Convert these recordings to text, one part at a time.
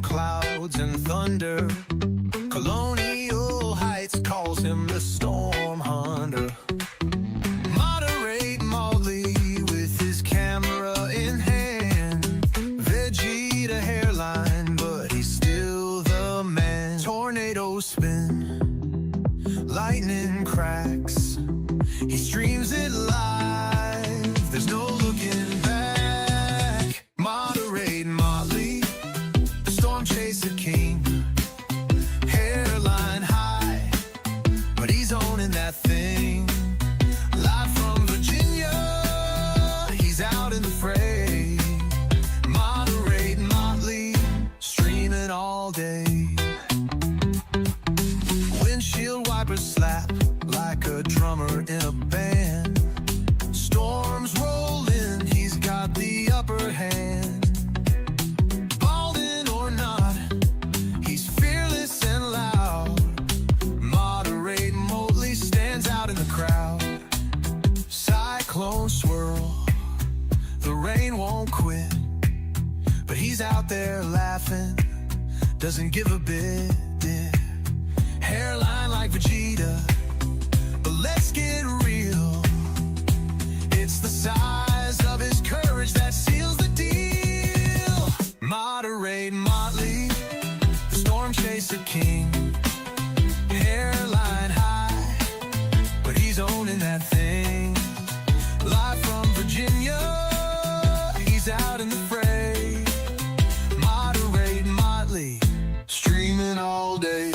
clouds and thunder. Colonial Heights calls him the storm hunter. Moderate Motley with his camera in hand. Vegeta hairline, but he's still the man. Tornadoes spin, lightning cracks. He streams it live, there's no looking back. Moderate Motley, the storm chaser king. Hairline high, but he's owning that thing. Live from Virginia, he's out in the fray. Moderate Motley, streaming all day. Windshield wipers slap like a drummer in a band. Storms roll in, he's got the upper hand. Balding or not, he's fearless and loud. Moderate Motley stands out in the crowd. Cyclone swirl, the rain won't quit, but he's out there laughing, doesn't give a bit. Hairline like Vegeta, but let's get real. It's the size of his courage that seals the deal. Moderate Motley, the storm chaser king. Hairline high, but he's owning that thing. Live from Virginia, he's out in the fray. Moderate Motley, streaming all day.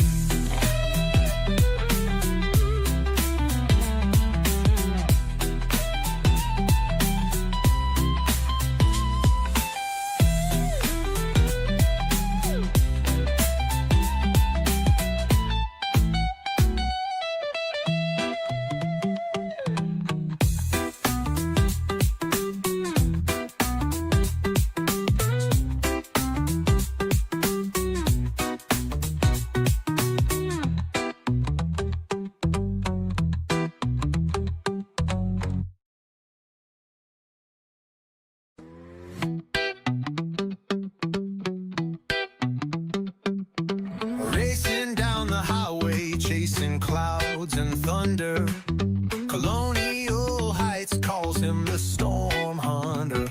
Racing down the highway, chasing clouds and thunder. Colonial Heights calls him the storm hunter.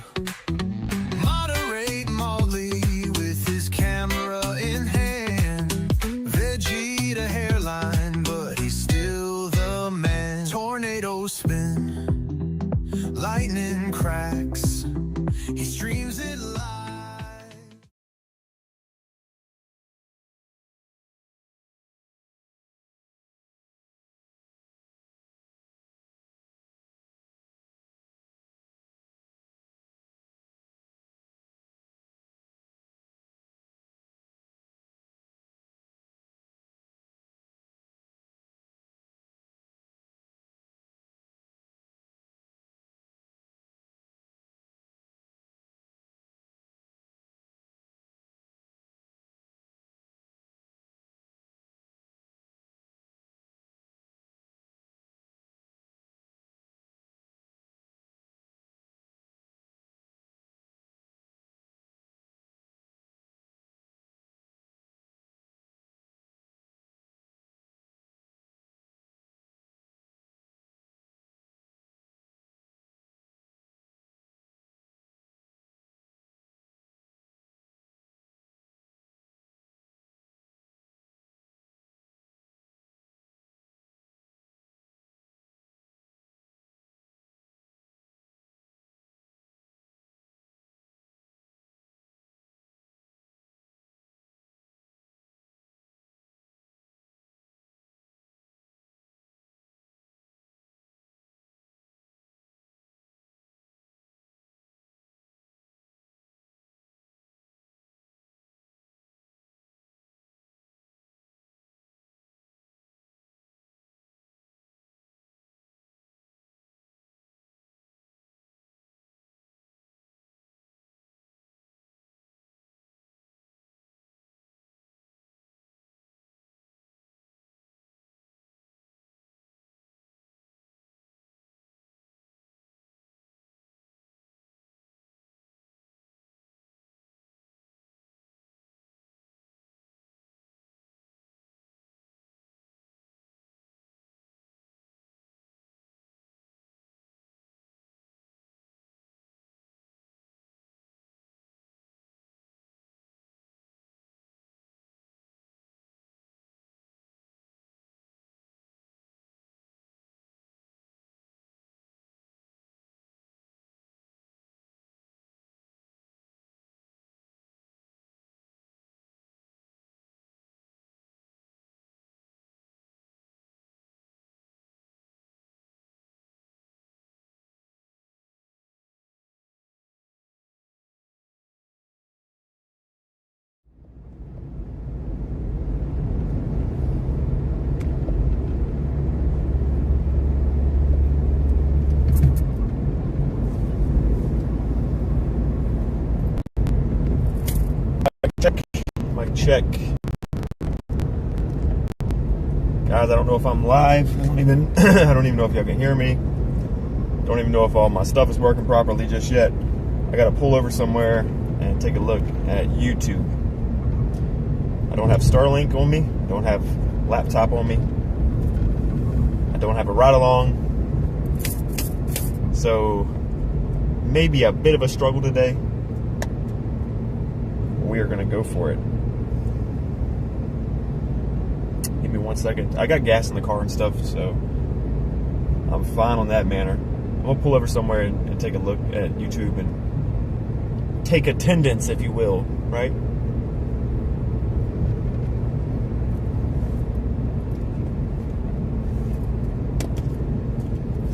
Moderate Motley with his camera in hand. Vegeta hairline, but he's still the man. Tornadoes spin, lightning cracks. He streams it live. check. Guys, I don't know if I'm live. I don't even know if y'all can hear me. Don't even know if all my stuff is working properly just yet. I gotta pull over somewhere and take a look at YouTube. I don't have Starlink on me. Don't have laptop on me. I don't have a ride along. So maybe a bit of a struggle today. We are gonna go for it. Give me 1 second. I got gas in the car and stuff, so I'm fine on that manner. I'm gonna pull over somewhere and take a look at YouTube and take attendance, if you will, right?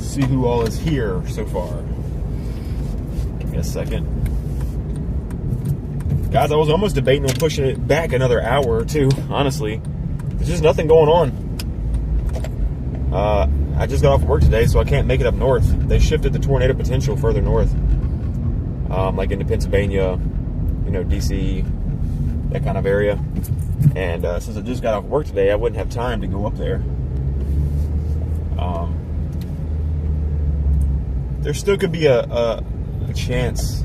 See who all is here so far. Give me a second. Guys, I was almost debating on pushing it back another hour or two, honestly. There's just nothing going on. I just got off work today, so I can't make it up north. They shifted the tornado potential further north. Like into Pennsylvania, you know, DC, that kind of area. And since I just got off work today, I wouldn't have time to go up there. There still could be a chance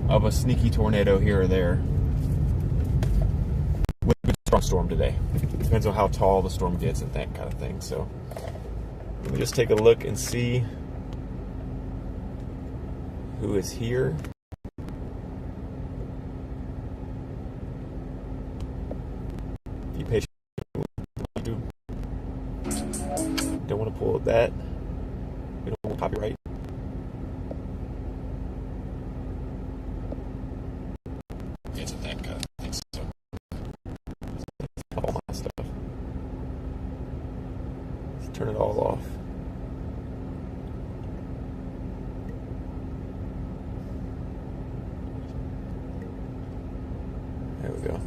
of a sneaky tornado here or there with a strong storm today. Depends on how tall the storm gets and that kind of thing. So let me just take a look and see who is here. Be patient. Don't want to pull that. We don't want copyright. It's a that kind of thing, so all my stuff. Let's turn it all off. There we go.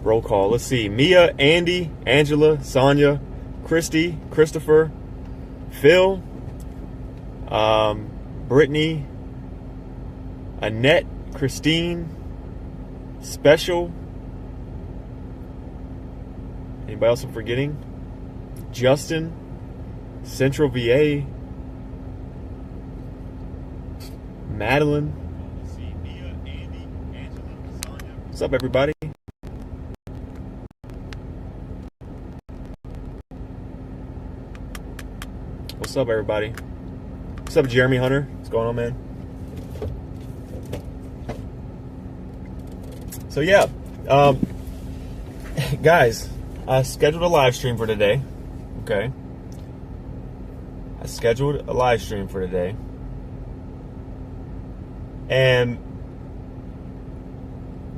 Roll call. Let's see. Mia, Andy, Angela, Sonia, Christy, Christopher, Phil, Brittany, Annette, Christine, Special. Anybody else I'm forgetting? Justin, Central VA, Madeline. Let's see. Mia, Andy, Angela, Sonia. What's up, everybody? What's up, everybody? What's up, Jeremy Hunter? What's going on, man? So yeah, guys, I scheduled a live stream for today. Okay, I scheduled a live stream for today, and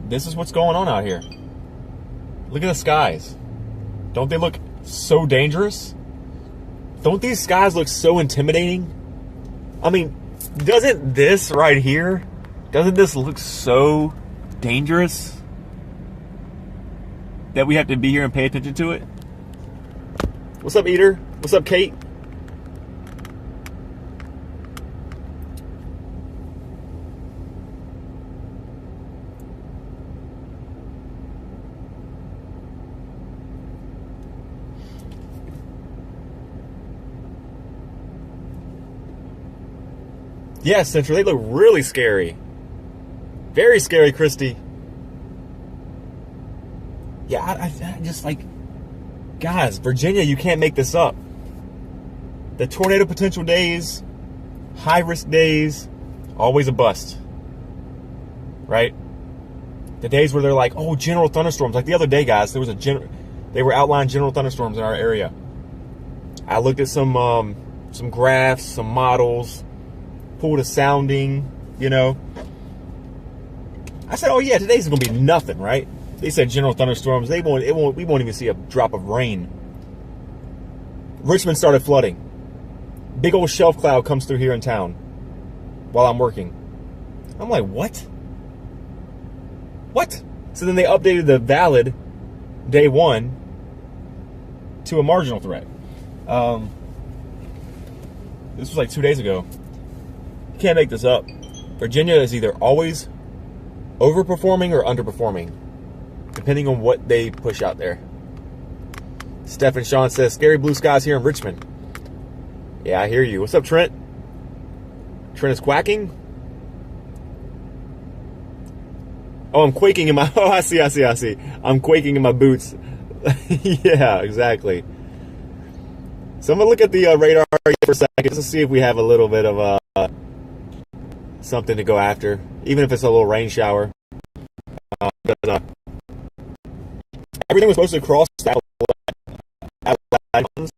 this is what's going on out here. Look at the skies. Don't they look so dangerous? Don't these skies look so intimidating? I mean, doesn't this right here, doesn't this look so dangerous that we have to be here and pay attention to it? What's up, Eater? What's up, Kate? Yeah, Central, they look really scary. Very scary, Christy. Yeah, I just like, guys, Virginia, you can't make this up. The tornado potential days, high risk days, always a bust. Right? The days where they're like, oh, general thunderstorms. Like the other day, guys, there was they were outlining general thunderstorms in our area. I looked at some graphs, some models, pulled a sounding, you know. I said, oh yeah, today's gonna be nothing, right? They said general thunderstorms. We won't even see a drop of rain. Richmond started flooding. Big old shelf cloud comes through here in town while I'm working. I'm like, what? What? So then they updated the valid day 1 to a marginal threat. This was like 2 days ago. You can't make this up. Virginia is either always overperforming or underperforming, depending on what they push out there. Stephen Sean says, scary blue skies here in Richmond. Yeah, I hear you. What's up, Trent? Trent is quacking? Oh, I'm quaking in my... Oh, I see. I'm quaking in my boots. Yeah, exactly. So I'm going to look at the radar for a second just to see if we have a little bit of something to go after, even if it's a little rain shower. Everything was supposed to cross that mountains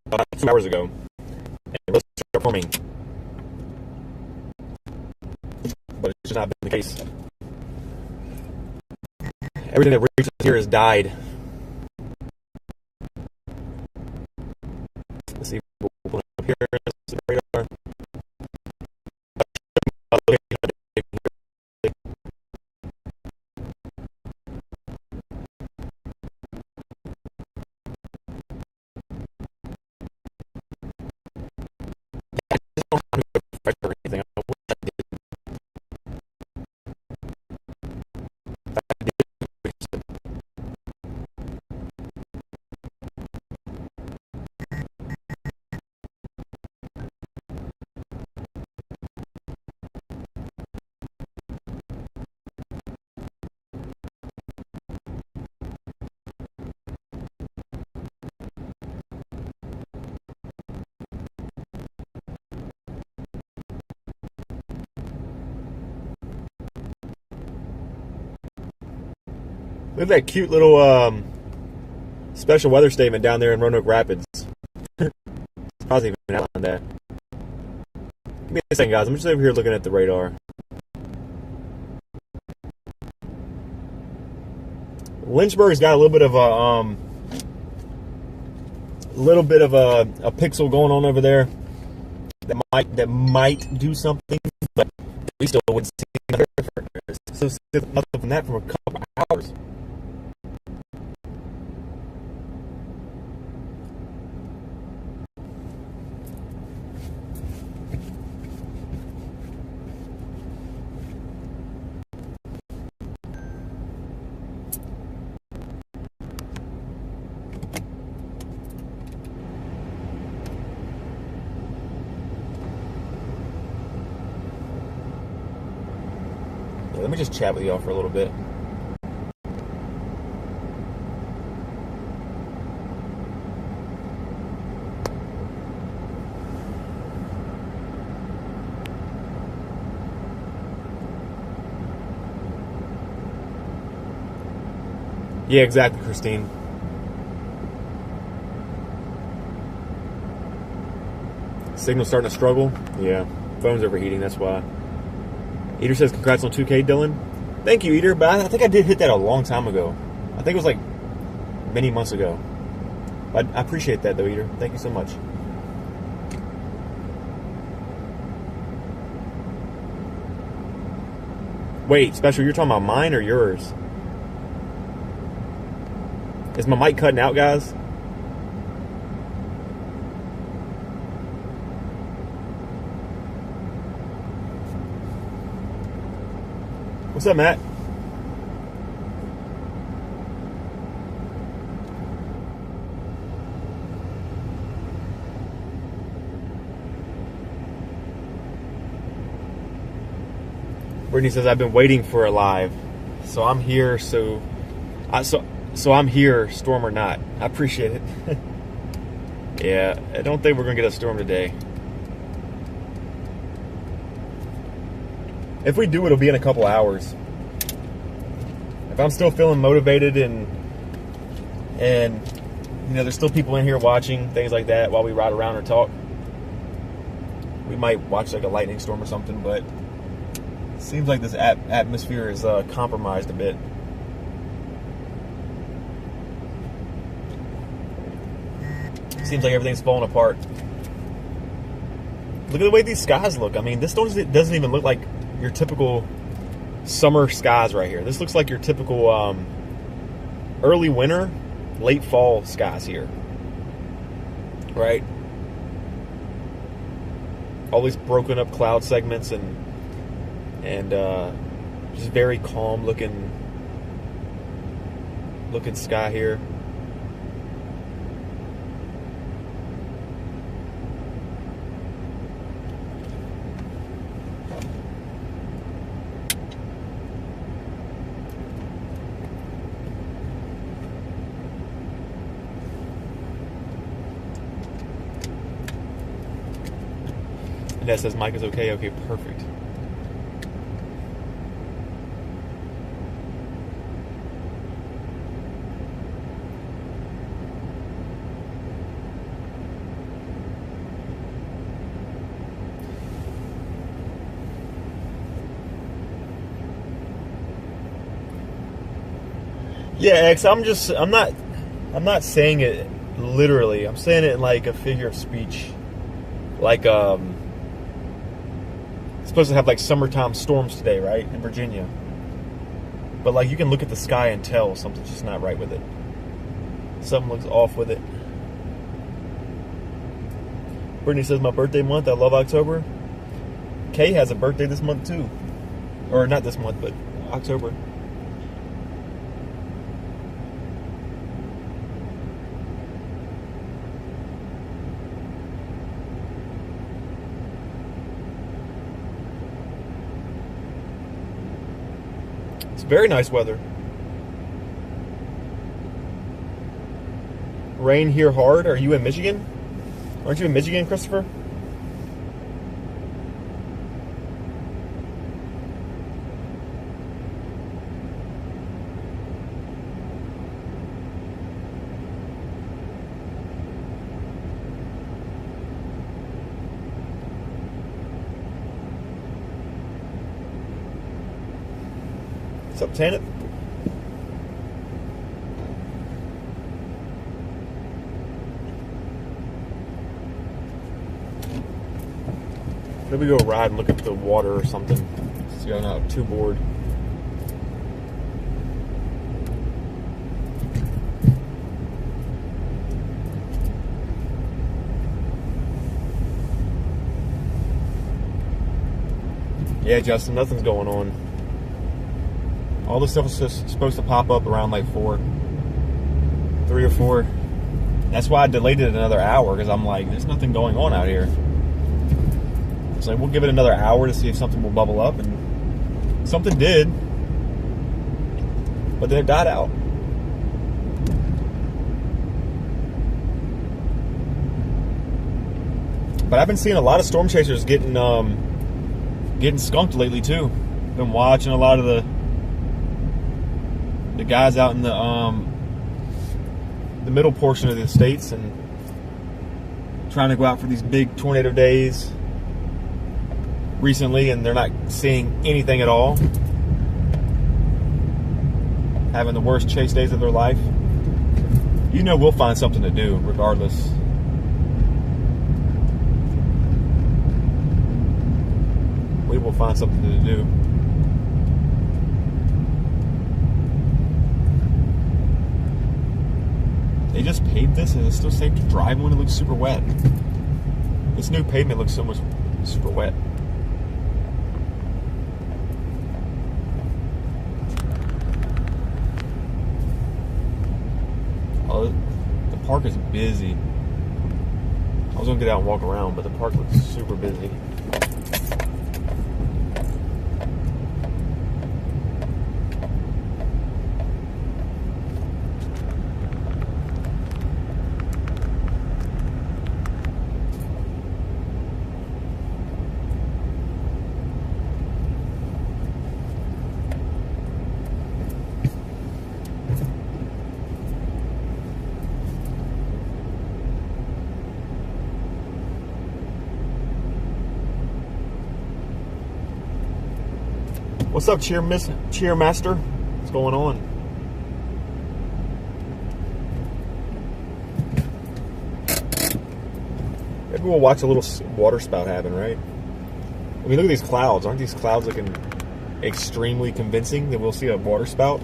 about 2 hours ago. And it was forming. But it's just not been the case. Everything that reaches here has died. Let's see. We'll put it up here. The radar. Look at that cute little special weather statement down there in Roanoke Rapids. I was even out on that. Give me a second, guys. I'm just over here looking at the radar. Lynchburg's got a little bit of a pixel going on over there that might do something, but we still wouldn't see nothing from that for a couple of hours. Let me just chat with y'all for a little bit. Yeah, exactly, Christine. Signal's starting to struggle. Yeah, phone's overheating, that's why. Eater says, congrats on 2K, Dylan. Thank you, Eater, but I think I did hit that a long time ago. I think it was like many months ago. I appreciate that, though, Eater. Thank you so much. Wait, Special, you're talking about mine or yours? Is my mic cutting out, guys? What's up, Matt? Brittany says, I've been waiting for a live. So I'm here, so I'm here, storm or not. I appreciate it. Yeah, I don't think we're going to get a storm today. If we do, it'll be in a couple hours. If I'm still feeling motivated and you know, there's still people in here watching, things like that, while we ride around or talk, we might watch like a lightning storm or something, but it seems like this atmosphere is compromised a bit. Seems like everything's falling apart. Look at the way these skies look. I mean, this doesn't even look like your typical summer skies right here. This looks like your typical early winter, late fall skies here, right? All these broken up cloud segments and just very calm looking sky here. And that says Mike is okay. Okay, perfect. Yeah, X, I'm not saying it literally. I'm saying it in like a figure of speech. Like supposed to have like summertime storms today, right, in Virginia. But like you can look at the sky and tell something's just not right with it. Something looks off with it. Brittany says my birthday month. I love October. Kay has a birthday this month too, or not this month, but October. Very nice weather. Rain here hard. Are you in Michigan? Aren't you in Michigan, Christopher? What's up, Tanit? Maybe go ride and look at the water or something. So I'm not too bored. Yeah, Justin, nothing's going on. All this stuff is just supposed to pop up around like 3 or 4. That's why I delayed it another hour, because I'm like, there's nothing going on out here. So like, we'll give it another hour to see if something will bubble up, and something did, but then it died out. But I've been seeing a lot of storm chasers getting skunked lately too. Been watching a lot of the guys out in the middle portion of the states and trying to go out for these big tornado days recently, and they're not seeing anything at all. Having the worst chase days of their life. You know we'll find something to do regardless. We will find something to do. They just paved this and it's still safe to drive when it looks super wet. This new pavement looks so much super wet. Oh, the park is busy. I was gonna get out and walk around, but the park looks super busy. What's up, Cheermaster? What's going on? Maybe we'll watch a little water spout happen, right? I mean, look at these clouds. Aren't these clouds looking extremely convincing that we'll see a water spout?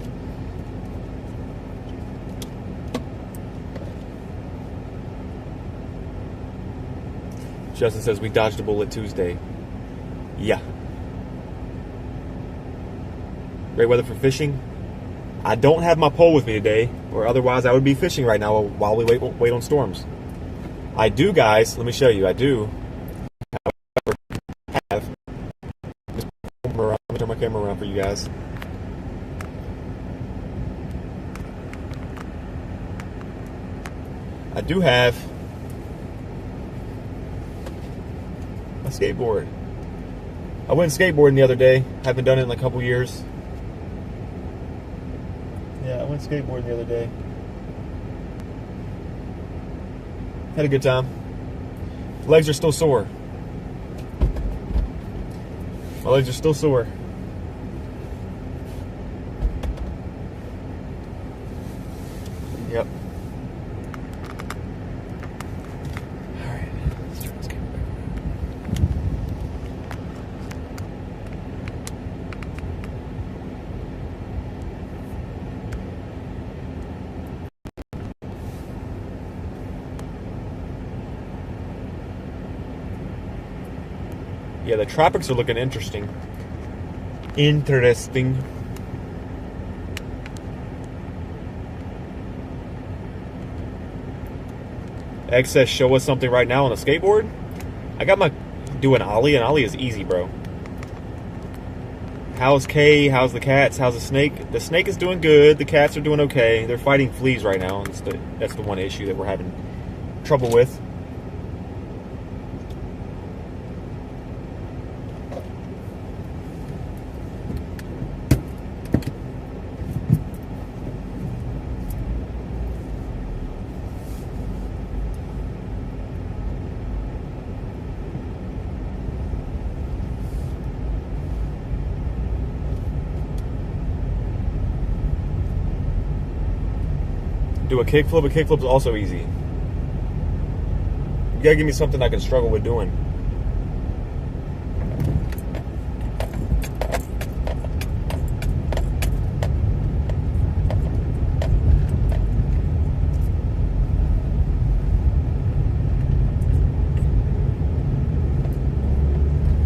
Justin says we dodged a bullet Tuesday. Yeah. Great weather for fishing. I don't have my pole with me today, or otherwise I would be fishing right now while we wait on storms. I do, guys. Let me show you. I do. Have. Let me turn my camera around for you guys. I do have a skateboard. I went skateboarding the other day. Haven't done it in a couple years. Yeah, I went skateboarding the other day. Had a good time. Legs are still sore. My legs are still sore. Yep. Alright, let's turn this camera back around. Yeah, the tropics are looking interesting. Interesting. X says, show us something right now on the skateboard. I got my doing ollie, and ollie is easy, bro. How's Kay? How's the cats? How's the snake? The snake is doing good. The cats are doing okay. They're fighting fleas right now. That's the one issue that we're having trouble with. Do a kickflip. A kickflip is also easy. You gotta give me something I can struggle with doing.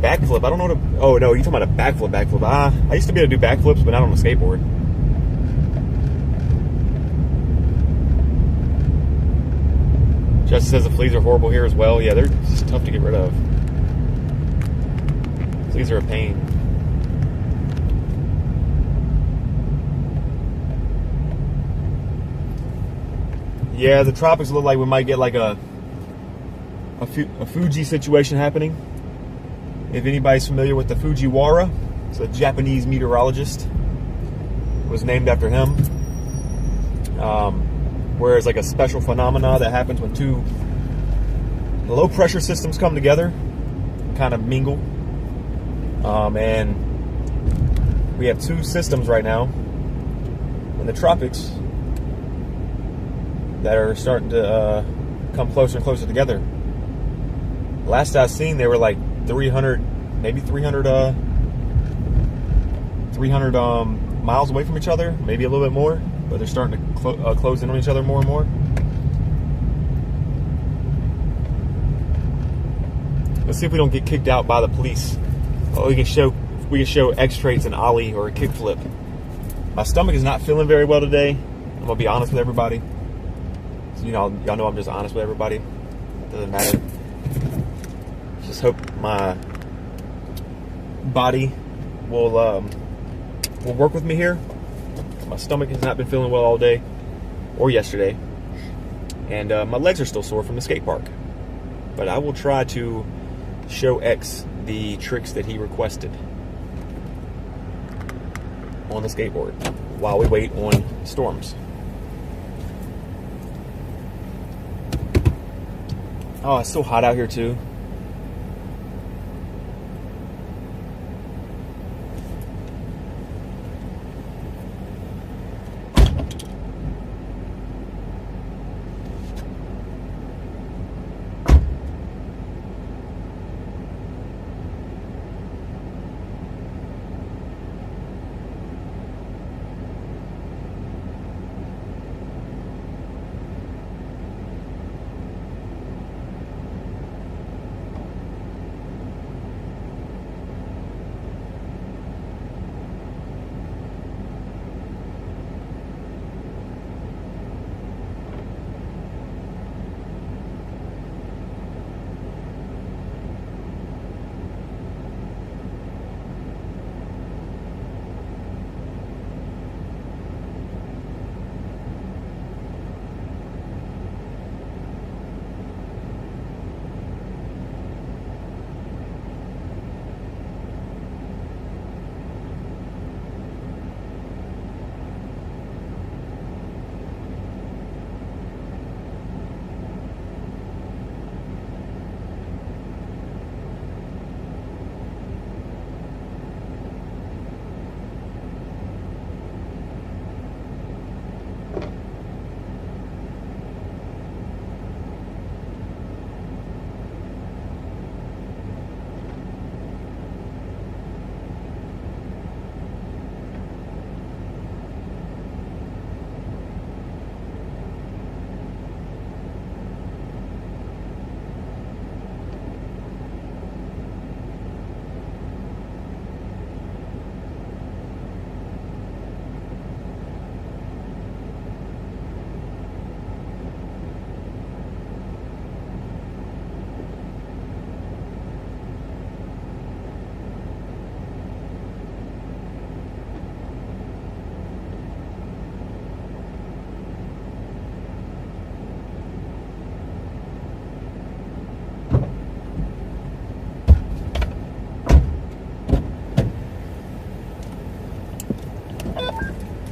Backflip. I don't know what a... Oh, no, you're talking about a backflip. I used to be able to do backflips, but not on a skateboard. Justin says the fleas are horrible here as well. Yeah, they're just tough to get rid of. Fleas are a pain. Yeah, the tropics look like we might get like a Fuji situation happening. If anybody's familiar with the Fujiwara, it's a Japanese meteorologist. It was named after him. Whereas like a special phenomena that happens when two low pressure systems come together, kind of mingle. And we have two systems right now in the tropics that are starting to come closer and closer together. Last I seen, they were like 300 miles away from each other, maybe a little bit more. But they're starting to close in on each other more and more. Let's see if we don't get kicked out by the police. Oh, we can show X traits and ollie or a kickflip. My stomach is not feeling very well today. I'm gonna be honest with everybody. So, y'all know I'm just honest with everybody. Doesn't matter. Just hope my body will work with me here. My stomach has not been feeling well all day or yesterday, and my legs are still sore from the skate park. But I will try to show X the tricks that he requested on the skateboard while we wait on storms. Oh, it's so hot out here too.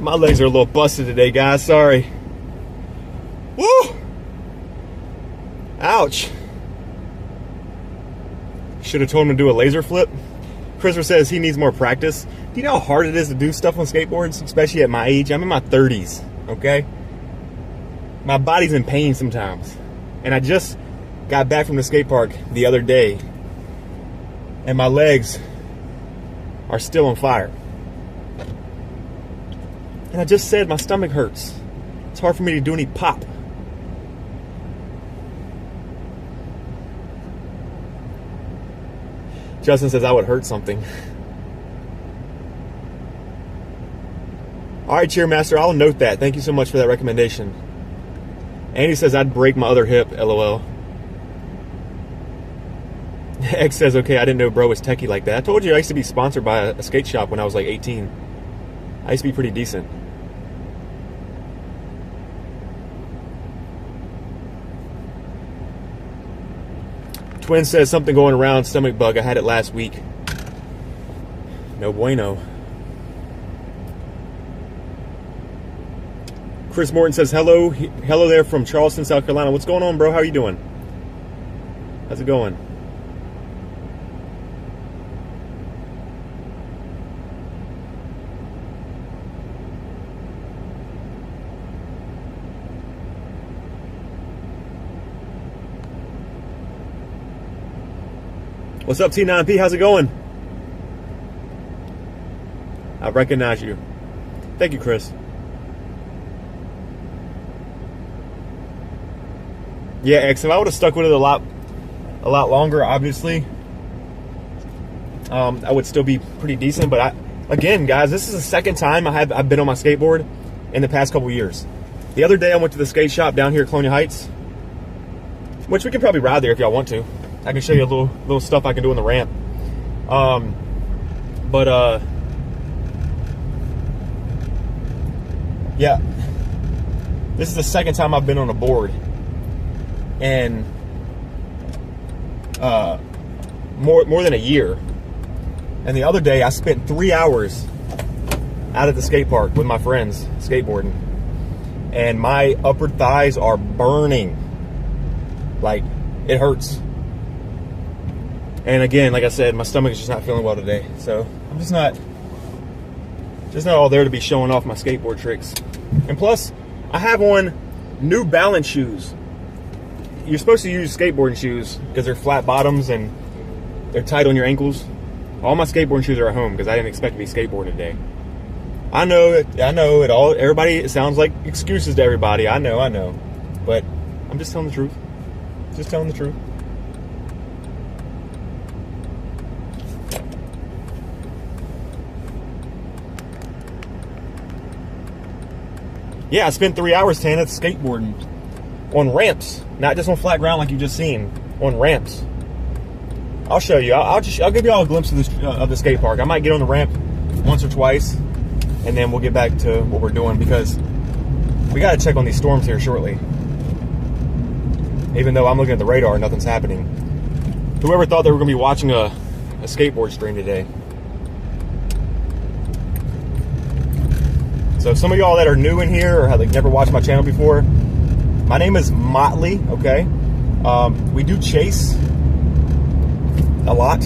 My legs are a little busted today, guys. Sorry. Woo! Ouch. Should have told him to do a laser flip. Christopher says he needs more practice. Do you know how hard it is to do stuff on skateboards, especially at my age? I'm in my 30s, okay? My body's in pain sometimes. And I just got back from the skate park the other day, and my legs are still on fire. And I just said my stomach hurts. It's hard for me to do any pop. Justin says I would hurt something. All right, Cheermaster, I'll note that. Thank you so much for that recommendation. Andy says I'd break my other hip, LOL. X says, okay, I didn't know bro was techie like that. I told you I used to be sponsored by a skate shop when I was like 18. I used to be pretty decent. Twin says something going around, stomach bug. I had it last week. No bueno. Chris Morton says, hello. Hello there from Charleston, South Carolina. What's going on, bro? How are you doing? How's it going? What's up, T9P? How's it going? I recognize you. Thank you, Chris. Yeah, X, if I would have stuck with it a lot longer, obviously, I would still be pretty decent. But again, guys, this is the second time I've been on my skateboard in the past couple years. The other day I went to the skate shop down here at Colonial Heights, which we can probably ride there if y'all want to. I can show you a little stuff I can do on the ramp. Yeah, this is the second time I've been on a board, and more than a year. And the other day I spent 3 hours out at the skate park with my friends skateboarding, and my upper thighs are burning. Like, it hurts. And again, like I said, my stomach is just not feeling well today. So I'm just not all there to be showing off my skateboard tricks. And plus, I have on New Balance shoes. You're supposed to use skateboarding shoes because they're flat bottoms and they're tight on your ankles. All my skateboarding shoes are at home because I didn't expect to be skateboarding today. I know it all. Everybody, it sounds like excuses to everybody. I know. But I'm just telling the truth. Just telling the truth. Yeah, I spent 3 hours, Tana, skateboarding on ramps, not just on flat ground like you just seen, on ramps. I'll show you. I'll give you all a glimpse of the skate park. I might get on the ramp once or twice, and then we'll get back to what we're doing because we got to check on these storms here shortly. Even though I'm looking at the radar, nothing's happening. Whoever thought they were going to be watching a skateboard stream today. So some of y'all that are new in here or have never watched my channel before, my name is Motley, okay? We do chase a lot,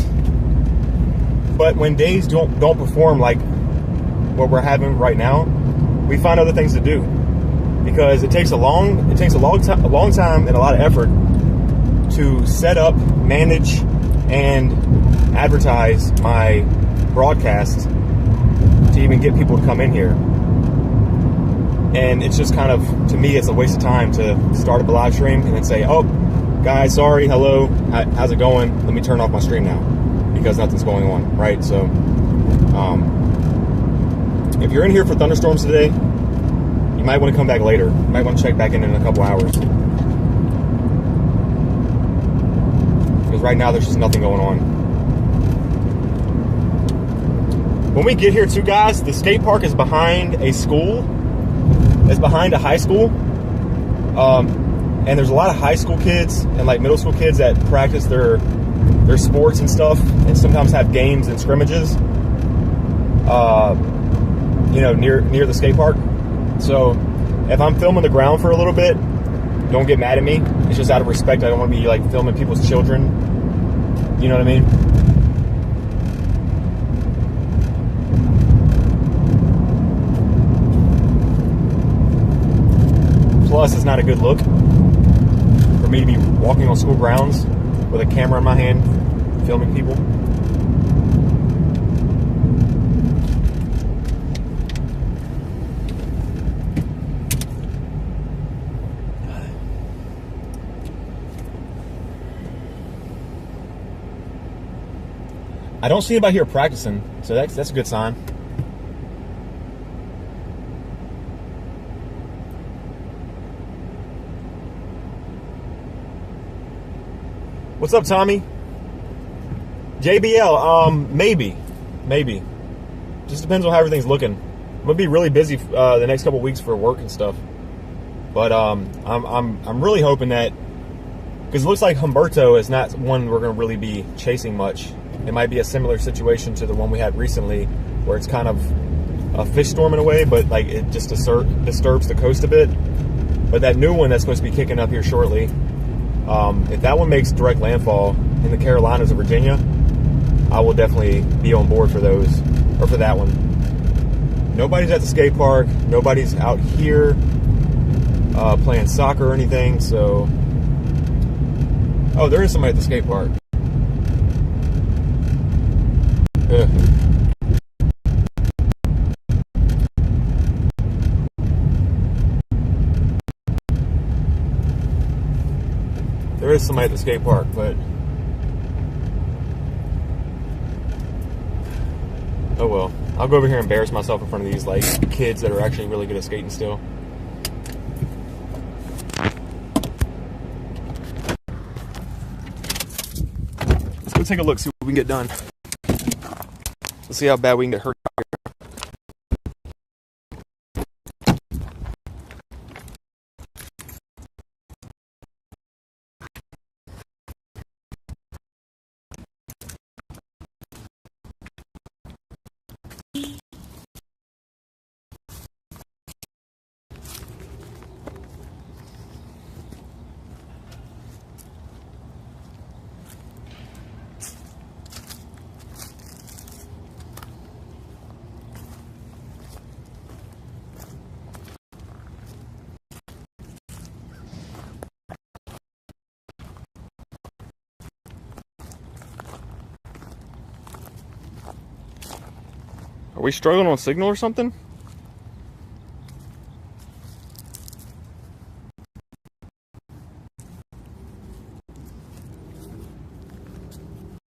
but when days don't perform like what we're having right now, we find other things to do because it takes a long time and a lot of effort to set up, manage, and advertise my broadcast to even get people to come in here. And it's just kind of, to me, it's a waste of time to start up a live stream and then say, oh, guys, sorry, hello, how's it going? Let me turn off my stream now because nothing's going on, right? So if you're in here for thunderstorms today, you might want to come back later. You might want to check back in a couple hours. Because right now, there's just nothing going on. When we get here too, guys, the skate park is behind a school. It's behind a high school. And there's a lot of high school kids and like middle school kids that practice their sports and stuff and sometimes have games and scrimmages. you know, near the skate park. So if I'm filming the ground for a little bit, don't get mad at me. It's just out of respect. I don't want to be like filming people's children. You know what I mean? Plus, it's not a good look for me to be walking on school grounds with a camera in my hand, filming people. I don't see anybody here practicing, so that's a good sign. What's up, Tommy? JBL, maybe. Just depends on how everything's looking. I'm gonna be really busy the next couple weeks for work and stuff. But I'm really hoping that, because it looks like Humberto is not one we're gonna really be chasing much. It might be a similar situation to the one we had recently, where it's kind of a fish storm in a way, but like it just disturbs the coast a bit. But that new one that's supposed to be kicking up here shortly, if that one makes direct landfall in the Carolinas or Virginia, I will definitely be on board for those, or for that one. Nobody's at the skate park. Nobody's out here playing soccer or anything. So, oh, there is somebody at the skate park. There is somebody at the skate park, but oh well. I'll go over here and embarrass myself in front of these like kids that are actually really good at skating still. Let's go take a look, see what we can get done. Let's see how bad we can get hurt out here. Are we struggling on signal or something?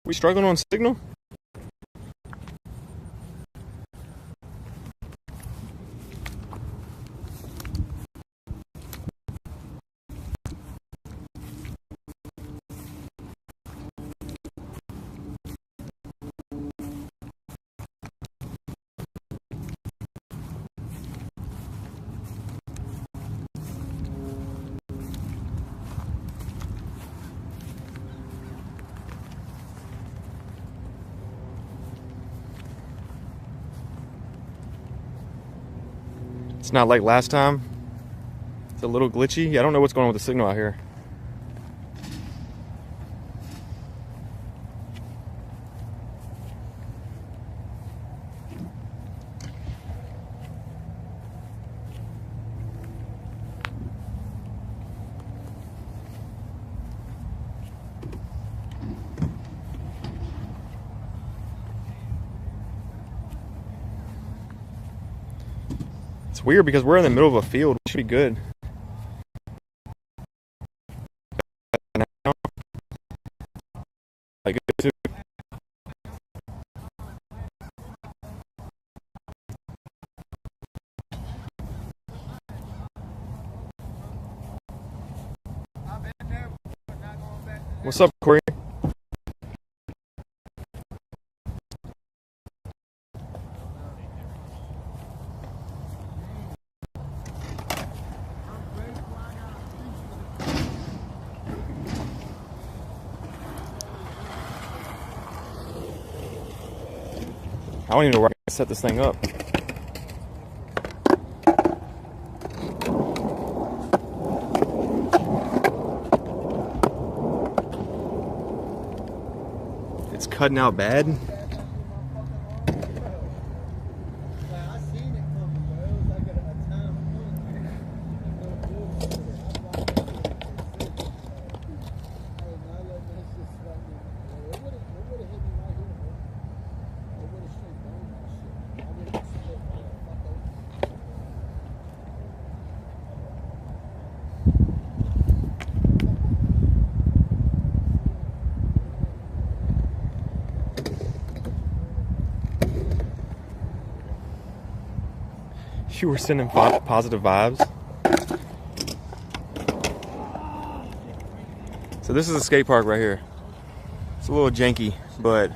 We struggling on signal? It's not like last time. It's a little glitchy. I don't know what's going on with the signal out here. It's weird because we're in the middle of a field. We should be good. Like, what's up, Corey? I don't even know where I can set this thing up. It's cutting out bad. You were sending positive vibes. So this is a skate park right here. It's a little janky, but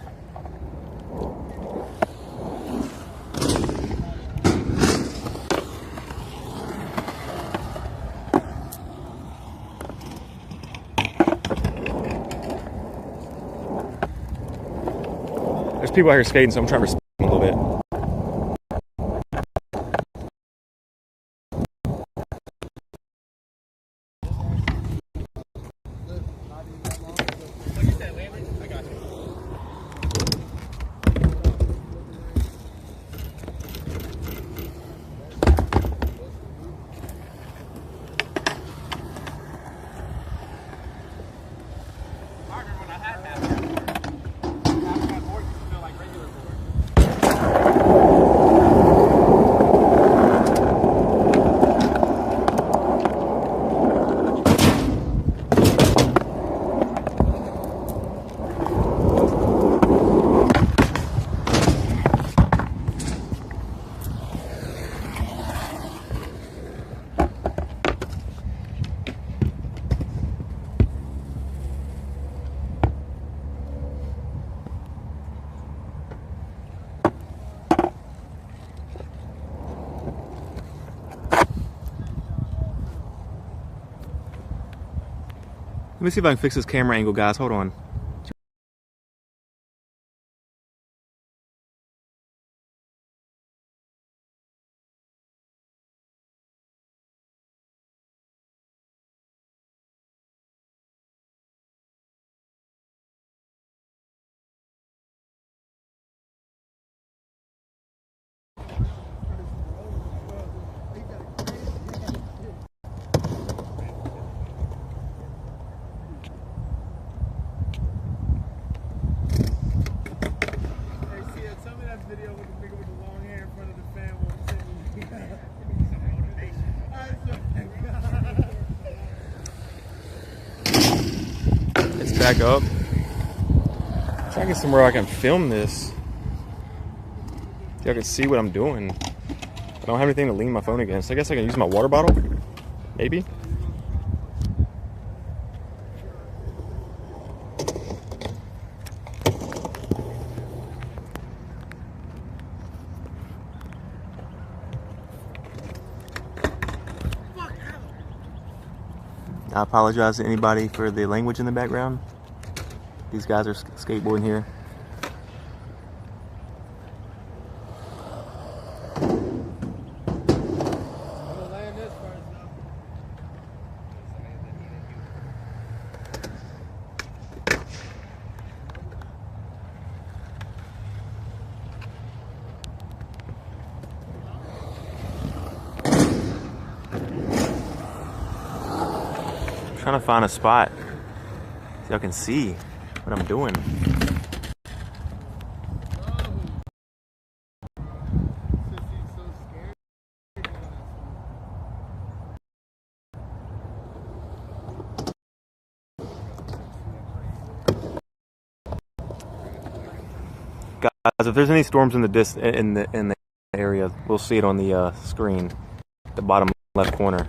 there's people out here skating, so I'm trying to respect them a little bit. Let me see if I can fix this camera angle, guys. Hold on. It's back up. I'm trying to get somewhere I can film this. So y'all can see what I'm doing. I don't have anything to lean my phone against. I guess I can use my water bottle. Maybe. I apologize to anybody for the language in the background. These guys are skateboarding here. Trying to find a spot so y'all can see what I'm doing. Guys, if there's any storms in the area, we'll see it on the screen, the bottom left corner.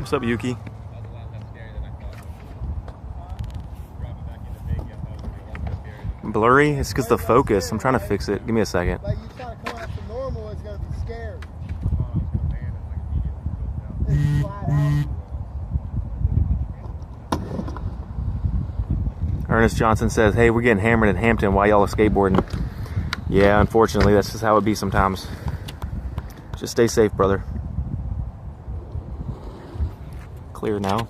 What's up, Yuki? Blurry? It's because the focus. I'm trying to fix it. Give me a second. Like you try to come out to normal, it's gonna be scary. Ernest Johnson says, hey, we're getting hammered in Hampton while y'all are skateboarding. Yeah, unfortunately, that's just how it be sometimes. Just stay safe, brother. Clear now.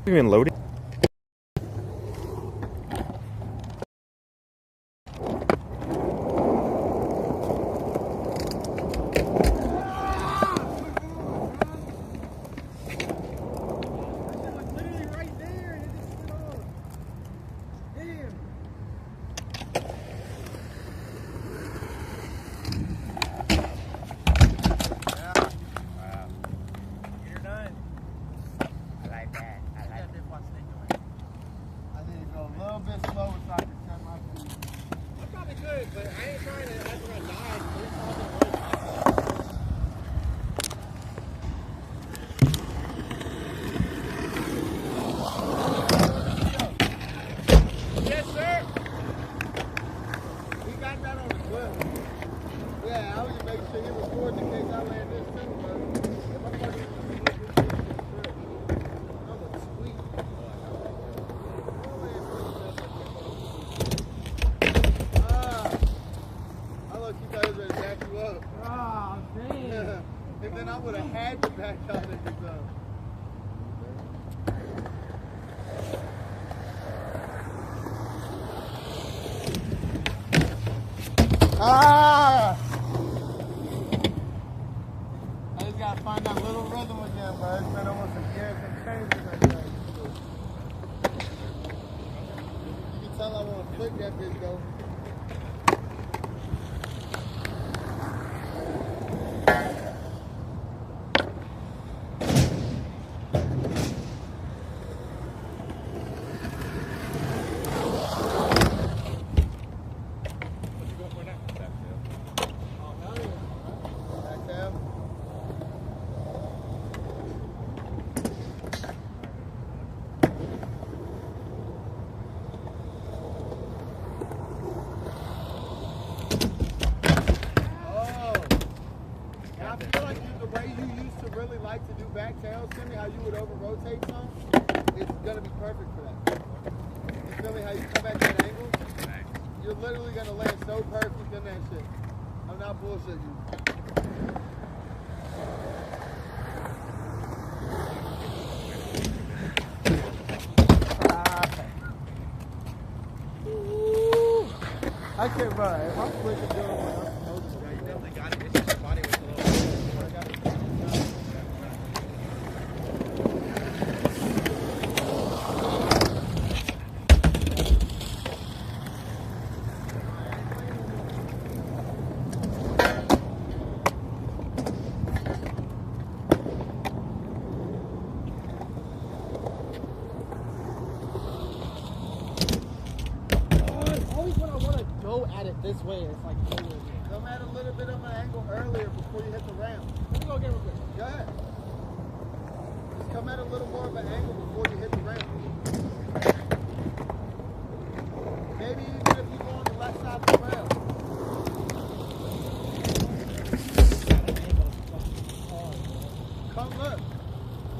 You been loading? And then I would have had to back out of his own. Ah! I just gotta find that little rhythm again, bro. It's been almost a year since changing that thing. You can tell I want to flick that bitch though. To do back tails, Timmy, how you would over rotate some, it's gonna be perfect for that. You feel me? How you come back that angle? You're literally gonna land so perfect in that shit. I'm not bullshitting you. I can't run. If I'm flicking doing what I'm supposed to, you definitely got it. It's just your body was a little. At it this way, it's like no matter a little bit of an angle. angle earlier before you hit the ramp. Let me go get real quick. Go ahead. Just come at a little more of an angle before you hit the ramp. Maybe even if you go on the left side of the rail. Come look.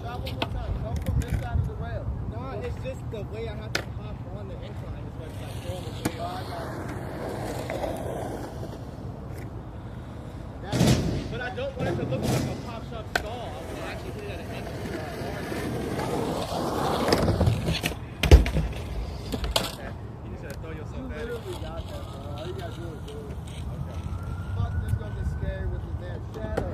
Try one more time. Come from this side of the rail. No, it's just the way I have to hop on the incline is what's like throwing the weight Oh, I off. got you. But I don't want it to look like a pop shop stall. I want to actually hit it at an angle. You just gotta throw yourself You at it. literally got that, bro. All you gotta do is do it. Fuck, this gonna get scary with the damn shadow.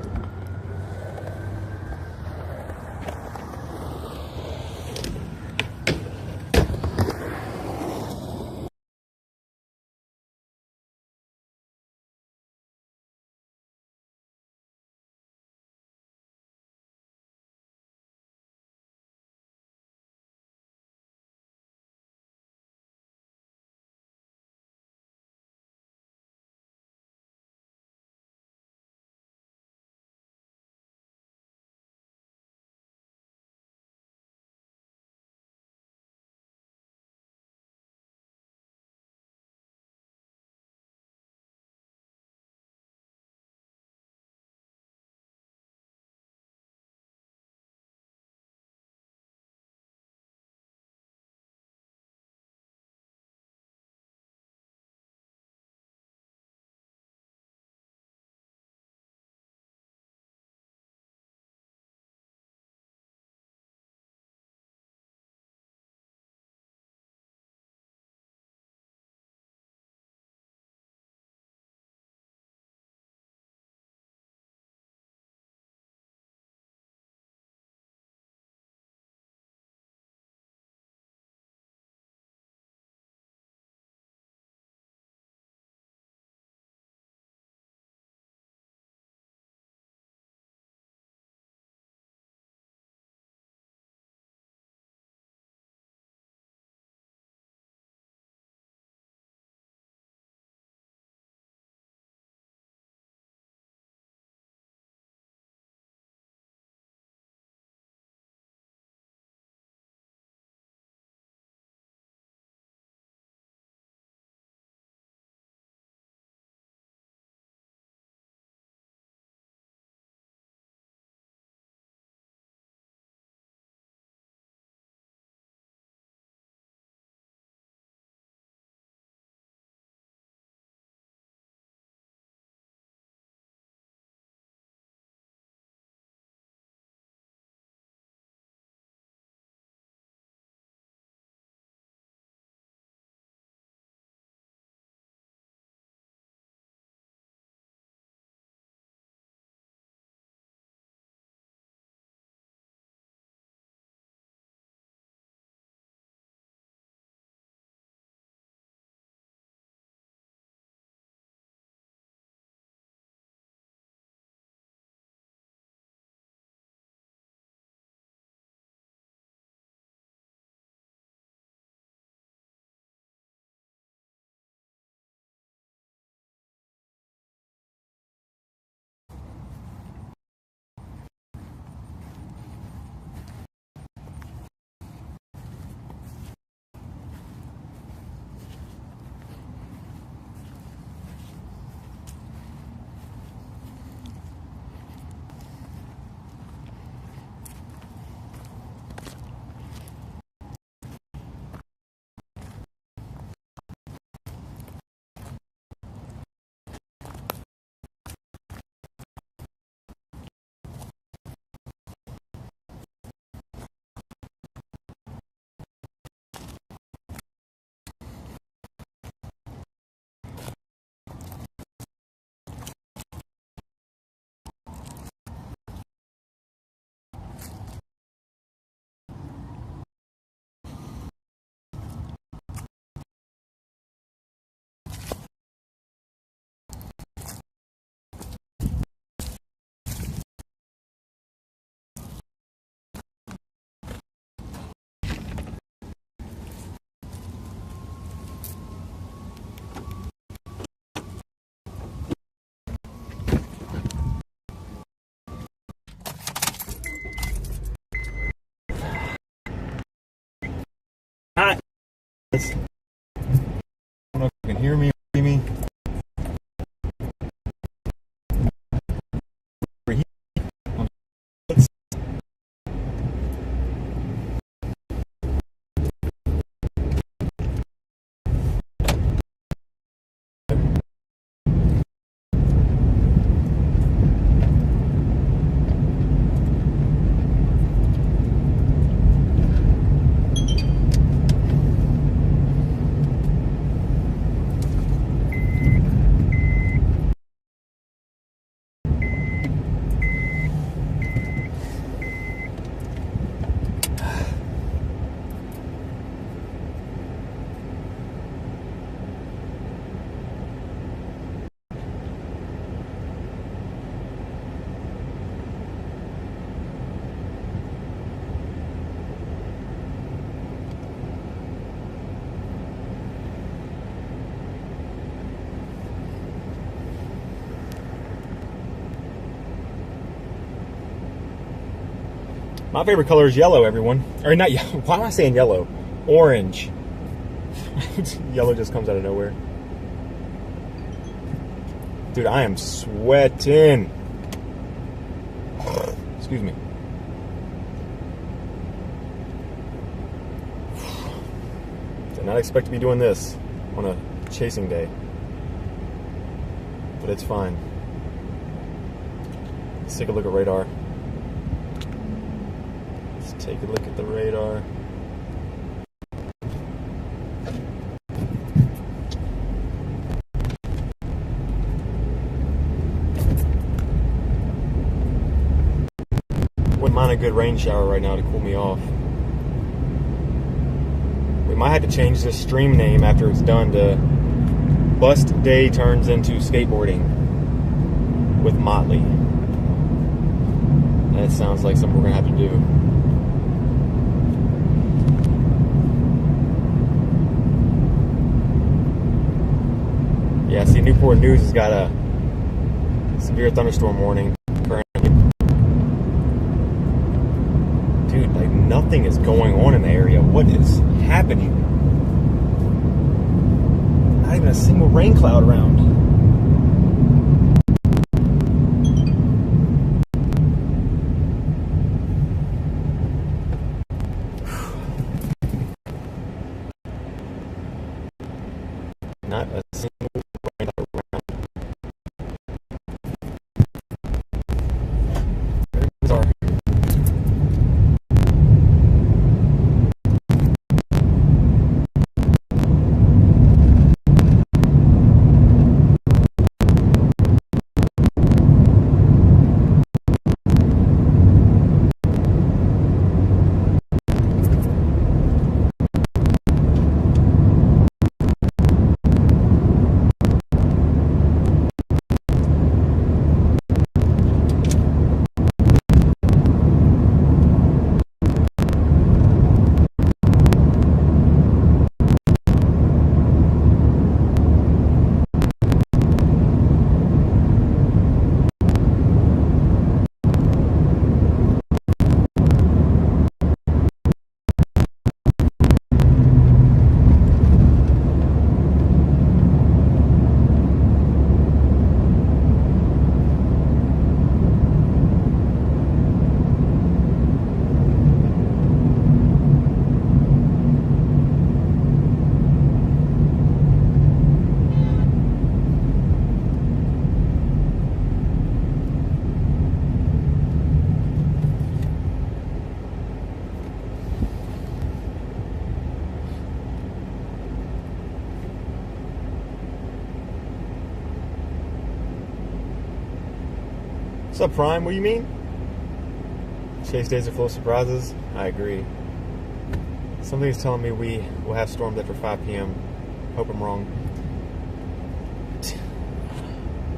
I don't know if you can hear me or see me. My favorite color is yellow, everyone. Or not yellow. Why am I saying yellow? Orange. Yellow just comes out of nowhere. Dude, I am sweating. Excuse me. Did not expect to be doing this on a chasing day. But it's fine. Let's take a look at radar. Take a look at the radar. Wouldn't mind a good rain shower right now to cool me off. We might have to change this stream name after it's done to Bust Day Turns into Skateboarding with Motley. That sounds like something we're gonna have to do. Yeah, see, Newport News has got a severe thunderstorm warning currently. Dude, like nothing is going on in the area. What is happening? Not even a single rain cloud around. Not a single rain cloud around. Very bizarre. What's up, Prime? What do you mean? Chase days are full of surprises. I agree. Something's telling me we will have storms after 5 p.m. Hope I'm wrong.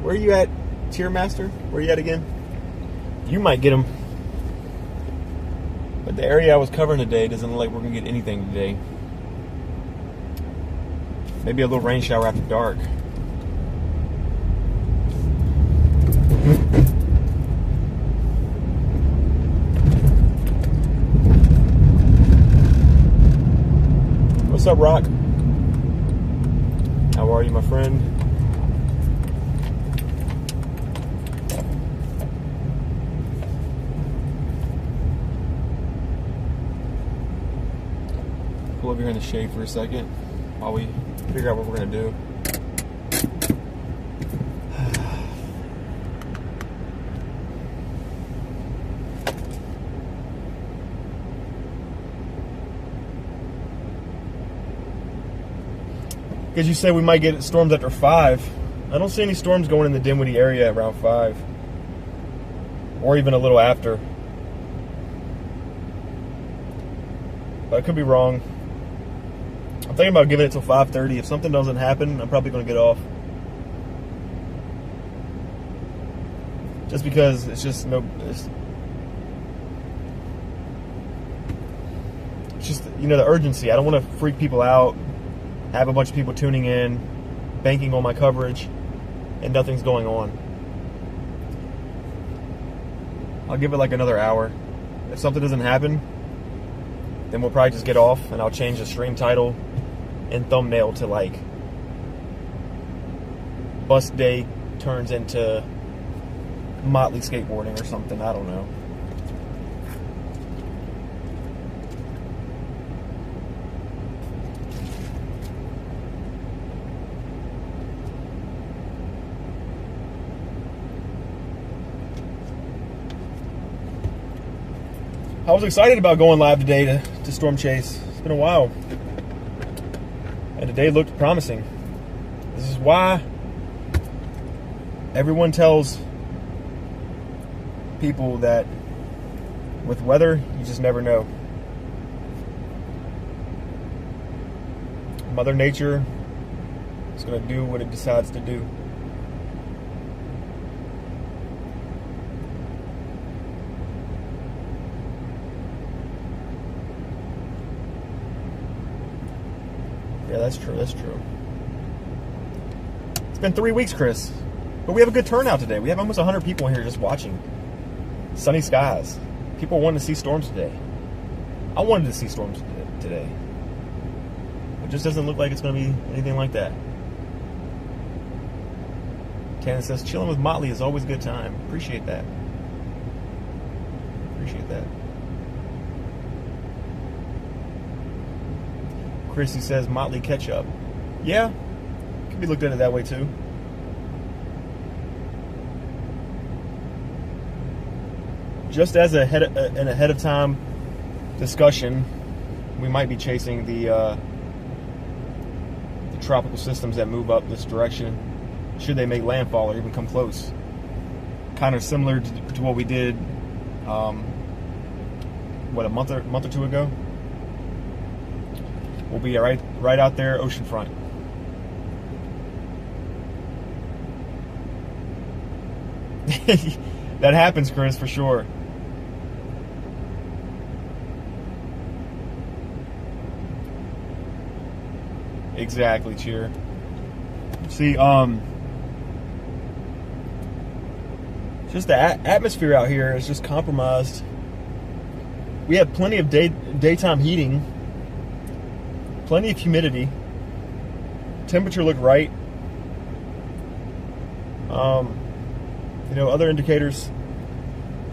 Where are you at, Tier Master? Where are you at again? You might get them. But the area I was covering today doesn't look like we're going to get anything today. Maybe a little rain shower after dark. What's up, Rock? are you, my friend? Pull over here in the shade for a second while we figure out what we're gonna do. Because you say we might get storms after 5. I don't see any storms going in the Dinwiddie area around 5. Or even a little after. But I could be wrong. I'm thinking about giving it till 5:30. If something doesn't happen, I'm probably going to get off. Just because it's just no... It's just, you know, the urgency. I don't want to freak people out. Have a bunch of people tuning in, banking on my coverage, and nothing's going on. I'll give it like another hour. If something doesn't happen, then we'll probably just get off, and I'll change the stream title and thumbnail to like Bus Day turns into Motley Skateboarding or something. I don't know. I was excited about going live today to Storm Chase. It's been a while. And today looked promising. This is why everyone tells people that with weather, you just never know. Mother Nature is going to do what it decides to do. Yeah, that's true. That's true. It's been 3 weeks, Chris. But we have a good turnout today. We have almost 100 people here just watching. Sunny skies. People wanted to see storms today. I wanted to see storms today. It just doesn't look like it's going to be anything like that. Tana says, chilling with Motley is always a good time. Appreciate that. Appreciate that. Chrissy says Motley ketchup. Yeah, could be looked at it that way too. Just as an ahead of time discussion, we might be chasing the tropical systems that move up this direction. Should they make landfall or even come close? Kind of similar to what we did, what, a month or two ago. We'll be right out there, oceanfront. That happens, Chris, for sure. Exactly, Cheer. See, just the atmosphere out here is just compromised. We have plenty of daytime heating. Plenty of humidity. Temperature looked right. You know, other indicators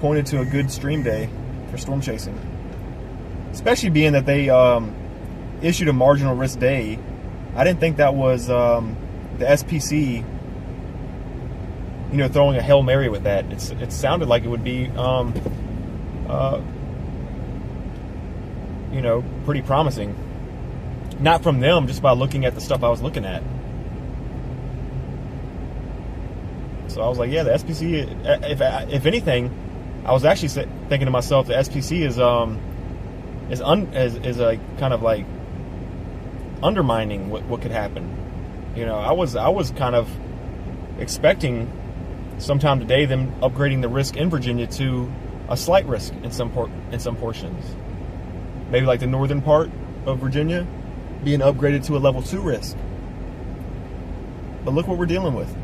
pointed to a good stream day for storm chasing. Especially being that they issued a marginal risk day. I didn't think that was the SPC, you know, throwing a Hail Mary with that. It sounded like it would be, you know, pretty promising. Not from them, just by looking at the stuff I was looking at. So I was like, yeah, the SPC. If anything, I was actually thinking to myself, the SPC is a kind of like undermining what could happen. You know, I was kind of expecting sometime today them upgrading the risk in Virginia to a slight risk in some portions. Maybe like the northern part of Virginia being upgraded to a level 2 risk. But look what we're dealing with.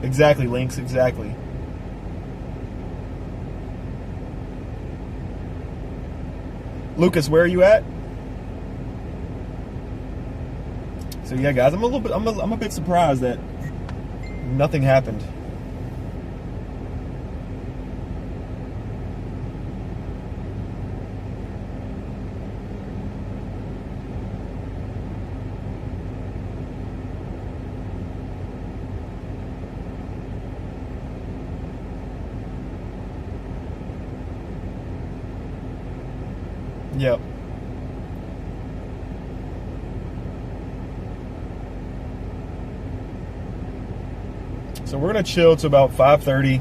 Exactly, Lynx, exactly. Lucas, where are you at? So yeah, guys, I'm a bit surprised that nothing happened. Yep. So we're gonna chill to about 5:30,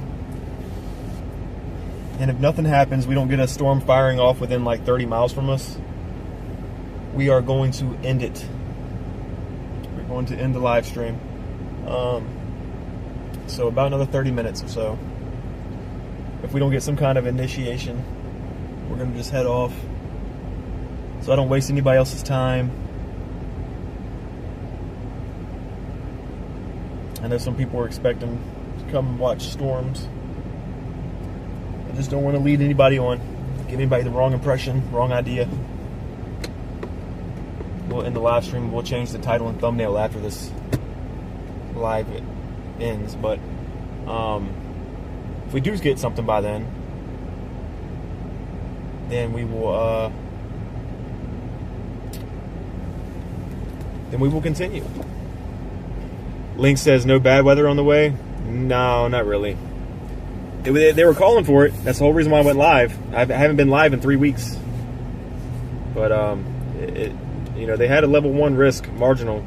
and if nothing happens, we don't get a storm firing off within like 30 miles from us, we are going to end it. We're going to end the live stream. So about another 30 minutes or so. If we don't get some kind of initiation, we're gonna just head off, so I don't waste anybody else's time. I know some people are expecting to come and watch storms. I just don't want to lead anybody on, give anybody the wrong impression, wrong idea. We'll end the live stream. We'll change the title and thumbnail after this live ends. But if we do get something by then we will continue. Link says no bad weather on the way. No, not really. They were calling for it. That's the whole reason why I went live. I haven't been live in 3 weeks. But they had a level 1 risk marginal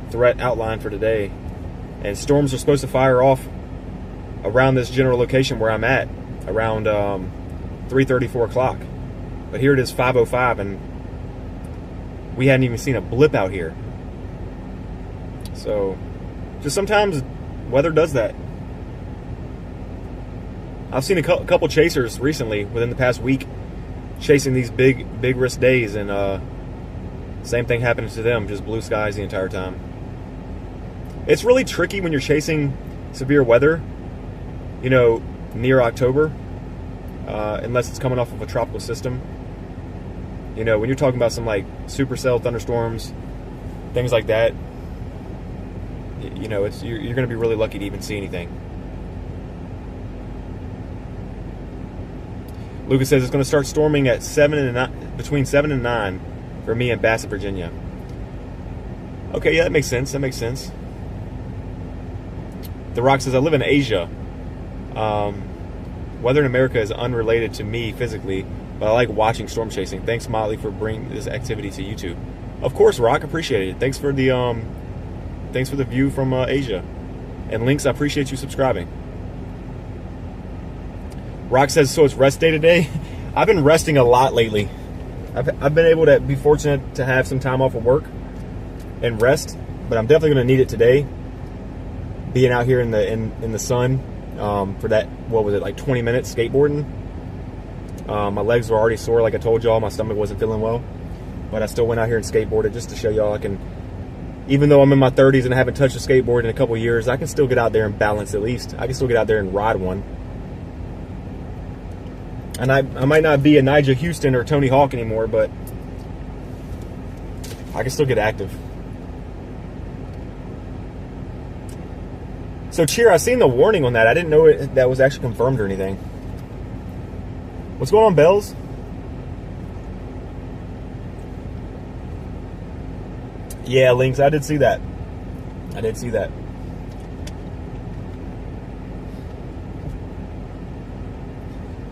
threat outlined for today, and storms are supposed to fire off around this general location where I'm at around 3:30, 4 o'clock. But here it is 5:05, and we hadn't even seen a blip out here. So just sometimes weather does that. I've seen a couple chasers recently within the past week chasing these big risk days, and same thing happened to them, just blue skies the entire time. It's really tricky when you're chasing severe weather, near October, unless it's coming off of a tropical system. When you're talking about some like supercell thunderstorms, things like that, you're going to be really lucky to even see anything. Lucas says it's going to start storming at between 7 and 9 for me in Bassett, Virginia. Okay, yeah, that makes sense. The Rock says I live in Asia. Weather in America is unrelated to me physically, but I like watching storm chasing. Thanks, Motley, for bringing this activity to YouTube. Of course, Rock, appreciate it. Thanks for the view from Asia. And Links, I appreciate you subscribing. Rock says, so it's rest day today? I've been resting a lot lately. I've been able to be fortunate to have some time off of work and rest, but I'm definitely going to need it today. Being out here in the sun for that, what was it, like 20 minutes skateboarding. My legs were already sore, like I told y'all. My stomach wasn't feeling well, but I still went out here and skateboarded just to show y'all I can, even though I'm in my 30s and I haven't touched a skateboard in a couple years, I can still get out there and balance at least. I can still get out there and ride one. And I might not be a Nigel Houston or Tony Hawk anymore, but I can still get active. So Cheer, I seen the warning on that. I didn't know that was actually confirmed or anything. What's going on, Bells? Yeah, Links, I did see that.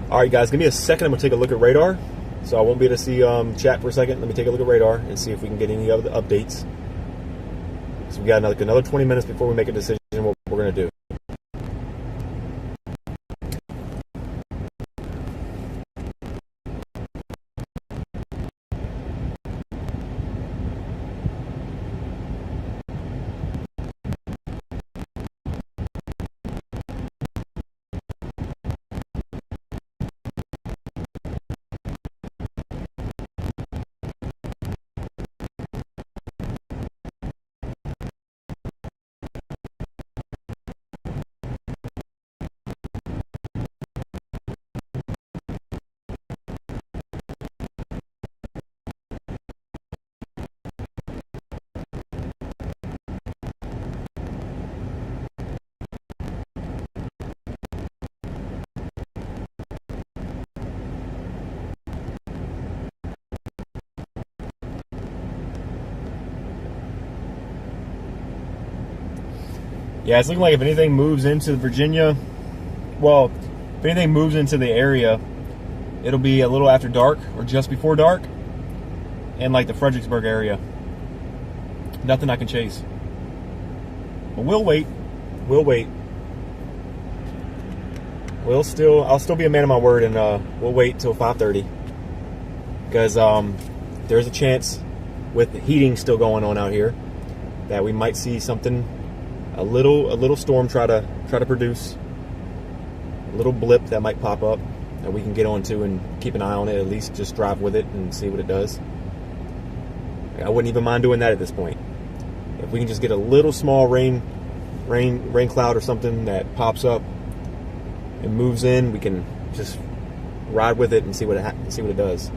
Alright guys, give me a second. I'm going to take a look at radar. So I won't be able to see chat for a second. Let me take a look at radar and see if we can get any other updates. So we got another 20 minutes before we make a decision what we're going to do. Yeah, it's looking like if anything moves into Virginia, well, if anything moves into the area, it'll be a little after dark or just before dark, and like the Fredericksburg area. Nothing I can chase. But we'll wait. We'll wait. I'll still be a man of my word, and we'll wait till 5:30 because there's a chance with the heating still going on out here that we might see something, a little storm try to produce a little blip that might pop up that we can get onto and keep an eye on it. At least just drive with it and see what it does. I wouldn't even mind doing that at this point. If we can just get a little small rain cloud or something that pops up and moves in, we can just ride with it and see what it does.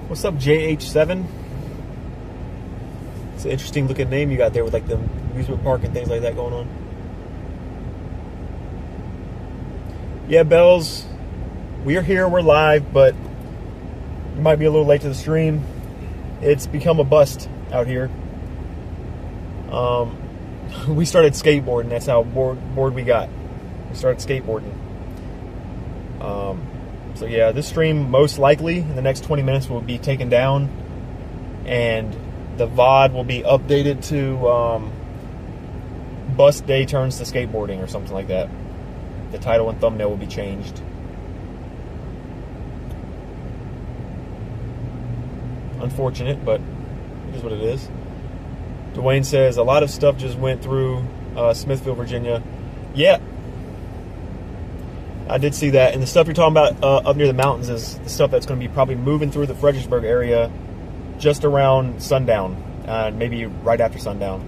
What's up, JH7? It's an interesting looking name you got there with like the amusement park and things like that going on. Yeah, Bells, we're here, we're live, but you might be a little late to the stream. It's become a bust out here. We started skateboarding. That's how bored we got. We started skateboarding. So yeah, this stream most likely in the next 20 minutes will be taken down, and the VOD will be updated to Bust Day Turns to Skateboarding or something like that. The title and thumbnail will be changed. Unfortunate, but it is what it is. Dwayne says a lot of stuff just went through Smithville, Virginia. Yeah, I did see that. And the stuff you're talking about up near the mountains is the stuff that's going to be probably moving through the Fredericksburg area just around sundown, maybe right after sundown.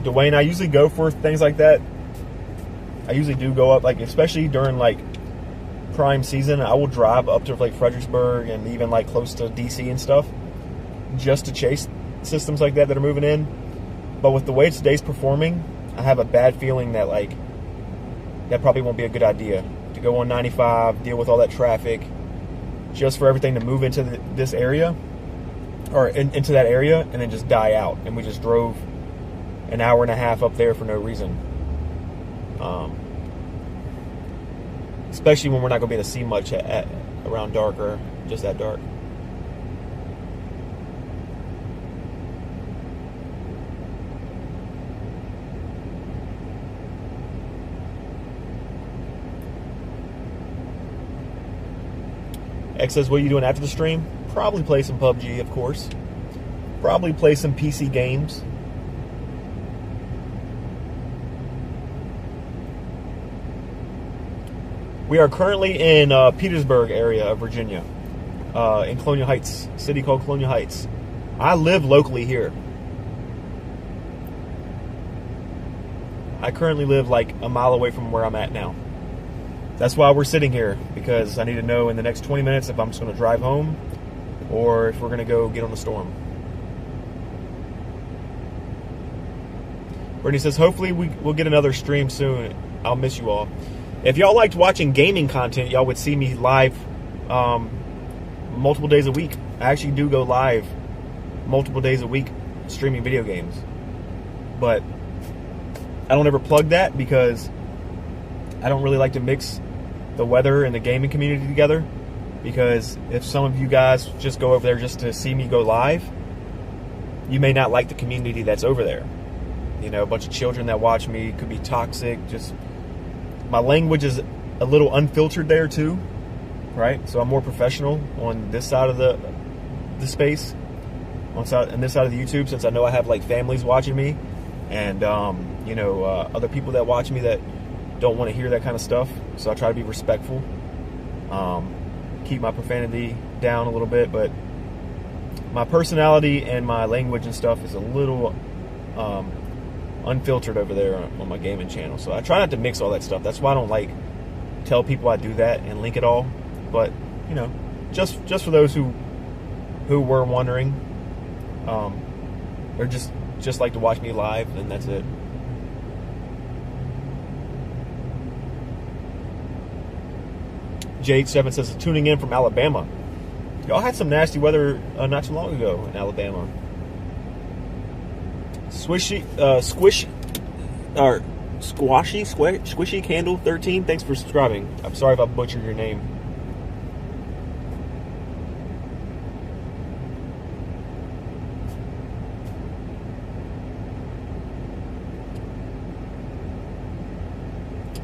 Dwayne, I usually go for things like that. I usually do go up, like especially during like prime season, I will drive up to like Fredericksburg and even like close to DC and stuff just to chase systems like that are moving in. But with the way today's performing, I have a bad feeling that like that probably won't be a good idea to go on 95, deal with all that traffic just for everything to move into this area or into that area and then just die out. And we just drove an hour and a half up there for no reason. Especially when we're not going to be able to see much at around dark or just that dark. X says, what are you doing after the stream? Probably play some PUBG, of course. Probably play some PC games. We are currently in Petersburg area of Virginia, in Colonial Heights, city called Colonial Heights. I live locally here. I currently live like a mile away from where I'm at now. That's why we're sitting here, because I need to know in the next 20 minutes if I'm just going to drive home or if we're going to go get on the storm. Brittany says, hopefully we'll get another stream soon. I'll miss you all. If y'all liked watching gaming content, y'all would see me live multiple days a week. I actually do go live multiple days a week streaming video games. But I don't ever plug that because I don't really like to mix the weather and the gaming community together. Because if some of you guys just go over there just to see me go live, you may not like the community that's over there. You know, a bunch of children that watch me, could be toxic, just... My language is a little unfiltered there too, right? So I'm more professional on this side of the space, on this side of the YouTube, since I know I have like families watching me, and you know, other people that watch me that don't want to hear that kind of stuff. So I try to be respectful, keep my profanity down a little bit, but my personality and my language and stuff is a little unfiltered over there on my gaming channel. So I try not to mix all that stuff. That's why I don't like tell people I do that and link it all. But you know, just for those who were wondering, or just like to watch me live, then that's it. J7 says, tuning in from Alabama. Y'all had some nasty weather not too long ago in Alabama. Squishy Candle 13, thanks for subscribing. I'm sorry if I butchered your name.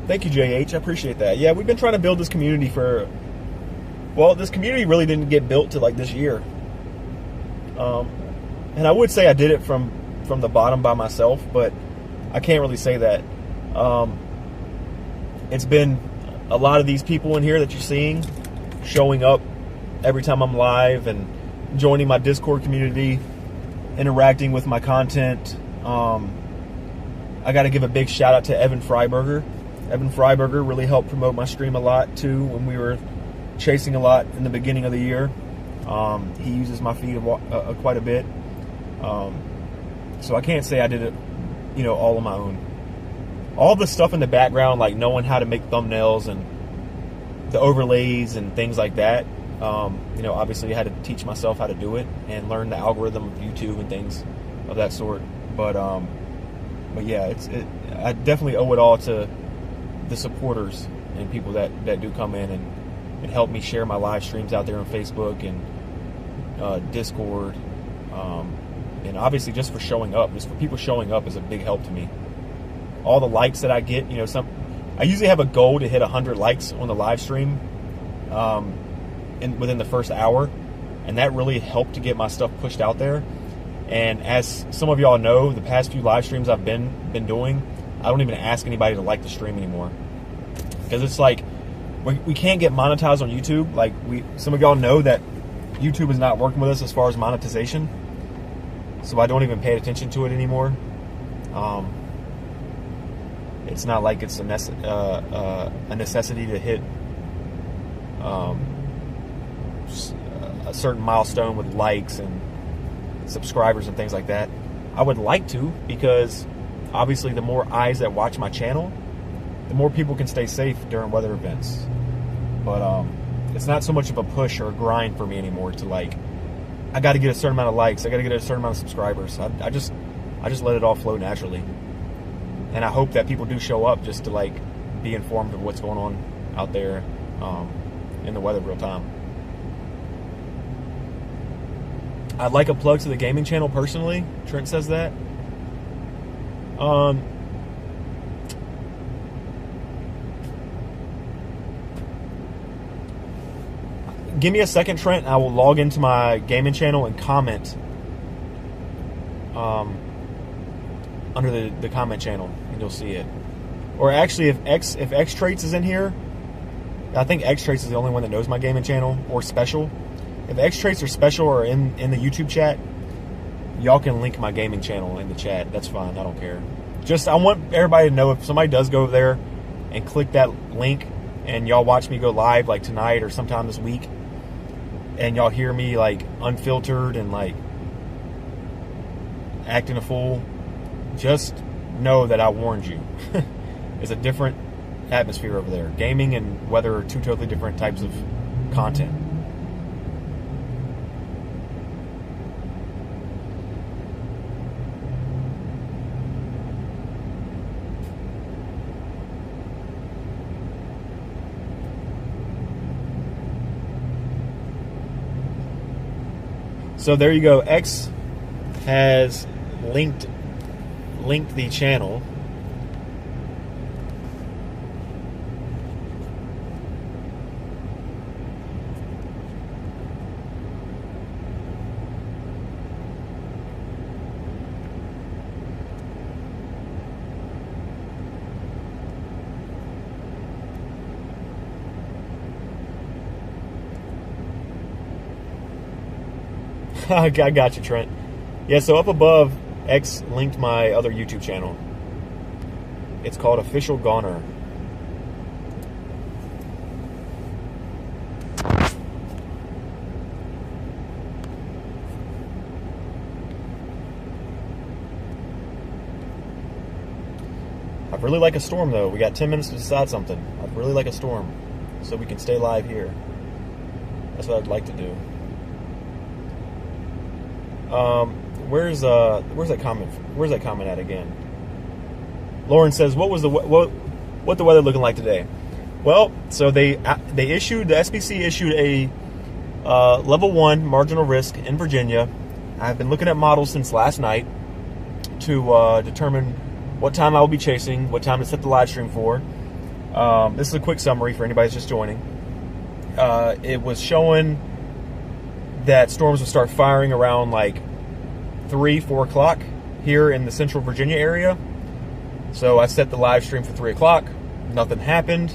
Thank you, JH. I appreciate that. Yeah, we've been trying to build this community for... Well, this community really didn't get built till like this year. And I would say I did it from the bottom by myself, but I can't really say that. It's been a lot of these people in here that you're seeing showing up every time I'm live and joining my Discord community, interacting with my content. I got to give a big shout out to Evan Freiberger. Evan Freiberger really helped promote my stream a lot too when we were chasing a lot in the beginning of the year. He uses my feed quite a bit. So I can't say I did it, you know, all on my own. All the stuff in the background, like knowing how to make thumbnails and the overlays and things like that, you know, obviously I had to teach myself how to do it and learn the algorithm of YouTube and things of that sort. But yeah, I definitely owe it all to the supporters and people that do come in and help me share my live streams out there on Facebook and Discord. And obviously just for showing up, just for people showing up is a big help to me. All the likes that I get, you know, I usually have a goal to hit 100 likes on the live stream within the first hour, and that really helped to get my stuff pushed out there. And as some of y'all know, the past few live streams I've been doing, I don't even ask anybody to like the stream anymore, because it's like we can't get monetized on YouTube. Like some of y'all know that YouTube is not working with us as far as monetization. So I don't even pay attention to it anymore. It's not like it's a necessity to hit a certain milestone with likes and subscribers and things like that. I would like to, because obviously the more eyes that watch my channel, the more people can stay safe during weather events. But it's not so much of a push or a grind for me anymore to like, I got to get a certain amount of likes, I got to get a certain amount of subscribers. I just let it all flow naturally. And I hope that people do show up just to like be informed of what's going on out there in the weather real time. I'd like a plug to the gaming channel personally. Trent says that. give me a second, Trent. I will log into my gaming channel and comment under the comment channel, and you'll see it. Or actually, if X Traits is in here, I think X Traits is the only one that knows my gaming channel, or special. If X Traits or special are in the YouTube chat, y'all can link my gaming channel in the chat. That's fine. I don't care. Just, I want everybody to know if somebody does go over there and click that link, and y'all watch me go live like tonight or sometime this week, and y'all hear me like unfiltered and like acting a fool, just know that I warned you. It's a different atmosphere over there. Gaming and weather are two totally different types of content. So there you go. X has linked the channel. I got you, Trent. Yeah, so up above, X linked my other YouTube channel. It's called Official Goner. I'd really like a storm, though. We got 10 minutes to decide something. I'd really like a storm so we can stay live here. That's what I'd like to do. Where's that comment? Where's that comment at again? Lauren says, "What the weather looking like today?" Well, so the SBC issued a level 1 marginal risk in Virginia. I've been looking at models since last night to determine what time I will be chasing, what time to set the live stream for. This is a quick summary for anybody that's just joining. It was showing that storms would start firing around like 3-4 o'clock here in the central Virginia area. So I set the live stream for 3 o'clock. Nothing happened.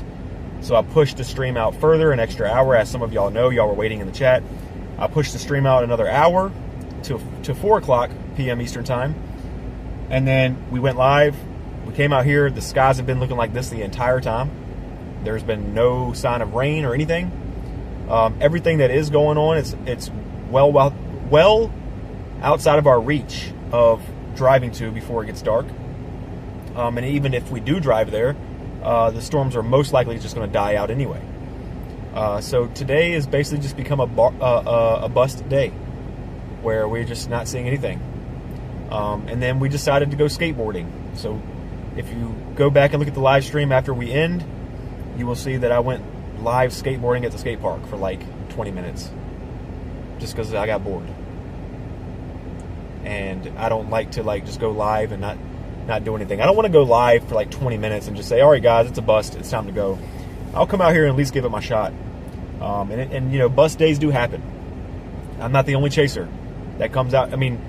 So I pushed the stream out further, an extra hour. As some of y'all know, y'all were waiting in the chat. I pushed the stream out another hour to 4 o'clock p.m. Eastern time. And then we went live. We came out here. The skies have been looking like this the entire time. There's been no sign of rain or anything. Everything that is going on, it's well outside of our reach of driving to before it gets dark. And even if we do drive there, the storms are most likely just going to die out anyway. So today has basically just become a bust day where we're just not seeing anything. And then we decided to go skateboarding. So if you go back and look at the live stream after we end, you will see that I went live skateboarding at the skate park for like 20 minutes just because I got bored. And I don't like to like just go live and not do anything. I don't want to go live for like 20 minutes and just say, all right guys, it's a bust, it's time to go. I'll come out here and at least give it my shot. And you know, bust days do happen. I'm not the only chaser that comes out. I mean,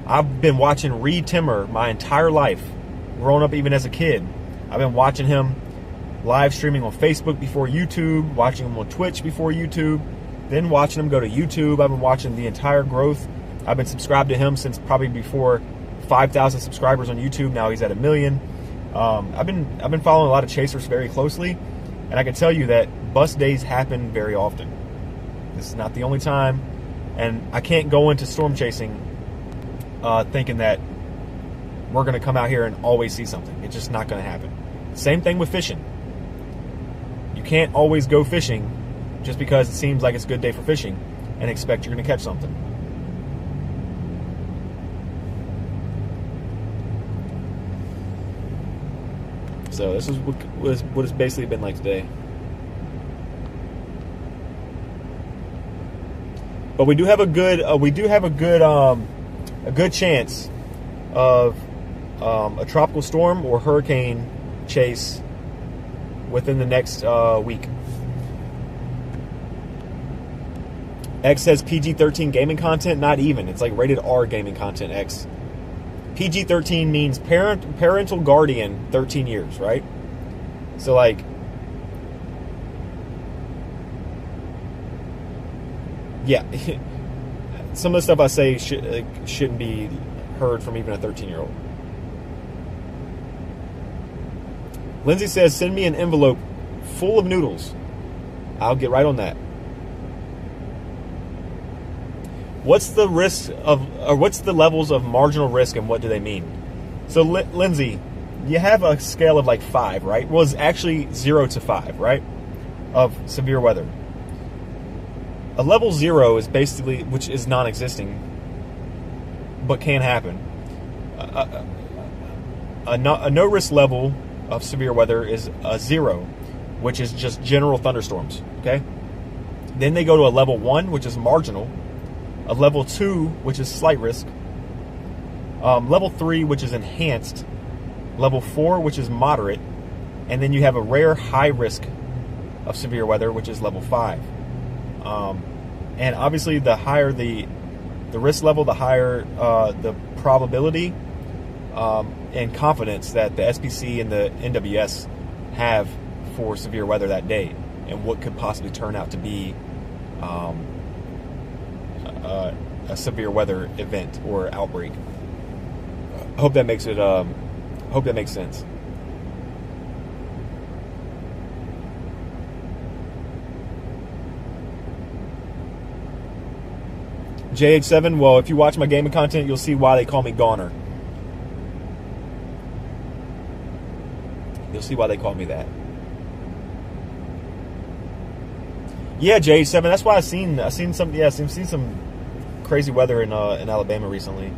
I've been watching Reed Timmer my entire life, growing up even as a kid. I've been watching him live streaming on Facebook before YouTube, watching him on Twitch before YouTube, then watching him go to YouTube. I've been watching the entire growth. I've been subscribed to him since probably before 5,000 subscribers on YouTube. Now he's at 1 million. I've been following a lot of chasers very closely, and I can tell you that bust days happen very often. This is not the only time, and I can't go into storm chasing thinking that we're going to come out here and always see something. It's just not going to happen. Same thing with fishing. You can't always go fishing just because it seems like it's a good day for fishing and expect you're going to catch something. So this is what it's basically been like today. But we do have a good chance of a tropical storm or hurricane chase within the next week. X says PG-13 gaming content. Not even. It's like rated R gaming content, X. PG-13 means parental guardian 13 years, right? So, like, yeah, some of the stuff I say shouldn't be heard from even a 13-year-old. Lindsay says, send me an envelope full of noodles. I'll get right on that. What's the risk of, or what's the levels of marginal risk and what do they mean? So, Lindsay, you have a scale of like 5, right? Well, it's actually 0 to 5, right? Of severe weather. A level 0 is basically, which is non-existing, but can happen. A no-risk level of severe weather is a 0, which is just general thunderstorms, okay? Then they go to a level 1, which is marginal. A level 2, which is slight risk. Level 3, which is enhanced. Level 4, which is moderate. And then you have a rare high risk of severe weather, which is level 5. And obviously, the higher the risk level, the higher the probability and confidence that the SPC and the NWS have for severe weather that day, and what could possibly turn out to be a severe weather event or outbreak. I hope that makes it. Hope that makes sense. JH7, well, if you watch my gaming content, you'll see why they call me Goner. You'll see why they call me that. Yeah, JH7, that's why I've seen some crazy weather in Alabama recently.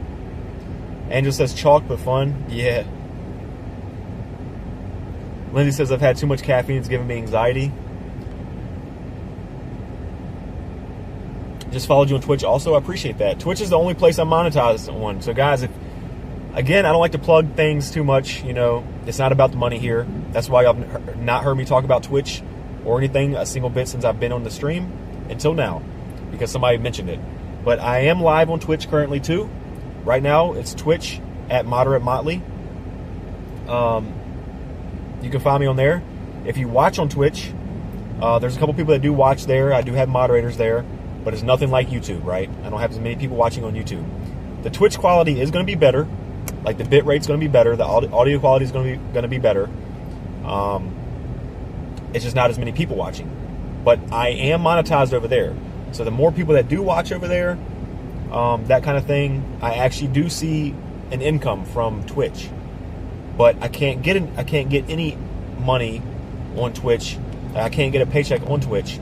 Angel says chalk but fun. Yeah. Lindsay says I've had too much caffeine, it's giving me anxiety. Just followed you on Twitch also. I appreciate that. Twitch is the only place I'm monetized on. So guys, if, again, I don't like to plug things too much. You know, it's not about the money here. That's why y'all have not heard me talk about Twitch or anything a single bit since I've been on the stream until now, because somebody mentioned it. But I am live on Twitch currently too. Right now, it's Twitch at Moderate Motley. You can find me on there. If you watch on Twitch, there's a couple people that do watch there. I do have moderators there. But it's nothing like YouTube, right? I don't have as many people watching on YouTube. The Twitch quality is going to be better. Like, the bit rate's going to be better. The audio quality is going to be better. It's just not as many people watching. But I am monetized over there. So the more people that do watch over there, that kind of thing, I actually do see an income from Twitch. But I can't get any money on Twitch. I can't get a paycheck on Twitch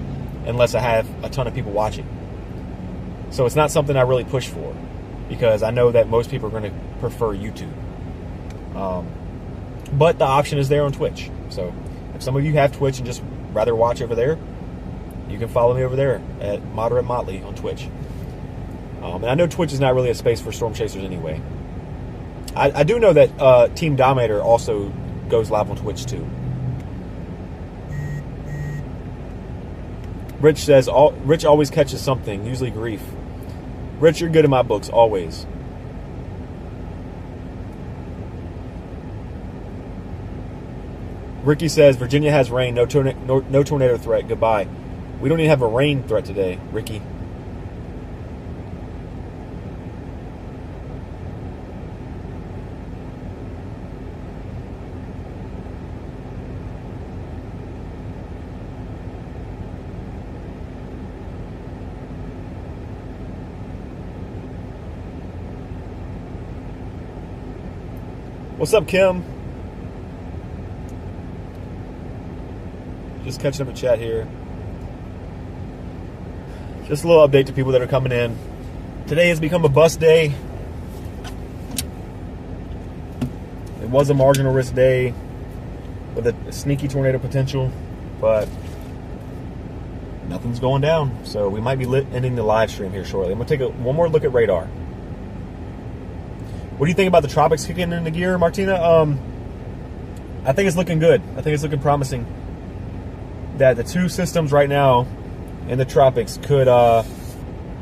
unless I have a ton of people watching. So it's not something I really push for, because I know that most people are going to prefer YouTube. But the option is there on Twitch. So if some of you have Twitch and just rather watch over there, you can follow me over there at Moderate Motley on Twitch. And I know Twitch is not really a space for storm chasers anyway. I do know that Team Dominator also goes live on Twitch too. Rich says, Rich always catches something, usually grief. Rich, you're good in my books, always. Ricky says, Virginia has rain, no tornado threat, goodbye. We don't even have a rain threat today, Ricky. What's up, Kim? Just catching up in chat here. Just a little update to people that are coming in. Today has become a bus day. It was a marginal risk day with a sneaky tornado potential, but nothing's going down. So we might be ending the live stream here shortly. I'm going to take one more look at radar. What do you think about the Tropics kicking into gear, Martina? I think it's looking good. I think it's looking promising that the two systems right now in the Tropics could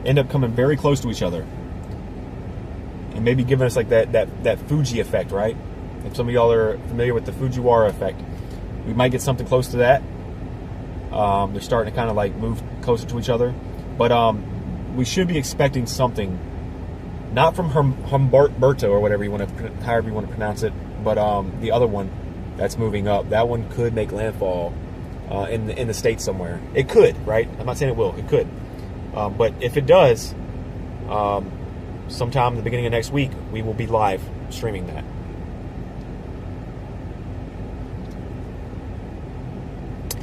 end up coming very close to each other, and maybe giving us like that Fuji effect, right? If some of y'all are familiar with the Fujiwara effect, we might get something close to that. They're starting to kind of like move closer to each other, but we should be expecting something, not from Humberto or whatever however you want to pronounce it, but the other one that's moving up. That one could make landfall in the States somewhere. It could, right? I'm not saying it will. It could, but if it does, sometime in the beginning of next week, we will be live streaming that.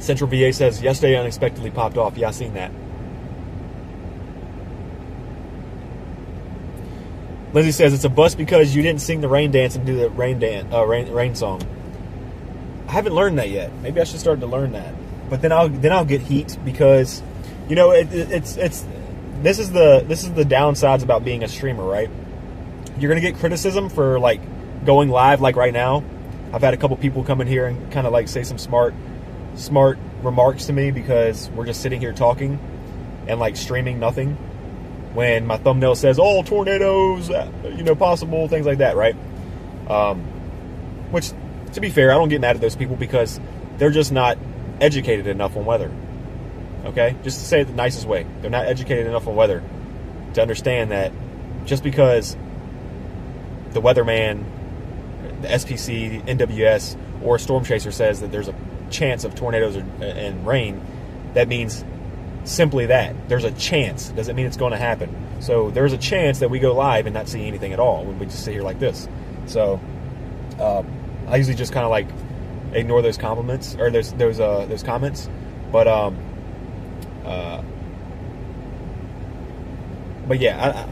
Central VA says, yesterday unexpectedly popped off. Yeah, I seen that. Lindsay says, it's a bust because you didn't sing the rain dance and do the rain song. I haven't learned that yet. Maybe I should start to learn that. But then I'll get heat because, you know, this is the downsides about being a streamer, right? You're gonna get criticism for like going live, like right now. I've had a couple people come in here and kind of like say some smart remarks to me because we're just sitting here talking and like streaming nothing when my thumbnail says, oh, tornadoes, you know, possible, things like that, right? Which, to be fair, I don't get mad at those people because they're just not educated enough on weather. Okay? Just to say it the nicest way. They're not educated enough on weather to understand that just because the weatherman, the SPC, NWS, or a storm chaser says that there's a chance of tornadoes and rain, that means simply that. There's a chance. Doesn't mean it's going to happen. So there's a chance that we go live and not see anything at all when we just sit here like this. So I usually just kind of like ignore those compliments or those comments. But yeah,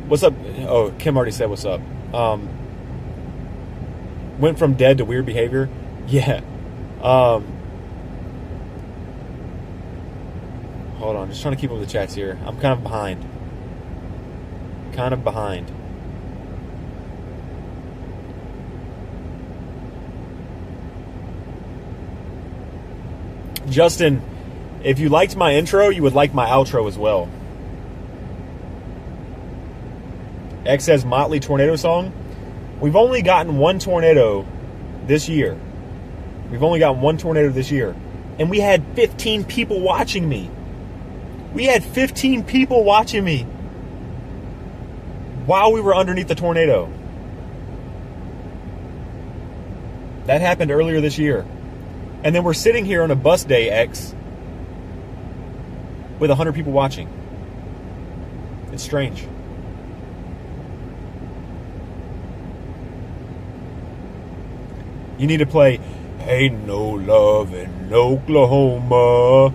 what's up? Oh, Kim already said what's up. Went from dead to weird behavior. Yeah. Hold on, just trying to keep up with the chats here. I'm kind of behind. Justin, if you liked my intro, you would like my outro as well. X says Motley tornado song. We've only gotten one tornado this year. And we had 15 people watching me. While we were underneath the tornado. That happened earlier this year. And then we're sitting here on a bus day, X, with 100 people watching. It's strange. You need to play Ain't No Love in Oklahoma.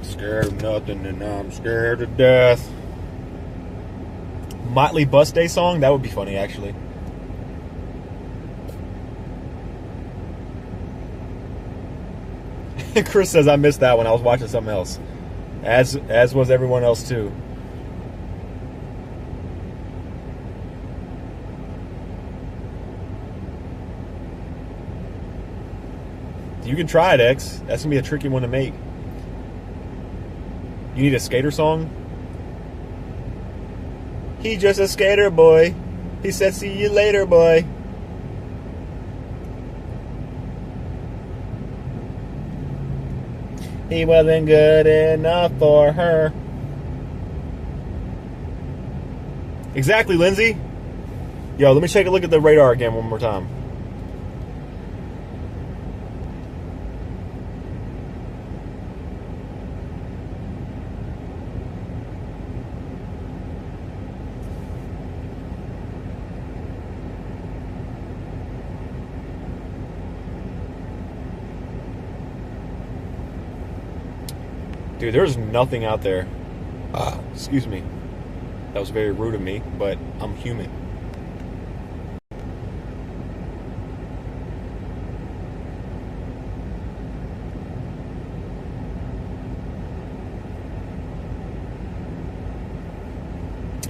Scared of nothing and I'm scared to death. Motley Bus Day song? That would be funny, actually. Chris says I missed that one. I was watching something else. As was everyone else too. You can try it, X. That's gonna be a tricky one to make. You need a skater song? He just a skater boy. He said see you later, boy. He wasn't good enough for her. Exactly, Lindsay. Yo, let me take a look at the radar again one more time. Dude, there's nothing out there. Excuse me. That was very rude of me, but I'm human.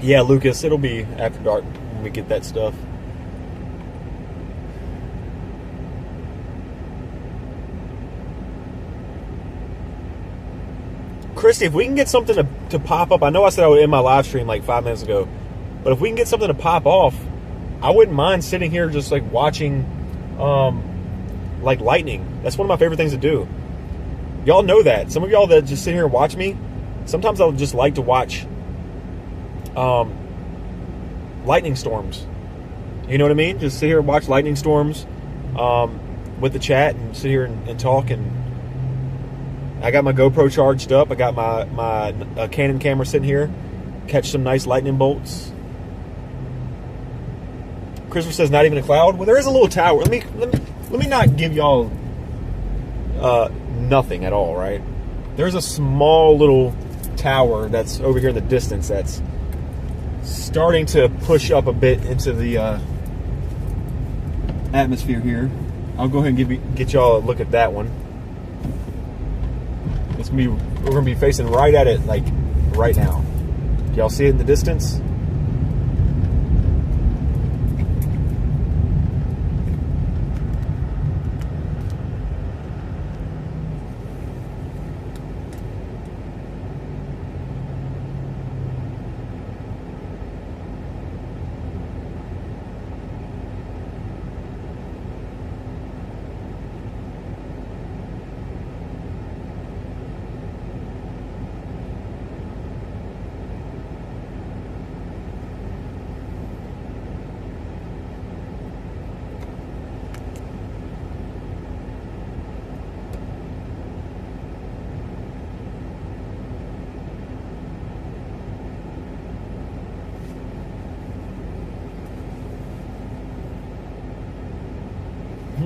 Yeah, Lucas, it'll be after dark when we get that stuff. Christy, if we can get something to pop up, I know I said I would end my live stream like 5 minutes ago, but if we can get something to pop off, I wouldn't mind sitting here just like watching like lightning. That's one of my favorite things to do. Y'all know that. Some of y'all that just sit here and watch me, sometimes I'll just like to watch lightning storms. You know what I mean? Just sit here and watch lightning storms with the chat and sit here and talk. And I got my GoPro charged up. I got my Canon camera sitting here. Catch some nice lightning bolts. Christopher says not even a cloud. Well, there is a little tower. Let me not give y'all nothing at all, right? There's a small little tower that's over here in the distance that's starting to push up a bit into the atmosphere here. I'll go ahead and get y'all a look at that one. We're gonna be facing right at it, like right now. Y'all see it in the distance?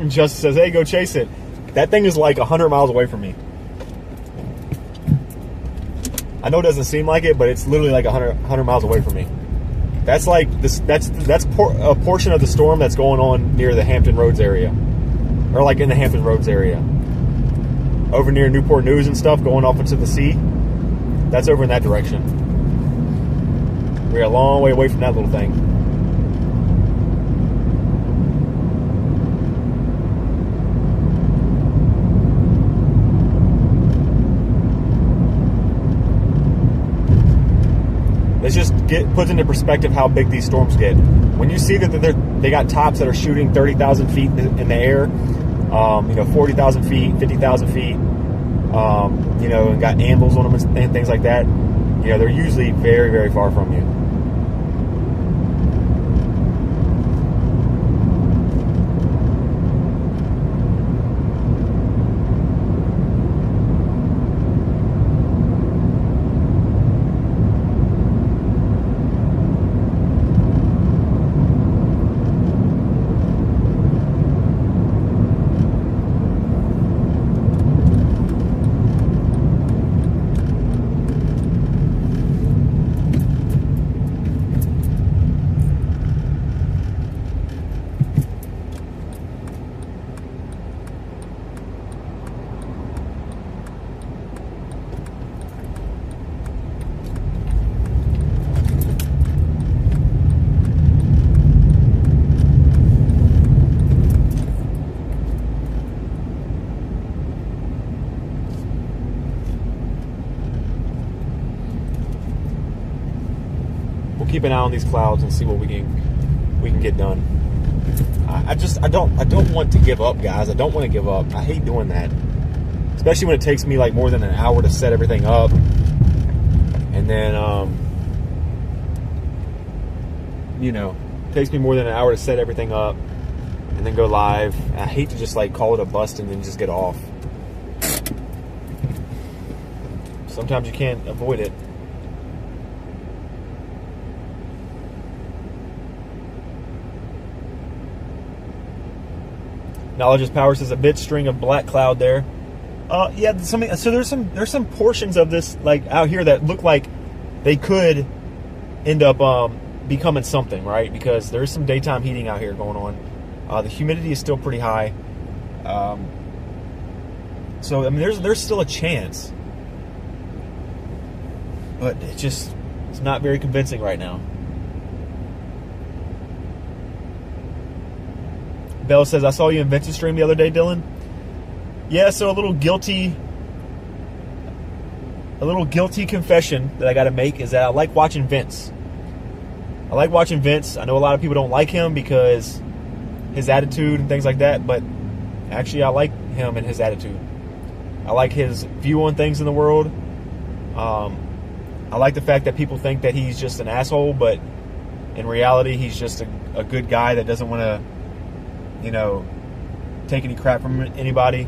Justice says, hey, go chase it. That thing is like 100 miles away from me. I know it doesn't seem like it, but it's literally like 100 miles away from me. That's like this. That's a portion of the storm that's going on near the Hampton Roads area, or like in the Hampton Roads area, over near Newport News and stuff, going off into the sea. That's over in that direction. We're a long way away from that little thing. Let's just puts into perspective how big these storms get. When you see that they got tops that are shooting 30,000 feet in the air, 40,000 feet, 50,000 feet, and got ambles on them and things like that, they're usually very, very far from you. Keep an eye on these clouds and see what we can get done. I don't want to give up, guys. I don't want to give up. I hate doing that, especially when it takes me like more than an hour to set everything up, and then it takes me more than an hour to set everything up and then go live. I hate to just like call it a bust and then just get off. Sometimes you can't avoid it. Knowledge is power says a bit string of black cloud there. Yeah, so there's some portions of this like out here that look like they could end up becoming something, right? Because there is some daytime heating out here going on. The humidity is still pretty high. So I mean, there's still a chance, but it's not very convincing right now. Bell says, I saw you in Vince's stream the other day, Dylan. Yeah, so a little guilty guilty confession that I got to make is that I like watching Vince. I like watching Vince. I know a lot of people don't like him because his attitude and things like that, but actually I like him and his attitude. I like his view on things in the world. I like the fact that people think that he's just an asshole, but in reality, he's just a good guy that doesn't want to, you know, take any crap from anybody.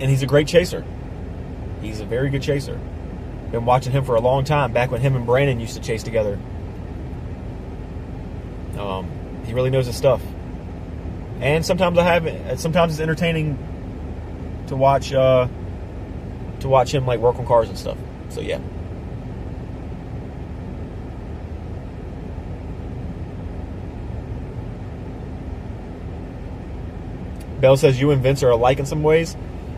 And he's a great chaser. He's a very good chaser. Been watching him for a long time, back when him and Brandon used to chase together. He really knows his stuff. And sometimes it's entertaining to watch him like work on cars and stuff. So yeah. Bell says you and Vince are alike in some ways.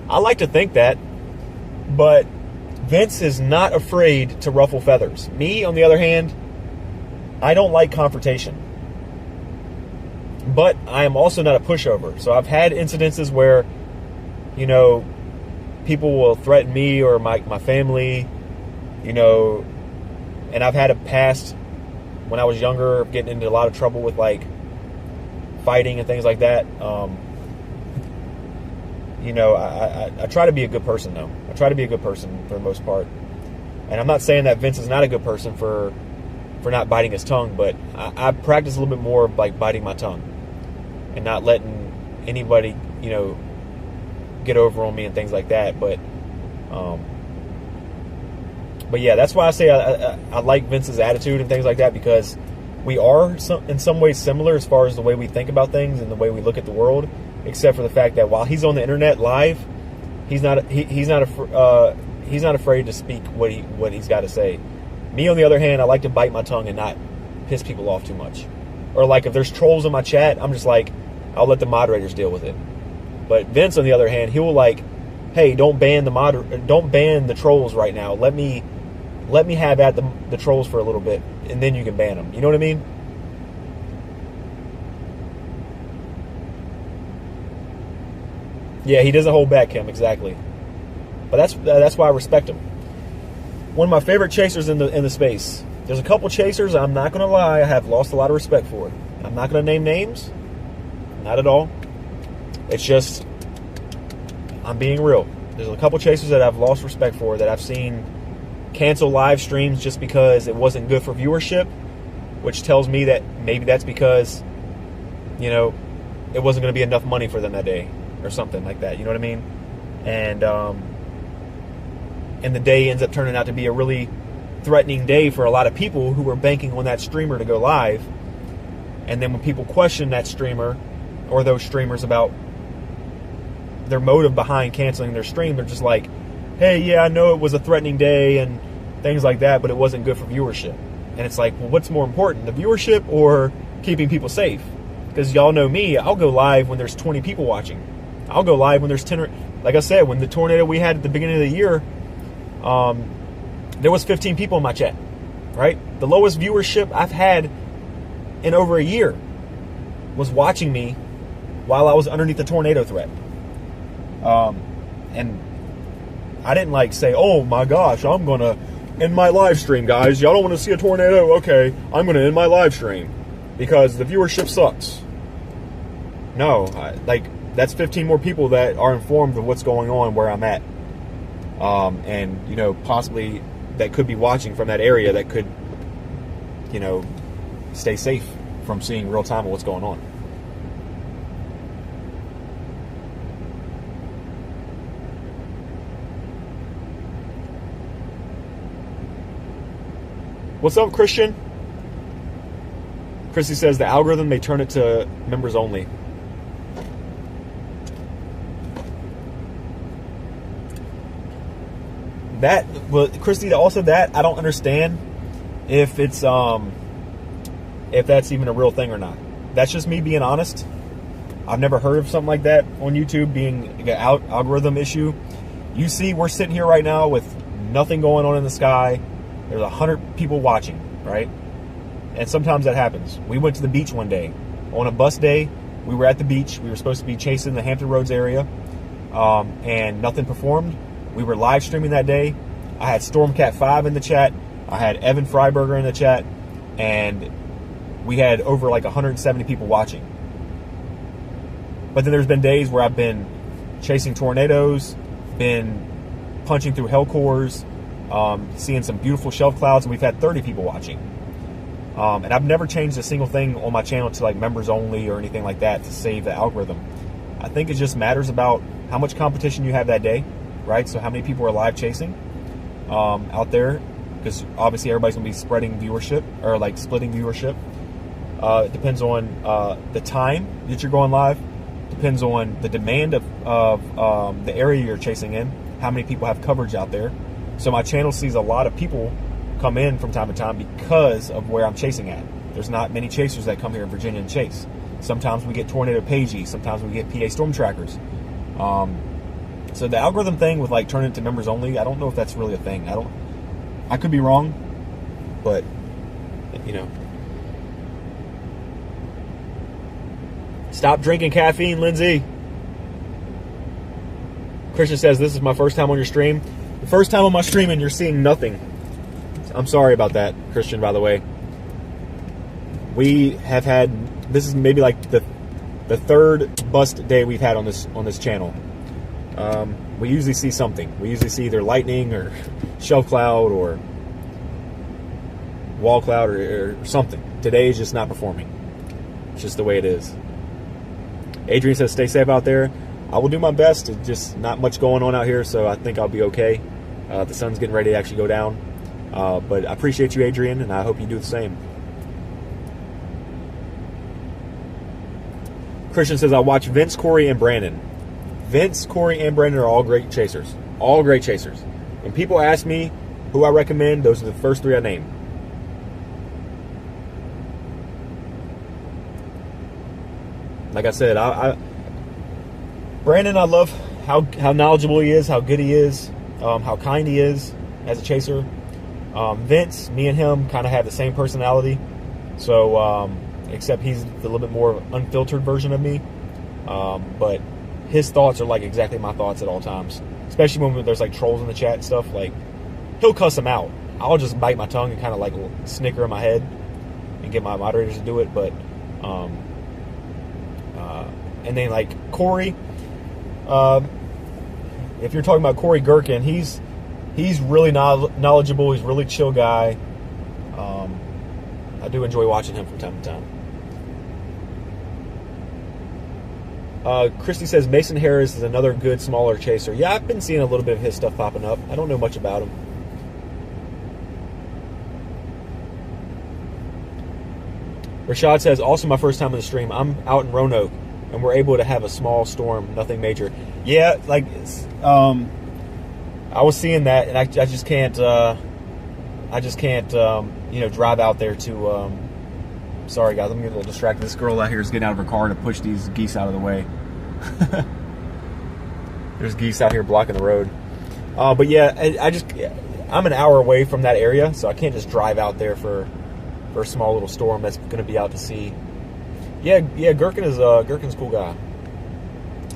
I like to think that, but Vince is not afraid to ruffle feathers. Me, on the other hand, I don't like confrontation. But I am also not a pushover. So I've had incidences where, you know, people will threaten me or my family, you know, and I've had a past when I was younger of getting into a lot of trouble with like fighting and things like that. You know, I try to be a good person, though. I try to be a good person for the most part. And I'm not saying that Vince is not a good person for not biting his tongue, but I practice a little bit more of like biting my tongue and not letting anybody, you know, get over on me and things like that. But yeah, that's why I say I like Vince's attitude and things like that, because we are in some ways similar as far as the way we think about things and the way we look at the world. Except for the fact that while he's on the internet live, he's not afraid to speak what he's got to say. Me, on the other hand, I like to bite my tongue and not piss people off too much. Or like if there's trolls in my chat, I'm just like, I'll let the moderators deal with it. But Vince, on the other hand, he will like, hey, don't ban the trolls right now. Let me have at the trolls for a little bit, and then you can ban them. You know what I mean? Yeah, he doesn't hold back, Kim, exactly. But that's why I respect him. One of my favorite chasers in the space. There's a couple chasers, I'm not going to lie, I have lost a lot of respect for. I'm not going to name names. Not at all. It's just, I'm being real. There's a couple chasers that I've lost respect for, that I've seen cancel live streams just because it wasn't good for viewership, which tells me that maybe that's because, you know, it wasn't going to be enough money for them that day. Or something like that, you know what I mean? And the day ends up turning out to be a really threatening day for a lot of people who were banking on that streamer to go live. And then when people question that streamer or those streamers about their motive behind canceling their stream, they're just like, hey, yeah, I know it was a threatening day and things like that, but it wasn't good for viewership. And it's like, well, what's more important, the viewership or keeping people safe? Because y'all know me, I'll go live when there's 20 people watching. I'll go live when there's 10. Like I said, when the tornado we had at the beginning of the year, there was 15 people in my chat, right? The lowest viewership I've had in over a year was watching me while I was underneath the tornado threat. And I didn't like say, oh my gosh, I'm going to end my live stream, guys. Y'all don't want to see a tornado? Okay, I'm going to end my live stream because the viewership sucks. No, that's 15 more people that are informed of what's going on where I'm at. And, you know, possibly that could be watching from that area that could, you know, stay safe from seeing real time of what's going on. What's up, Christian? Chrissy says the algorithm may turn it to members only. That, well, Christy, also that I don't understand if it's if that's even a real thing or not. That's just me being honest. I've never heard of something like that on YouTube being an algorithm issue. You see, we're sitting here right now with nothing going on in the sky. There's 100 people watching, right? And sometimes that happens. We went to the beach one day. On a bus day, we were at the beach. We were supposed to be chasing the Hampton Roads area. and nothing performed. We were live streaming that day. I had Stormcat5 in the chat. I had Evan Freiberger in the chat, and we had over like 170 people watching. But then there's been days where I've been chasing tornadoes, been punching through hell cores, seeing some beautiful shelf clouds, and we've had 30 people watching. And I've never changed a single thing on my channel to like members only or anything like that to save the algorithm. I think it just matters about how much competition you have that day, right? So how many people are live chasing out there, because obviously everybody's gonna be spreading viewership or like splitting viewership. It depends on the time that you're going live. Depends on the demand of the area you're chasing in, how many people have coverage out there. So my channel sees a lot of people come in from time to time because of where I'm chasing at. There's not many chasers that come here in Virginia and chase. Sometimes we get Tornado Pages, sometimes we get PA Storm Trackers. So the algorithm thing with like turning it to members only, I don't know if that's really a thing. I could be wrong, but you know. Stop drinking caffeine, Lindsay. Christian says, this is my first time on your stream. The first time on my stream and you're seeing nothing. I'm sorry about that, Christian, by the way. We have had, this is maybe like the third bust day we've had on this channel. We usually see something. We usually see either lightning or shelf cloud or wall cloud or something. Today is just not performing. It's just the way it is. Adrian says, stay safe out there. I will do my best. It's just not much going on out here, so I think I'll be okay. The sun's getting ready to actually go down. But I appreciate you, Adrian, and I hope you do the same. Christian says, I watch Vince, Corey, and Brandon. Vince, Corey, and Brandon are all great chasers. All great chasers. When people ask me who I recommend, those are the first three I name. Like I said, Brandon, I love how knowledgeable he is, how good he is, how kind he is as a chaser. Vince, me and him kind of have the same personality, so except he's a little bit more unfiltered version of me. But his thoughts are like exactly my thoughts at all times, especially when there's like trolls in the chat and stuff. Like, he'll cuss them out. I'll just bite my tongue and kind of like snicker in my head and get my moderators to do it. But and then like Corey, if you're talking about Corey Gherkin, he's really knowledgeable. He's a really chill guy. I do enjoy watching him from time to time. Christy says Mason Harris is another good smaller chaser. Yeah, I've been seeing a little bit of his stuff popping up. I don't know much about him. Rashad says, also my first time in the stream. I'm out in Roanoke, and we're able to have a small storm, nothing major. Yeah, like I was seeing that, and I just can't. You know, drive out there to. Sorry, guys, let me get a little distracted. This girl out here is getting out of her car to push these geese out of the way. There's geese out here blocking the road. But yeah, I'm an hour away from that area, so I can't just drive out there for a small little storm that's going to be out to sea. Yeah, Gherkin's a cool guy.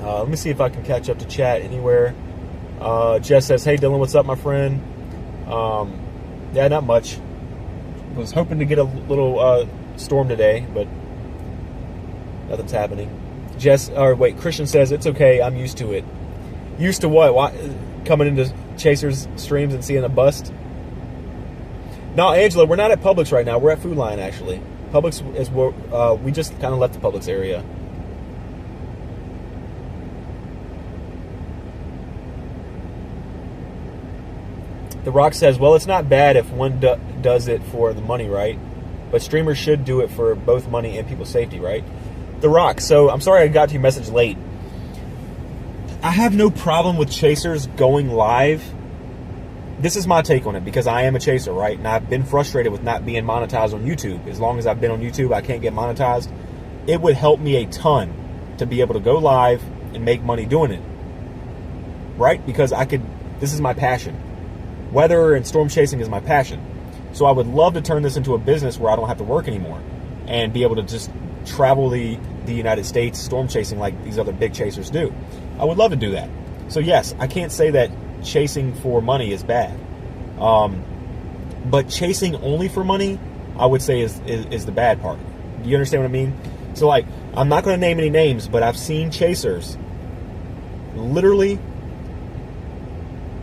Let me see if I can catch up to chat anywhere. Jess says, hey Dylan, what's up, my friend? Yeah, not much. Was hoping to get a little storm today, but nothing's happening. Christian says, it's okay, I'm used to it. Used to what? Why, coming into Chasers streams and seeing a bust? No, Angela, we're not at Publix right now. We're at Food Lion, actually. Publix is where we just kind of left the Publix area. The Rock says, well, it's not bad if one does it for the money, right? But streamers should do it for both money and people's safety, right? The Rock, so I'm sorry I got to your message late. I have no problem with chasers going live. This is my take on it, because I am a chaser, right? And I've been frustrated with not being monetized on YouTube. As long as I've been on YouTube, I can't get monetized. It would help me a ton to be able to go live and make money doing it, right? Because this is my passion. Weather and storm chasing is my passion. So I would love to turn this into a business where I don't have to work anymore and be able to just travel the United States storm chasing like these other big chasers do. I would love to do that. So yes, I can't say that chasing for money is bad. But chasing only for money, I would say is the bad part. Do you understand what I mean? So like, I'm not going to name any names, but I've seen chasers literally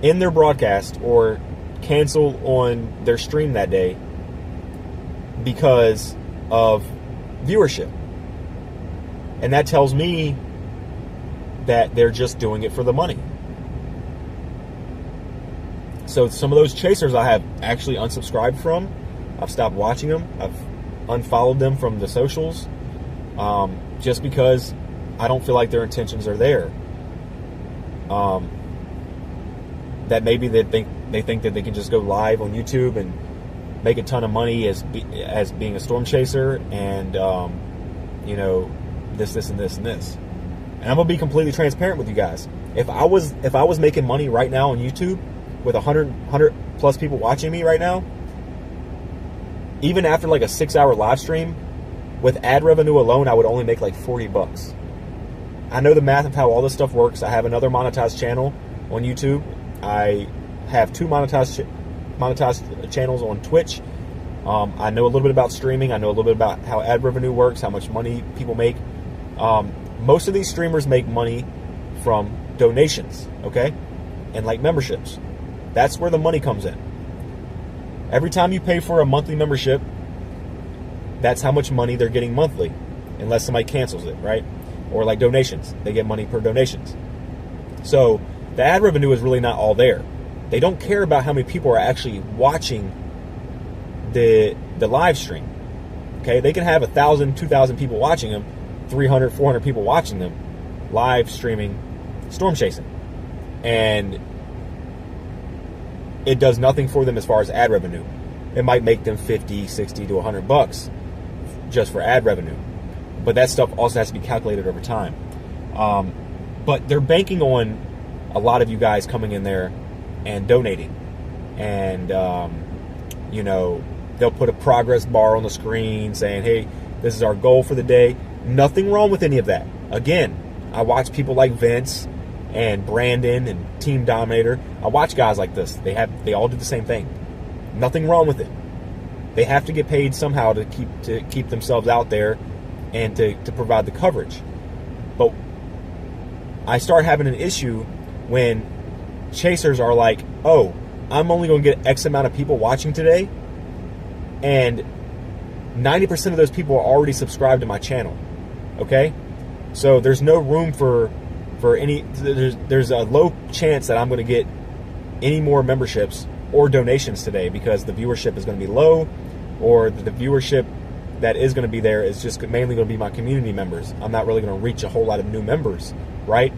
end their broadcast or cancel on their stream that day because of viewership. And that tells me that they're just doing it for the money. So some of those chasers I have actually unsubscribed from. I've stopped watching them. I've unfollowed them from the socials, just because I don't feel like their intentions are there. That maybe they think that they can just go live on YouTube and make a ton of money as being a storm chaser, and this and this and this. And I'm gonna be completely transparent with you guys. If I was making money right now on YouTube with 100 plus people watching me right now, even after like a 6-hour live stream, with ad revenue alone, I would only make like $40. I know the math of how all this stuff works. I have another monetized channel on YouTube. I have 2 monetized channels on Twitch. I know a little bit about streaming. I know a little bit about how ad revenue works, how much money people make. Most of these streamers make money from donations, okay? And like memberships. That's where the money comes in. Every time you pay for a monthly membership, that's how much money they're getting monthly, unless somebody cancels it, right? Or like donations. They get money per donations. So the ad revenue is really not all there. They don't care about how many people are actually watching the live stream. Okay, they can have 1,000, 2,000 people watching them, 300, 400 people watching them, live streaming storm chasing, and it does nothing for them as far as ad revenue. It might make them 50, 60 to $100 just for ad revenue, but that stuff also has to be calculated over time. But they're banking on a lot of you guys coming in there and donating, and they'll put a progress bar on the screen saying, hey, this is our goal for the day. Nothing wrong with any of that. Again, I watch people like Vince and Brandon and Team Dominator. I watch guys like this. They all do the same thing. Nothing wrong with it. They have to get paid somehow to keep themselves out there and to provide the coverage. But I start having an issue when chasers are like, oh, I'm only going to get X amount of people watching today, and 90% of those people are already subscribed to my channel. Okay? So there's no room for any, there's a low chance that I'm going to get any more memberships or donations today, because the viewership is going to be low, or the viewership that is going to be there is just mainly going to be my community members. I'm not really going to reach a whole lot of new members, right?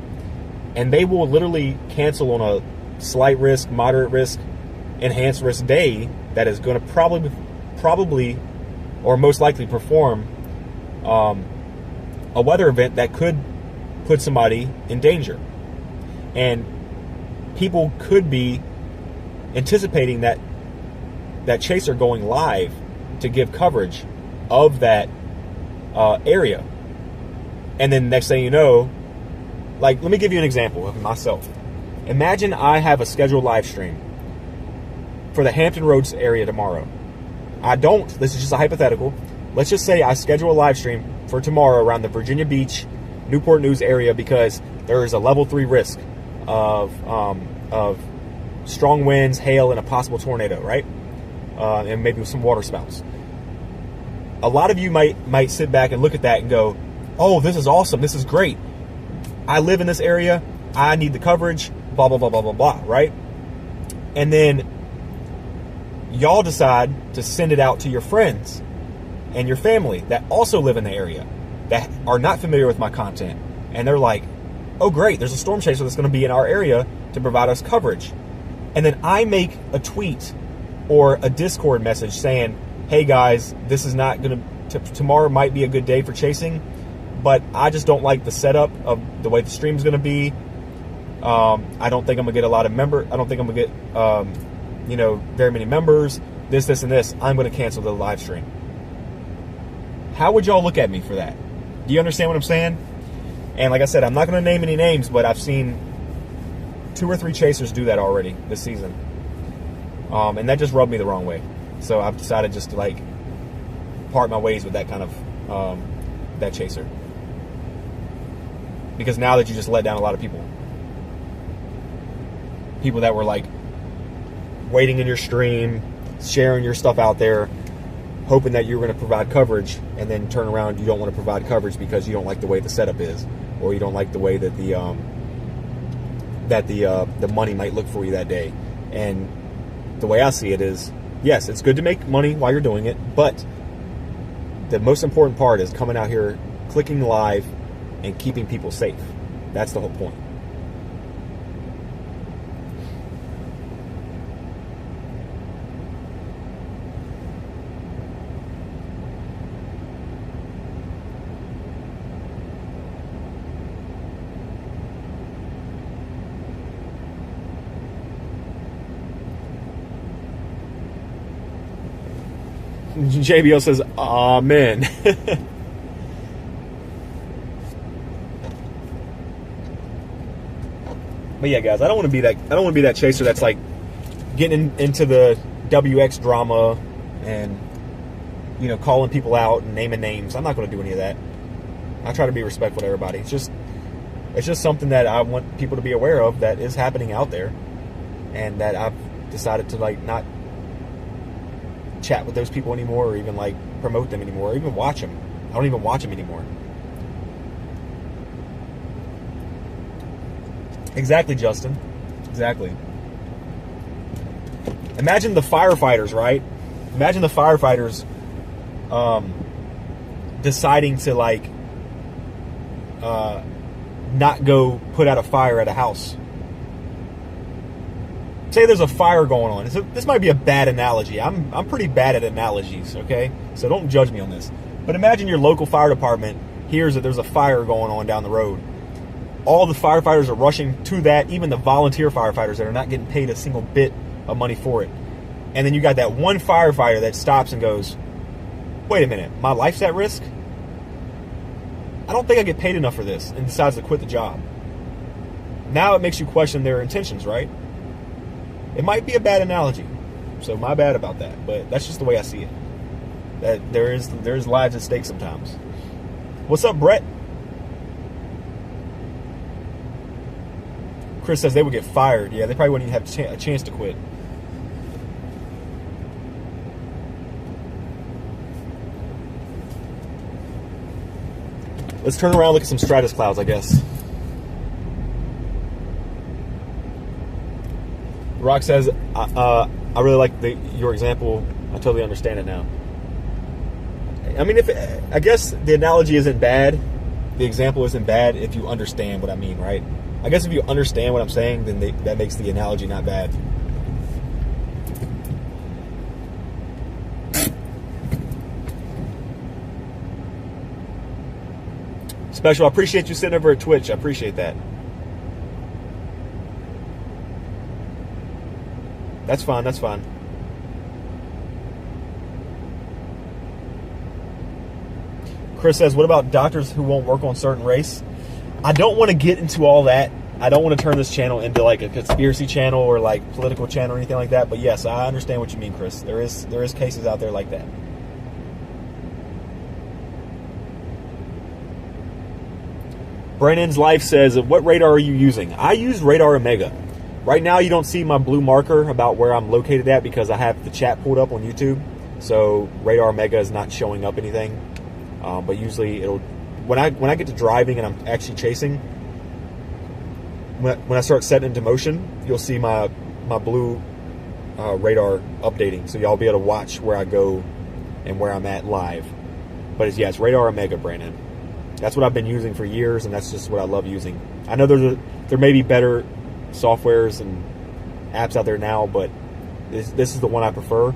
And they will literally cancel on a slight risk, moderate risk, enhanced risk day that is going to probably or most likely perform a weather event that could put somebody in danger. And people could be anticipating that chaser going live to give coverage of that area. And then next thing you know, like, let me give you an example of myself. Imagine I have a scheduled live stream for the Hampton Roads area tomorrow. I don't. This is just a hypothetical. Let's just say I schedule a live stream for tomorrow around the Virginia Beach, Newport News area, because there is a level 3 risk of strong winds, hail, and a possible tornado, right? And maybe some water spouts. A lot of you might sit back and look at that and go, oh, this is awesome. This is great. I live in this area. I need the coverage, blah, blah, blah, blah, blah, blah, right? And then y'all decide to send it out to your friends and your family that also live in the area, that are not familiar with my content. And they're like, oh, great, there's a storm chaser that's going to be in our area to provide us coverage. And then I make a tweet or a Discord message saying, hey guys, this is not going to, tomorrow might be a good day for chasing, but I just don't like the setup of the way the stream is going to be. I don't think I'm going to get a lot of members. I don't think I'm going to get, very many members, this, and this. I'm going to cancel the live stream. How would y'all look at me for that? Do you understand what I'm saying? And like I said, I'm not going to name any names, but I've seen 2 or 3 chasers do that already this season. And that just rubbed me the wrong way. So I've decided just to like part my ways with that kind of that chaser. Because now that you just let down a lot of people. People that were like waiting in your stream, sharing your stuff out there, hoping that you're going to provide coverage, and then turn around, you don't want to provide coverage because you don't like the way the setup is, or you don't like the way that the money might look for you that day. And the way I see it is, yes, it's good to make money while you're doing it, but the most important part is coming out here, clicking live, and keeping people safe. That's the whole point. JBL says, "Amen." But yeah, guys, I don't want to be that chaser that's like getting into the WX drama and, you know, calling people out and naming names. I'm not going to do any of that. I try to be respectful to everybody. It's just something that I want people to be aware of that is happening out there, and that I've decided to like not chat with those people anymore, or even like promote them anymore, or even watch them. I don't even watch them anymore. Exactly, Justin. Exactly. Imagine the firefighters, right? Imagine the firefighters deciding to like not go put out a fire at a house. Say there's a fire going on. So this might be a bad analogy. I'm pretty bad at analogies, okay? So don't judge me on this. But imagine your local fire department hears that there's a fire going on down the road. All the firefighters are rushing to that, even the volunteer firefighters that are not getting paid a single bit of money for it. And then you got that one firefighter that stops and goes, "Wait a minute, my life's at risk? I don't think I get paid enough for this," and decides to quit the job. Now it makes you question their intentions, right? It might be a bad analogy, so my bad about that, but that's just the way I see it. That there's lives at stake sometimes. What's up, Brett? Chris says they would get fired. Yeah, they probably wouldn't even have a chance to quit. Let's turn around and look at some stratus clouds, I guess. Rock says, I really like your example. I totally understand it now. I mean, I guess the analogy isn't bad. The example isn't bad if you understand what I mean, right? I guess if you understand what I'm saying, then that makes the analogy not bad. Special, I appreciate you sitting over at Twitch. I appreciate that. That's fine, that's fine. Chris says, what about doctors who won't work on certain race? I don't want to get into all that. I don't want to turn this channel into like a conspiracy channel or like political channel or anything like that. But yes, I understand what you mean, Chris. There is cases out there like that. Brennan's Life says, what radar are you using? I use Radar Omega. Right now, you don't see my blue marker about where I'm located at because I have the chat pulled up on YouTube. So Radar Omega is not showing up anything. But usually it'll, when I get to driving and I'm actually chasing, when I start setting into motion, you'll see my blue radar updating. So y'all be able to watch where I go and where I'm at live. But it's Radar Omega, Brandon. That's what I've been using for years, and that's just what I love using. I know there may be better softwares and apps out there now, but this is the one I prefer.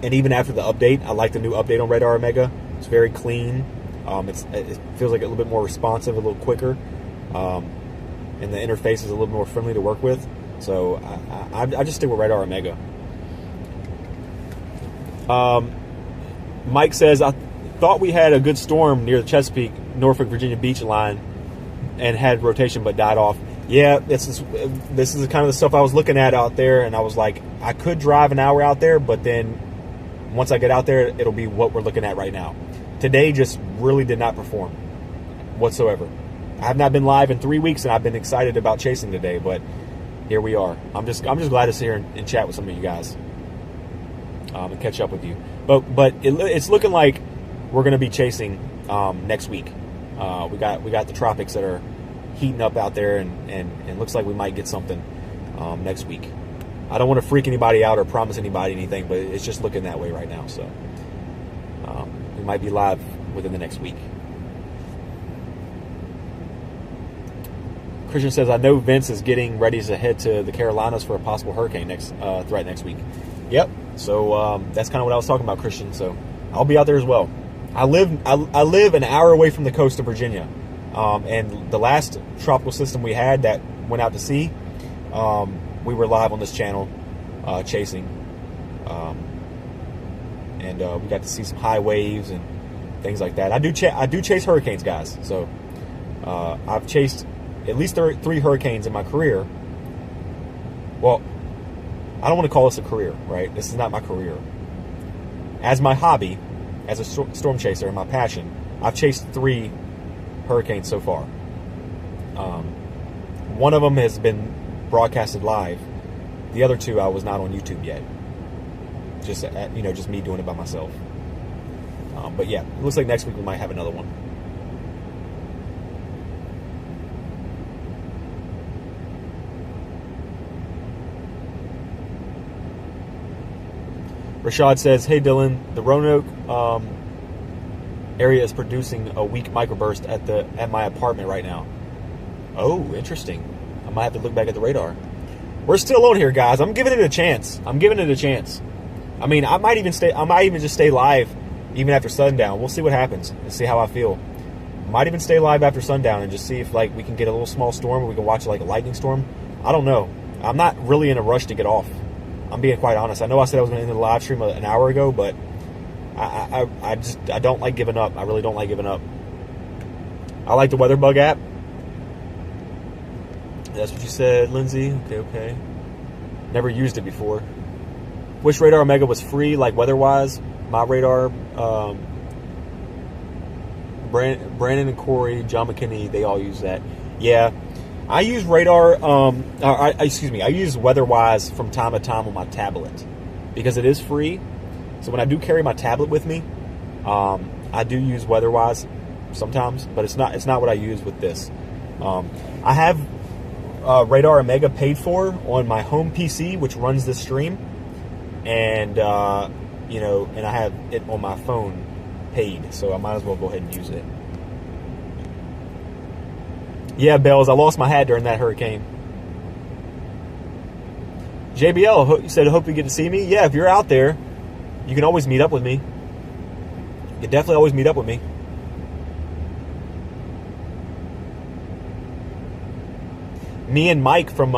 And even after the update, I like the new update on Radar Omega. It's very clean. It feels like a little bit more responsive, a little quicker, and the interface is a little more friendly to work with. So I just stick with Radar Omega. Mike says, I thought we had a good storm near the Chesapeake, Norfolk, Virginia Beach line and had rotation but died off. Yeah, this is kind of the stuff I was looking at out there, and I was like, I could drive an hour out there, but then once I get out there, it'll be what we're looking at right now. Today just really did not perform whatsoever. I have not been live in 3 weeks, and I've been excited about chasing today, but here we are. I'm just glad to sit here and chat with some of you guys and catch up with you. But it's looking like we're going to be chasing next week. We got the Tropics that are heating up out there, and looks like we might get something next week. I don't want to freak anybody out or promise anybody anything, but it's just looking that way right now. So we might be live within the next week. Christian says, I know Vince is getting ready to head to the Carolinas for a possible hurricane threat next week. Yep. So that's kind of what I was talking about, Christian. So I'll be out there as well. I live an hour away from the coast of Virginia. And the last tropical system we had that went out to sea, we were live on this channel chasing. And we got to see some high waves and things like that. I do chase hurricanes, guys. So I've chased at least 3 hurricanes in my career. Well, I don't want to call this a career, right? This is not my career. As my hobby, as a storm chaser and my passion, I've chased 3 hurricanes so far. One of them has been broadcasted live. The other 2 I was not on YouTube yet. Just me doing it by myself. But yeah, it looks like next week we might have another one. Rashad says, hey Dylan, the Roanoke area is producing a weak microburst at my apartment right now. Oh, interesting. I might have to look back at the radar. We're still on here, guys. I'm giving it a chance. I mean, I might even just stay live even after sundown. We'll see what happens and see how I feel. Might even stay live after sundown and just see if like we can get a little small storm or we can watch like a lightning storm. I don't know. I'm not really in a rush to get off. I'm being quite honest. I know I said I was going to end the live stream an hour ago, but I don't like giving up. I really don't like giving up. I like the Weather Bug app. That's what you said, Lindsay. Okay. Never used it before. Wish Radar Omega was free, like weather-wise. My Radar, Brandon and Corey, John McKinney, they all use that. Yeah. I use Radar, I use WeatherWise from time to time on my tablet because it is free. So when I do carry my tablet with me, I do use WeatherWise sometimes, but it's not what I use with this. I have Radar Omega paid for on my home PC, which runs this stream, and and I have it on my phone paid, so I might as well go ahead and use it. Yeah, Bells, I lost my hat during that hurricane. JBL said, hope you get to see me. Yeah, if you're out there, you can always meet up with me. You can definitely always meet up with me. Me and Mike from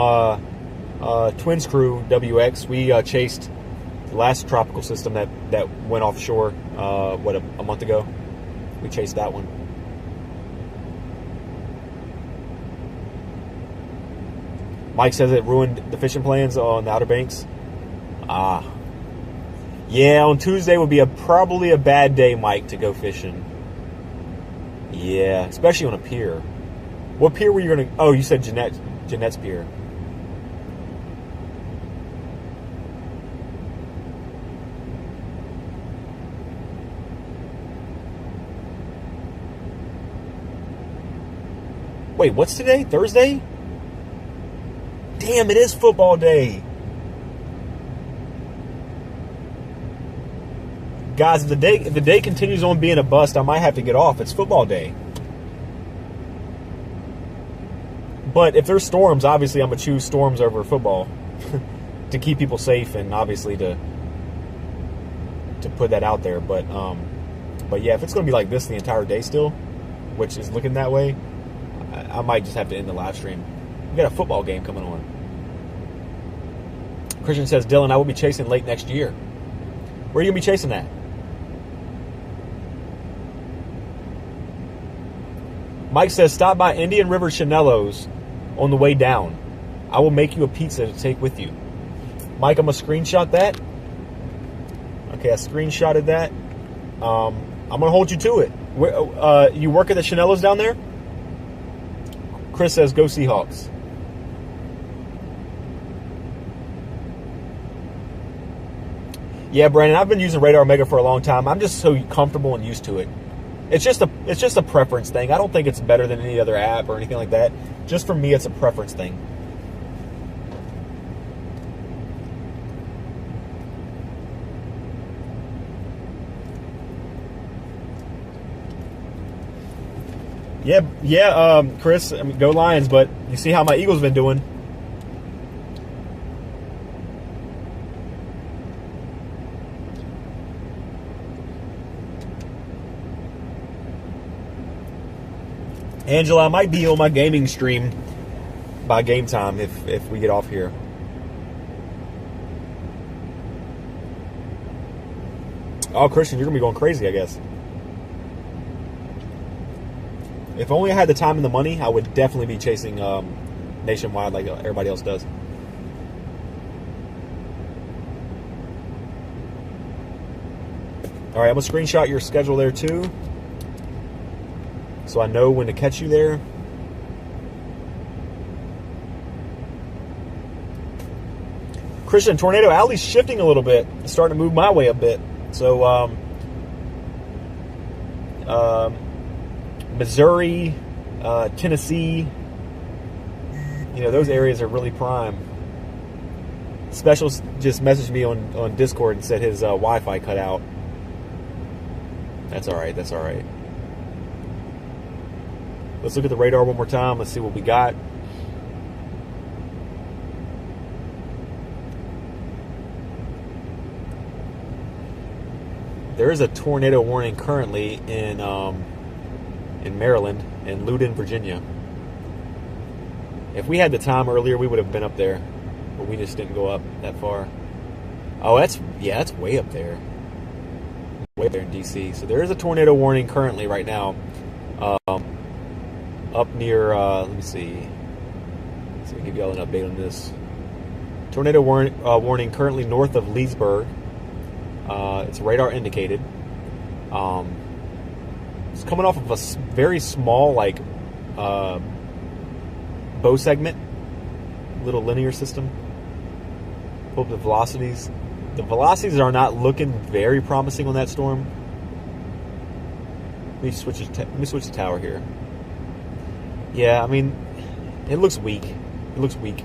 Twins Crew WX, we chased the last tropical system that went offshore, a month ago. We chased that one. Mike says it ruined the fishing plans on the Outer Banks. Yeah, on Tuesday would be probably a bad day, Mike, to go fishing. Yeah, especially on a pier. What pier were you going to... Oh, you said Jeanette's pier. Wait, what's today? Thursday? Damn, it is football day. Guys, if the day continues on being a bust, I might have to get off. It's football day. But if there's storms, obviously I'm going to choose storms over football to keep people safe and obviously to put that out there. But yeah, if it's going to be like this the entire day still, which is looking that way, I might just have to end the live stream. We got a football game coming on. Christian says, Dylan, I will be chasing late next year. Where are you going to be chasing that? Mike says, stop by Indian River Chanelos on the way down. I will make you a pizza to take with you. Mike, I'm going to screenshot that. Okay, I screenshotted that. I'm going to hold you to it. You work at the Chanellos down there? Chris says, go Seahawks. Yeah, Brandon, I've been using Radar Omega for a long time. I'm just so comfortable and used to it. It's just a preference thing. I don't think it's better than any other app or anything like that. Just for me, it's a preference thing. Yeah, Chris, I mean, go Lions, but you see how my Eagles been doing. Angela, I might be on my gaming stream by game time if we get off here. Oh, Christian, you're going to be going crazy, I guess. If only I had the time and the money, I would definitely be chasing nationwide like everybody else does. All right, I'm going to screenshot your schedule there too, so I know when to catch you there. Christian, Tornado Alley's shifting a little bit. It's starting to move my way a bit. So, Missouri, Tennessee, those areas are really prime. Specials just messaged me on Discord and said his Wi-Fi cut out. That's all right. That's all right. Let's look at the radar one more time. Let's see what we got. There is a tornado warning currently in Maryland and Loudoun, Virginia. If we had the time earlier, we would have been up there, but we just didn't go up that far. Oh, that's way up there. Way up there in DC. So there is a tornado warning currently right now. Up near, let me see. Let's see, I'll give y'all an update on this. Tornado warning currently north of Leesburg. It's radar indicated. It's coming off of a very small, bow segment, little linear system. Pull up the velocities. The velocities are not looking very promising on that storm. Let me switch the tower here. Yeah, I mean, it looks weak. It looks weak.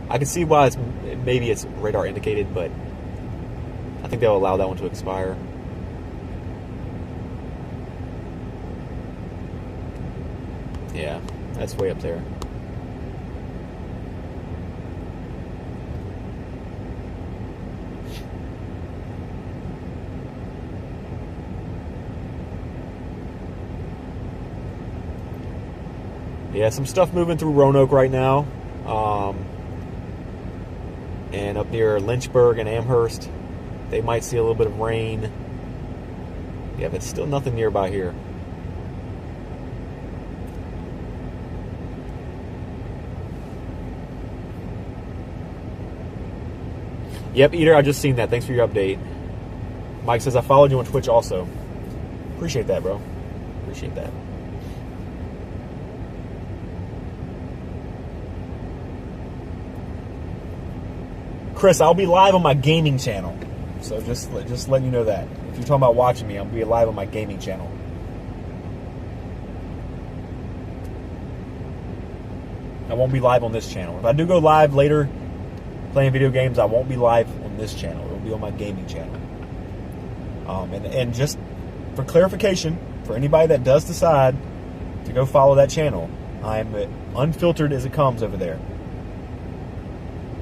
I can see why maybe it's radar indicated, but I think they'll allow that one to expire. Yeah, that's way up there. Yeah, some stuff moving through Roanoke right now. And up near Lynchburg and Amherst, they might see a little bit of rain. Yeah, but still nothing nearby here. Yep, Eater, I just seen that. Thanks for your update. Mike says, I followed you on Twitch also. Appreciate that, bro. Appreciate that. Chris, I'll be live on my gaming channel. So just letting you know that. If you're talking about watching me, I'll be live on my gaming channel. I won't be live on this channel. If I do go live later playing video games, I won't be live on this channel. It'll be on my gaming channel. And just for clarification, for anybody that does decide to go follow that channel, I'm unfiltered as it comes over there.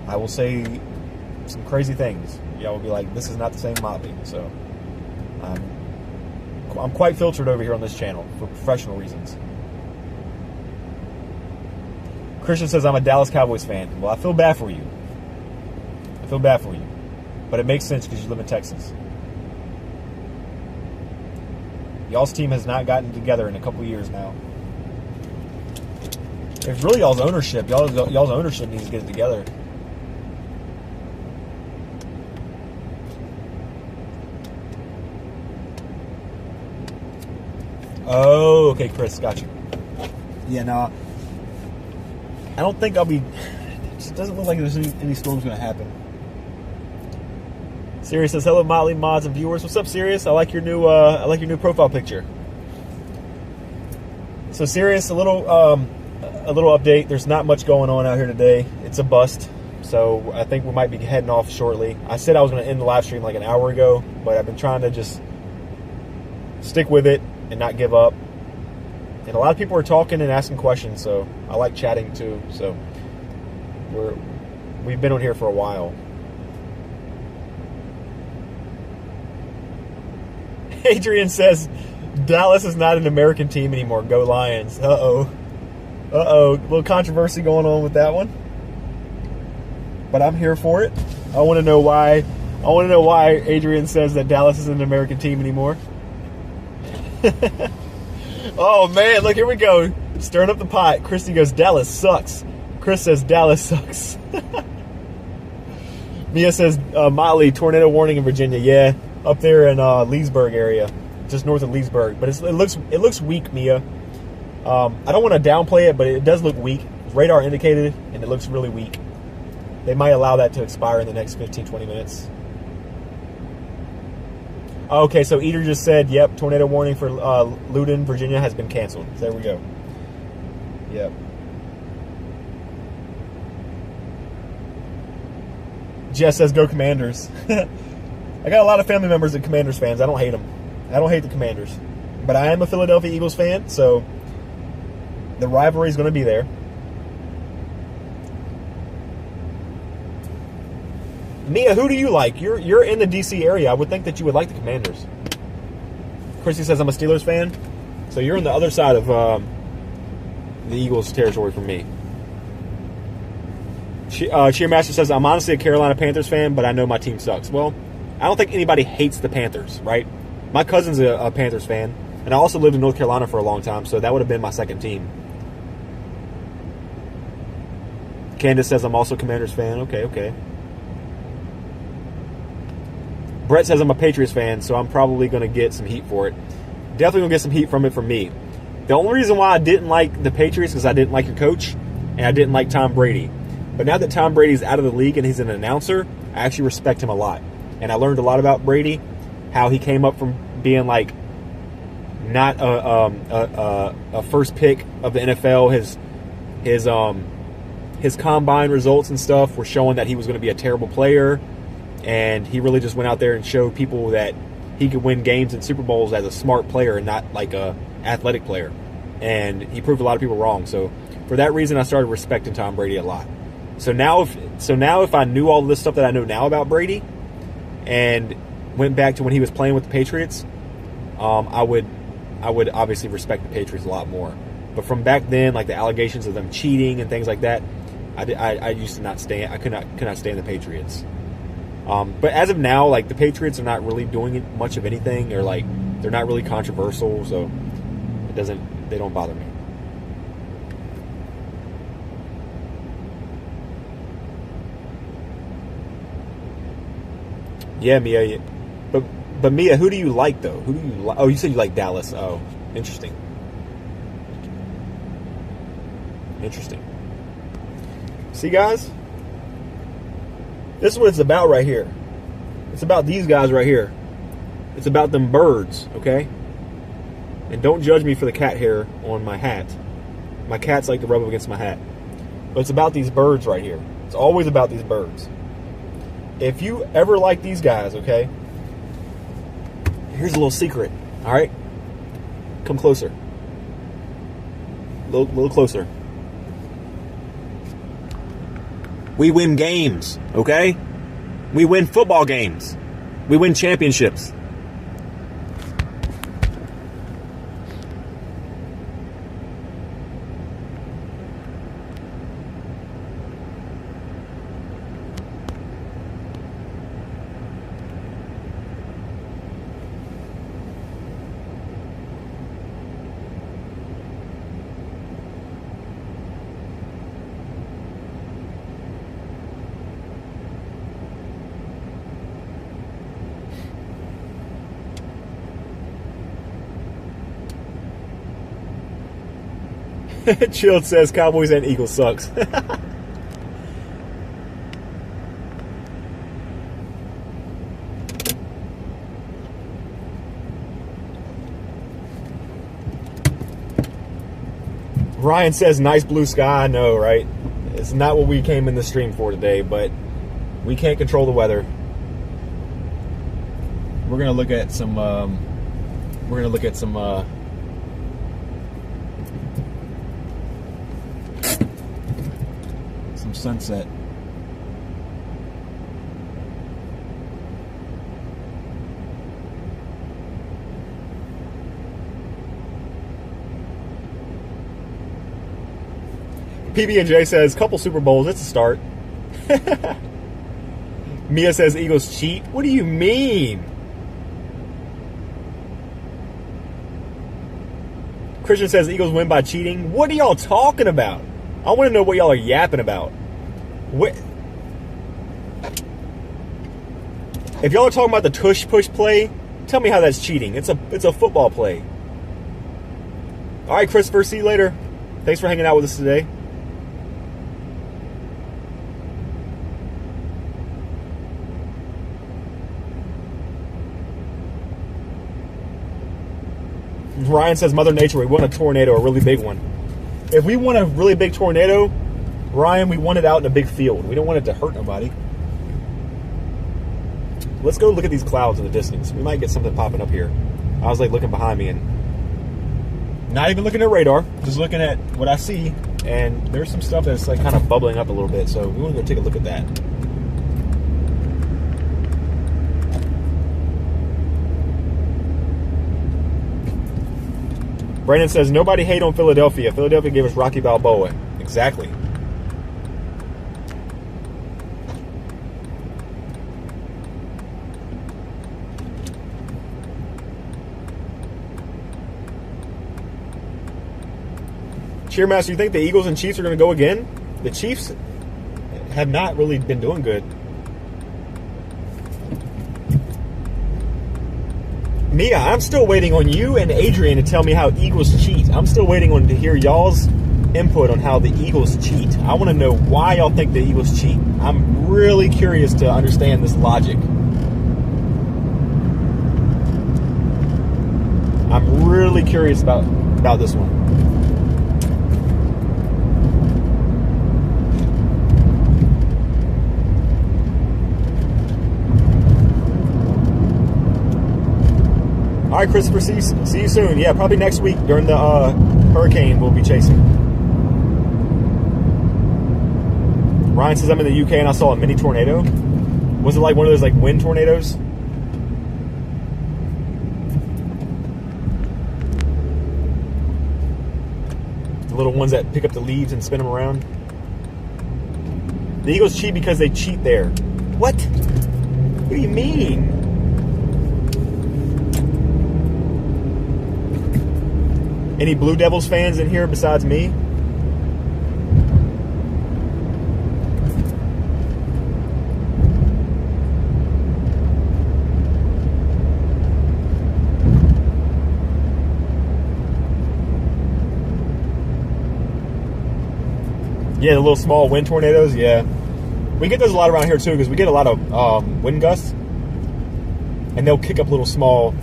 I will say some crazy things. Y'all will be like, this is not the same Motley. So I'm quite filtered over here on this channel for professional reasons. Christian says, I'm a Dallas Cowboys fan. Well, I feel bad for you. I feel bad for you. But it makes sense because you live in Texas. Y'all's team has not gotten together in a couple years now. It's really y'all's ownership. Y'all's ownership needs to get it together. Oh, okay, Chris, got you. Yeah, no, I don't think I'll be. It just doesn't look like there's any storms going to happen. Sirius says, "Hello, Motley mods and viewers. What's up, Sirius? I like your new profile picture." So, Sirius, a little update. There's not much going on out here today. It's a bust. So I think we might be heading off shortly. I said I was going to end the live stream like an hour ago, but I've been trying to just stick with it and not give up. And a lot of people are talking and asking questions, so I like chatting too. So we've been on here for a while. Adrian says Dallas is not an American team anymore. Go Lions. Uh-oh. Uh-oh. A little controversy going on with that one. But I'm here for it. I want to know why. I want to know why Adrian says that Dallas isn't an American team anymore. Oh, man. Look, here we go. Stirring up the pot. Christy goes, Dallas sucks. Chris says, Dallas sucks. Mia says, Motley, tornado warning in Virginia. Yeah, up there in Leesburg area. Just north of Leesburg. But it looks weak, Mia. I don't want to downplay it, but it does look weak. Radar indicated, and it looks really weak. They might allow that to expire in the next 15, 20 minutes. Okay, so Eater just said, yep, tornado warning for Loudoun, Virginia has been canceled. There we go. Yep. Jess says, go Commanders. I got a lot of family members that Commanders fans. I don't hate them. I don't hate the Commanders. But I am a Philadelphia Eagles fan, so the rivalry is going to be there. Mia, who do you like? You're in the D.C. area. I would think that you would like the Commanders. Chrissy says I'm a Steelers fan. So you're on the other side of the Eagles territory from me. Cheermaster says, I'm honestly a Carolina Panthers fan, but I know my team sucks. Well, I don't think anybody hates the Panthers, right? My cousin's a Panthers fan, and I also lived in North Carolina for a long time, so that would have been my second team. Candace says I'm also a Commanders fan. Okay. Brett says I'm a Patriots fan, so I'm probably going to get some heat for it. Definitely going to get some heat from it from me. The only reason why I didn't like the Patriots is I didn't like your coach, and I didn't like Tom Brady. But now that Tom Brady's out of the league and he's an announcer, I actually respect him a lot. And I learned a lot about Brady, how he came up from being like not a first pick of the NFL. His combine results and stuff were showing that he was going to be a terrible player. And he really just went out there and showed people that he could win games and Super Bowls as a smart player and not like a athletic player. And he proved a lot of people wrong. So for that reason, I started respecting Tom Brady a lot. So now if I knew all this stuff that I know now about Brady and went back to when he was playing with the Patriots, I would obviously respect the Patriots a lot more. But from back then, like the allegations of them cheating and things like that, I used to not stand. I could not stand the Patriots. But as of now, like the Patriots are not really doing much of anything, or like they're not really controversial, so they don't bother me. Yeah, Mia. But Mia, who do you like though? Who do you like? Oh, you said you like Dallas. Oh, interesting. See, guys? This is what it's about right here. It's about these guys right here. It's about them birds, okay? And don't judge me for the cat hair on my hat. My cats like to rub up against my hat. But it's about these birds right here. It's always about these birds. If you ever like these guys, okay? Here's a little secret, all right? Come closer. A little closer. We win games, okay? We win football games. We win championships. Chilled says Cowboys and Eagles sucks. Ryan says nice blue sky. I know, right? It's not what we came in the stream for today, but we can't control the weather. We're gonna look at some sunset. PB&J says, couple Super Bowls, it's a start. Mia says, Eagles cheat. What do you mean? Christian says, Eagles win by cheating. What are y'all talking about? I want to know what y'all are yapping about. What? If y'all are talking about the tush push play, tell me how that's cheating. It's a football play. All right, Christopher, see you later. Thanks for hanging out with us today. Ryan says, Mother Nature, we want a tornado, a really big one. If we want a really big tornado, Ryan, we want it out in a big field. We don't want it to hurt nobody. Let's go look at these clouds in the distance. We might get something popping up here. I was like looking behind me and not even looking at radar, just looking at what I see. And there's some stuff that's like kind of bubbling up a little bit. So we want to go take a look at that. Brandon says, nobody hate on Philadelphia. Philadelphia gave us Rocky Balboa. Exactly. Cheermaster, you think the Eagles and Chiefs are going to go again? The Chiefs have not really been doing good. Mia, I'm still waiting on you and Adrian to tell me how Eagles cheat. I'm still waiting on to hear y'all's input on how the Eagles cheat. I want to know why y'all think the Eagles cheat. I'm really curious to understand this logic. I'm really curious about this one. All right, Christopher, see you soon. Yeah, probably next week during the hurricane we'll be chasing. Ryan says, I'm in the UK and I saw a mini tornado. Was it like one of those like wind tornadoes? The little ones that pick up the leaves and spin them around. The Eagles cheat because they cheat there. What? What do you mean? Any Blue Devils fans in here besides me? Yeah, the little small wind tornadoes, yeah. We get those a lot around here too because we get a lot of wind gusts. And they'll kick up little small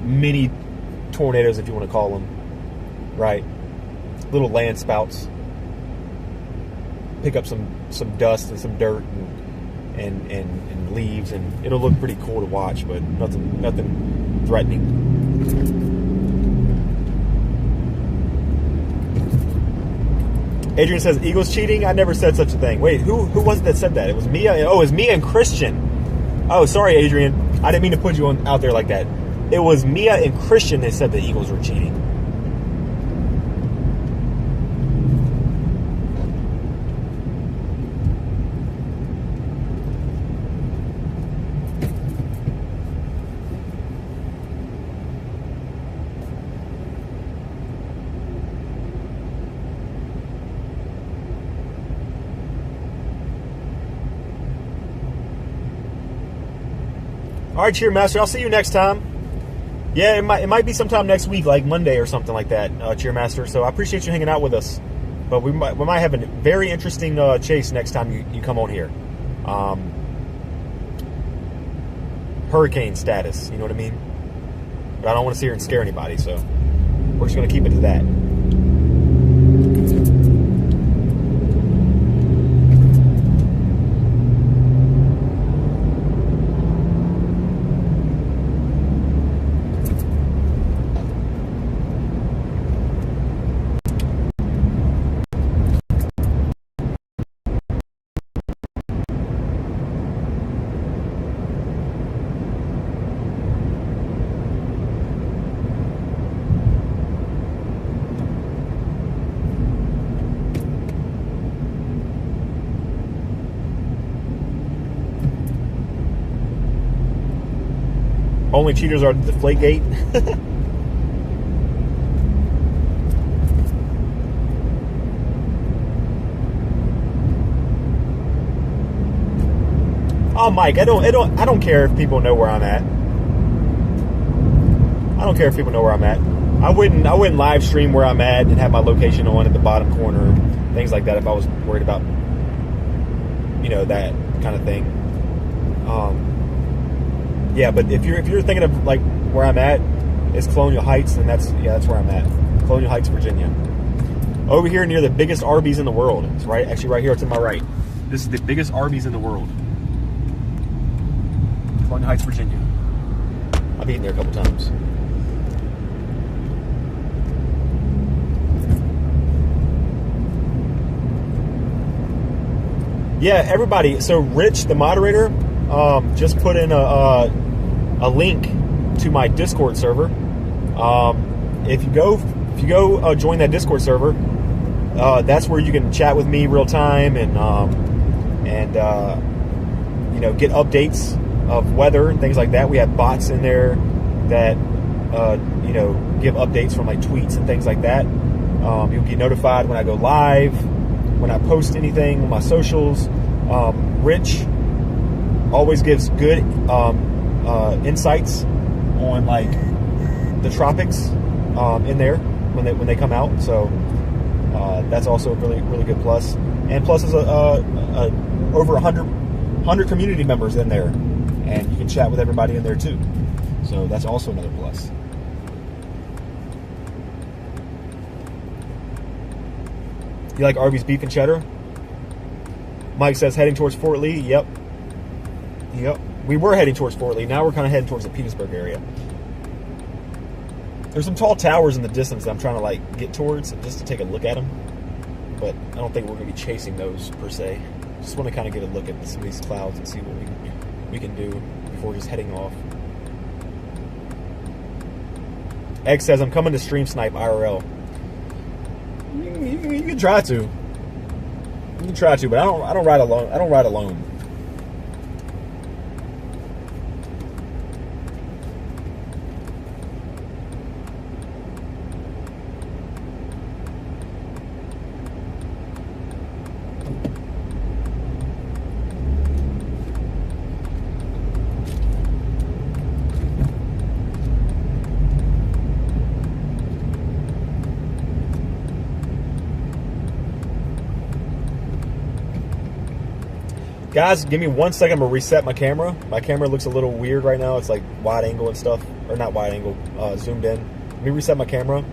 mini tornadoes, if you want to call them, right? Little land spouts pick up some dust and some dirt and leaves, and it'll look pretty cool to watch, but nothing threatening. Adrian says Eagles cheating. I never said such a thing. Wait, who was it that said that? It was Mia. Oh, it was Mia and Christian. Oh, sorry, Adrian. I didn't mean to put you out there like that. It was Mia and Christian that said the Eagles were cheating. All right, Cheermaster. I'll see you next time. Yeah, it might be sometime next week, like Monday or something like that, Cheermaster. So I appreciate you hanging out with us. But we might have a very interesting chase next time you come on here. Hurricane status, you know what I mean? But I don't want to sit here and scare anybody, so we're just going to keep it to that. Only cheaters are the Deflategate. Oh, Mike, I don't care if people know where I'm at. I don't care if people know where I'm at. I wouldn't live stream where I'm at and have my location on at the bottom corner, things like that, if I was worried about, you know, that kind of thing. Yeah, but if you're thinking of like where I'm at is Colonial Heights, then that's where I'm at. Colonial Heights, Virginia. Over here near the biggest Arby's in the world. It's actually right here to my right. This is the biggest Arby's in the world. Colonial Heights, Virginia. I've eaten there a couple times. Yeah, everybody. So Rich, the moderator, just put in a link to my Discord server. If you go join that Discord server, that's where you can chat with me real time and you know, get updates of weather and things like that. We have bots in there that you know, give updates from like tweets and things like that. You'll get notified when I go live, when I post anything on my socials. Rich always gives good insights on like the tropics in there when they come out. So that's also a really good plus. And plus, there's over 100 community members in there, and you can chat with everybody in there too. So that's also another plus. You like Arby's beef and cheddar? Mike says heading towards Fort Lee. Yep. We were heading towards Fort Lee. Now we're kind of heading towards the Petersburg area. There's some tall towers in the distance that I'm trying to like get towards just to take a look at them. But I don't think we're going to be chasing those per se. Just want to kind of get a look at some of these clouds and see what we can do before just heading off. X says I'm coming to stream snipe IRL. You can try to. You can try to, but I don't ride alone. I don't ride alone. Guys, give me 1 second. I'm going to reset my camera. My camera looks a little weird right now. It's like wide angle and stuff. Or not wide angle, zoomed in. Let me reset my camera.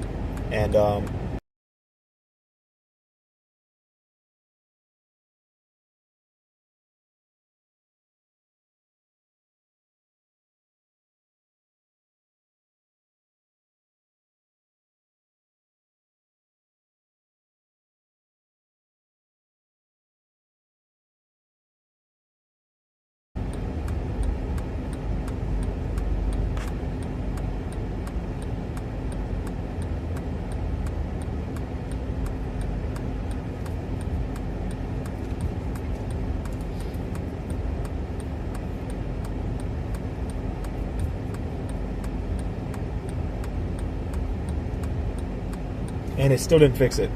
And it still didn't fix it.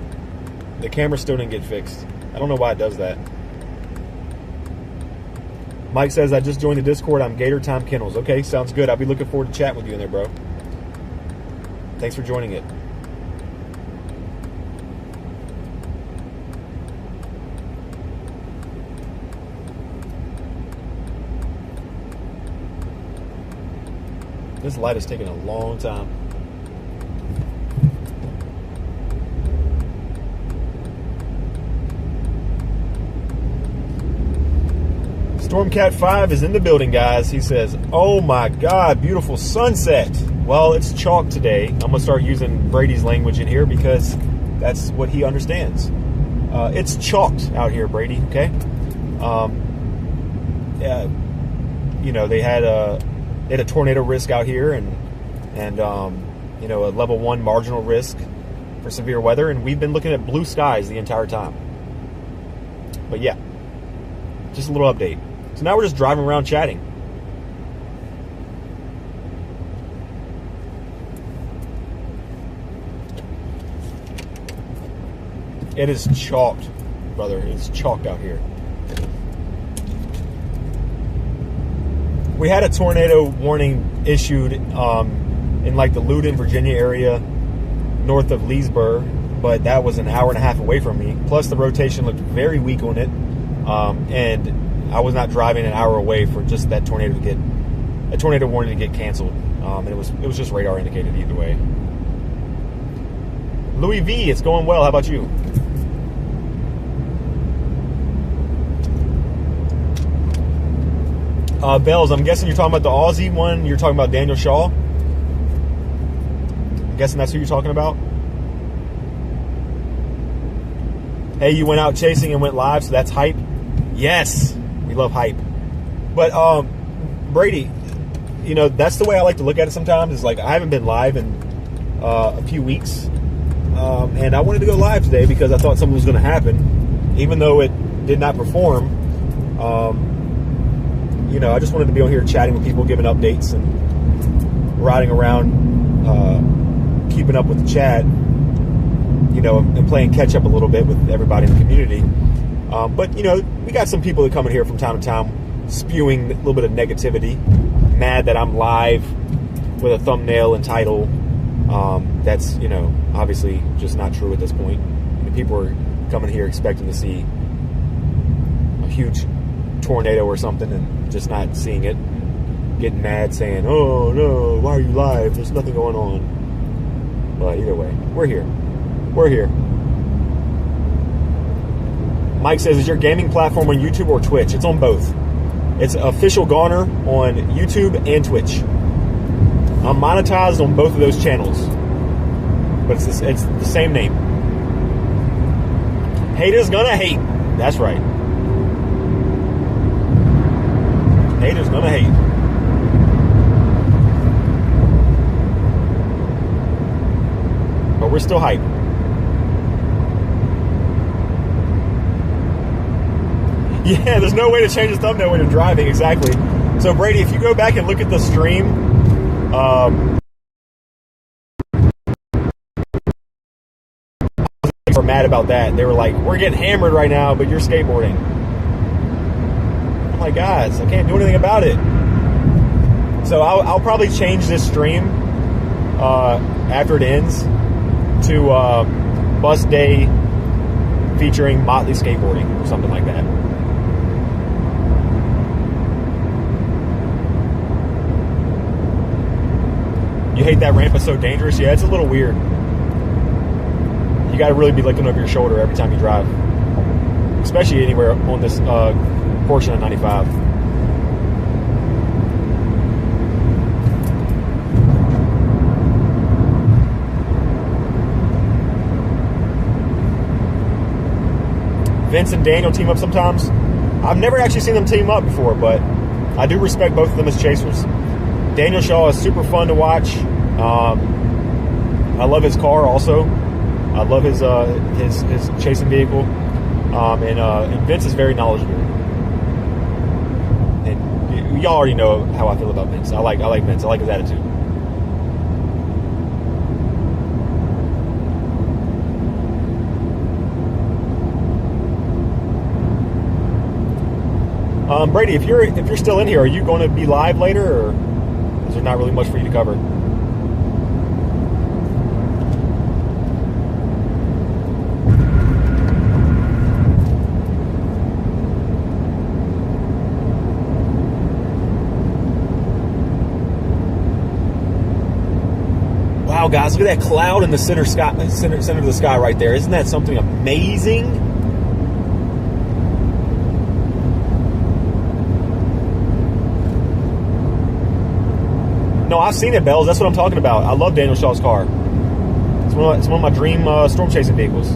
The camera still didn't get fixed. I don't know why it does that. Mike says, I just joined the Discord. I'm Gator Time Kennels. Okay, sounds good. I'll be looking forward to chatting with you in there, bro. Thanks for joining it. This light is taking a long time. Stormcat 5 is in the building, guys. He says, oh my God, beautiful sunset. Well, it's chalk today. I'm going to start using Brady's language in here because that's what he understands. It's chalked out here, Brady, okay? You know, they had a tornado risk out here and you know, a level 1 marginal risk for severe weather, and we've been looking at blue skies the entire time. But yeah, just a little update. So now we're just driving around chatting. It is chalked, brother. It's chalked out here. We had a tornado warning issued in like the Loudoun, Virginia area, north of Leesburg, but that was an hour and a half away from me. Plus the rotation looked very weak on it, and I was not driving an hour away for just that tornado to get a tornado warning to get canceled. And it was just radar indicated either way. Louis V, it's going well. How about you? Bells, I'm guessing you're talking about the Aussie one. You're talking about Daniel Shaw. I'm guessing that's who you're talking about. Hey, you went out chasing and went live, so that's hype. Yes, we love hype. But Brady, you know, that's the way I like to look at it sometimes. Is like I haven't been live in a few weeks, and I wanted to go live today because I thought something was going to happen, even though it did not perform. You know, I just wanted to be on here chatting with people, giving updates, and riding around, keeping up with the chat, you know, and playing catch up a little bit with everybody in the community. But, you know, we got some people that come in here from time to time spewing a little bit of negativity, mad that I'm live with a thumbnail and title. That's, you know, obviously just not true at this point. And people are coming here expecting to see a huge tornado or something and just not seeing it, getting mad saying, oh no, why are you live, there's nothing going on. But either way, we're here. Mike says, is your gaming platform on YouTube or Twitch? It's on both. It's Official Goner on YouTube and Twitch. I'm monetized on both of those channels, but it's the same name. Haters gonna hate. That's right. Haters gonna hate. But we're still hype. Yeah, there's no way to change the thumbnail when you're driving, exactly. So Brady, if you go back and look at the stream, they were mad about that. They were like, we're getting hammered right now, but you're skateboarding. I'm like, guys, I can't do anything about it. So I'll probably change this stream after it ends to Bus Day featuring Motley Skateboarding or something like that. You hate that ramp is so dangerous? Yeah, it's a little weird. You got to really be looking over your shoulder every time you drive, especially anywhere on this portion of 95. Vince and Daniel team up sometimes. I've never actually seen them team up before, but I do respect both of them as chasers. Daniel Shaw is super fun to watch. I love his car also. I love his chasing vehicle. And Vince is very knowledgeable. And y'all already know how I feel about Vince. I like Vince. I like his attitude. Brady, if you're still in here, are you going to be live later, or is there not really much for you to cover? Wow, guys, look at that cloud in the center of the sky right there. Isn't that something amazing? No, I've seen it, Bells. That's what I'm talking about. I love Daniel Shaw's car. It's one of my dream storm chasing vehicles.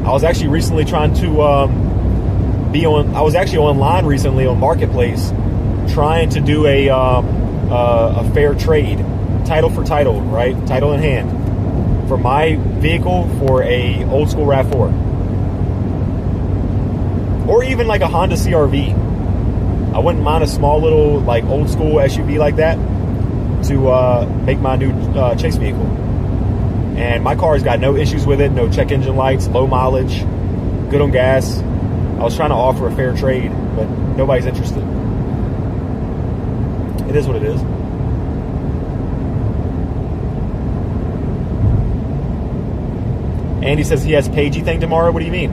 I was actually recently trying to I was actually online recently on Marketplace, trying to do a fair trade, title for title, right? Title in hand for my vehicle for a old school RAV4, or even like a Honda CRV. I wouldn't mind a small little like old school SUV like that to make my new chase vehicle. And my car's got no issues with it, no check engine lights, low mileage, good on gas. I was trying to offer a fair trade, but nobody's interested. It is what it is. Andy says he has Pagey thing tomorrow. What do you mean?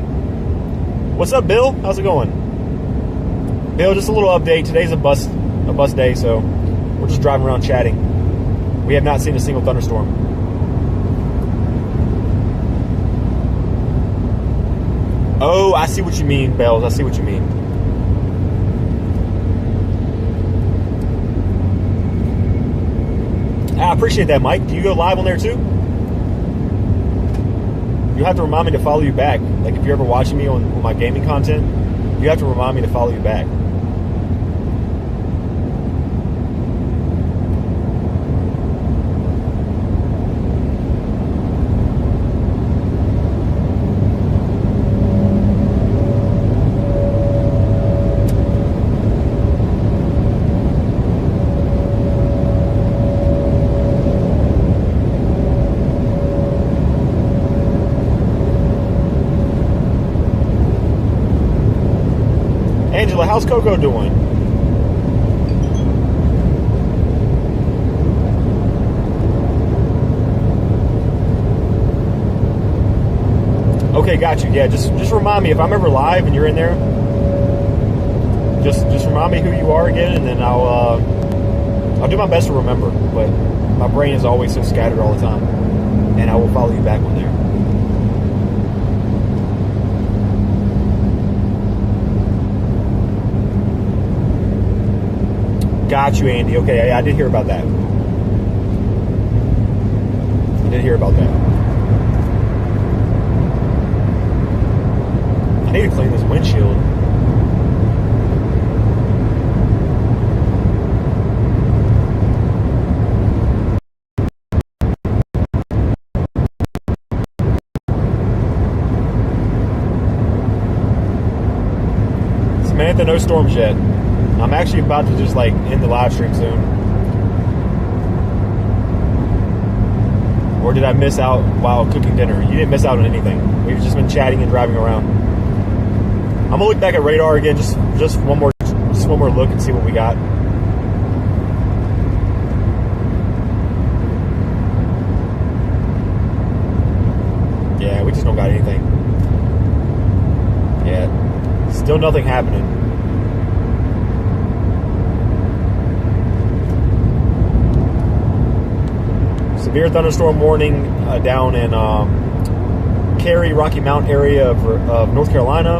What's up, Bill? How's it going? Bill, just a little update. Today's a bus day, so we're just driving around chatting. We have not seen a single thunderstorm. Oh, I see what you mean, Bells. I see what you mean. I appreciate that, Mike. Do you go live on there too? You have to remind me to follow you back. Like if you're ever watching me on my gaming content, you have to remind me to follow you back. Angela, how's Coco doing? Okay, got you. Yeah, just remind me if I'm ever live and you're in there. Just remind me who you are again, and then I'll do my best to remember. But my brain is always so scattered all the time, and I will follow you back on there. Got you, Andy. Okay, I did hear about that. I did hear about that. I need to clean this windshield. Samantha, no storms yet. I'm actually about to just like end the live stream soon. Or did I miss out while cooking dinner? You didn't miss out on anything. We've just been chatting and driving around. I'm gonna look back at radar again, just one more look and see what we got. Yeah, we just don't got anything. Yeah, still nothing happening. Severe thunderstorm warning down in Cary, Rocky Mountain area of North Carolina.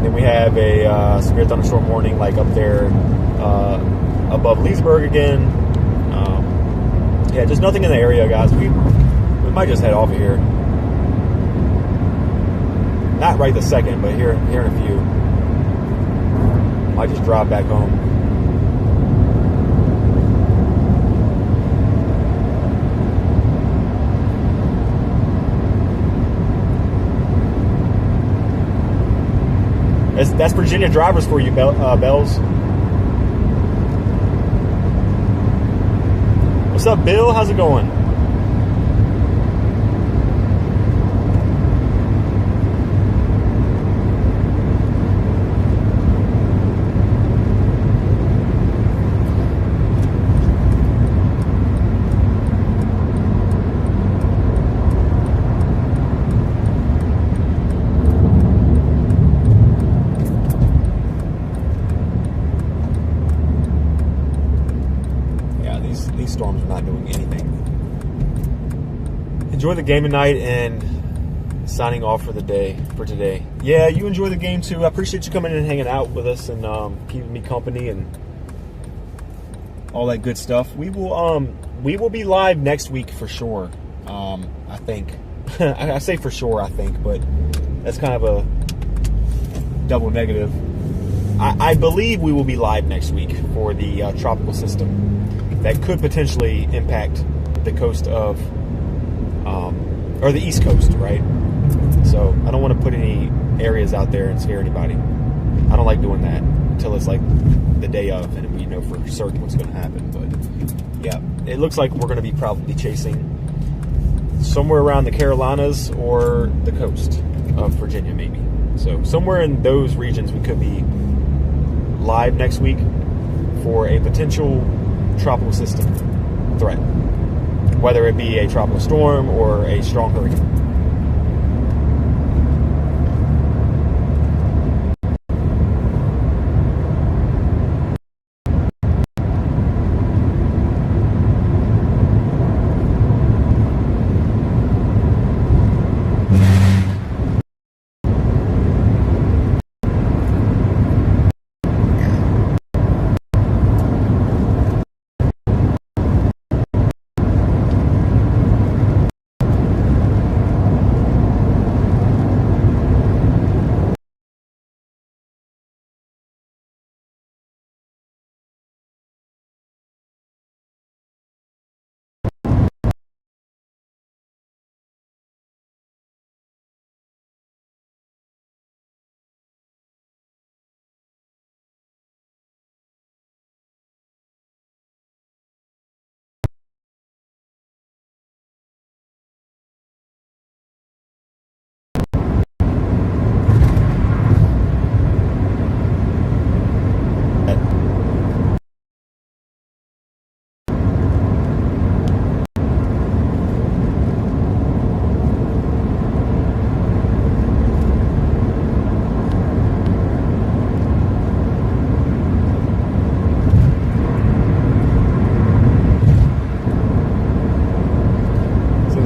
Then we have a severe thunderstorm warning like up there above Leesburg again. Yeah, just nothing in the area, guys. We might just head off of here. Not right this second, but here in a few. Might just drive back home. That's Virginia drivers for you, Bells. What's up, Bill? How's it going? These storms are not doing anything. enjoy the game tonight, and signing off for the day, for today. Yeah, you enjoy the game too. I appreciate you coming in and hanging out with us and keeping me company and all that good stuff. We will be live next week for sure. I think. I say for sure, I think, but that's kind of a double negative. I believe we will be live next week for the tropical system that could potentially impact the coast of, or the East Coast, right? So I don't want to put any areas out there and scare anybody. I don't like doing that until it's like the day of and we know for certain what's going to happen. But yeah, it looks like we're going to be probably chasing somewhere around the Carolinas or the coast of Virginia, maybe. So somewhere in those regions we could be live next week for a potential tropical system threat, whether it be a tropical storm or a strong hurricane.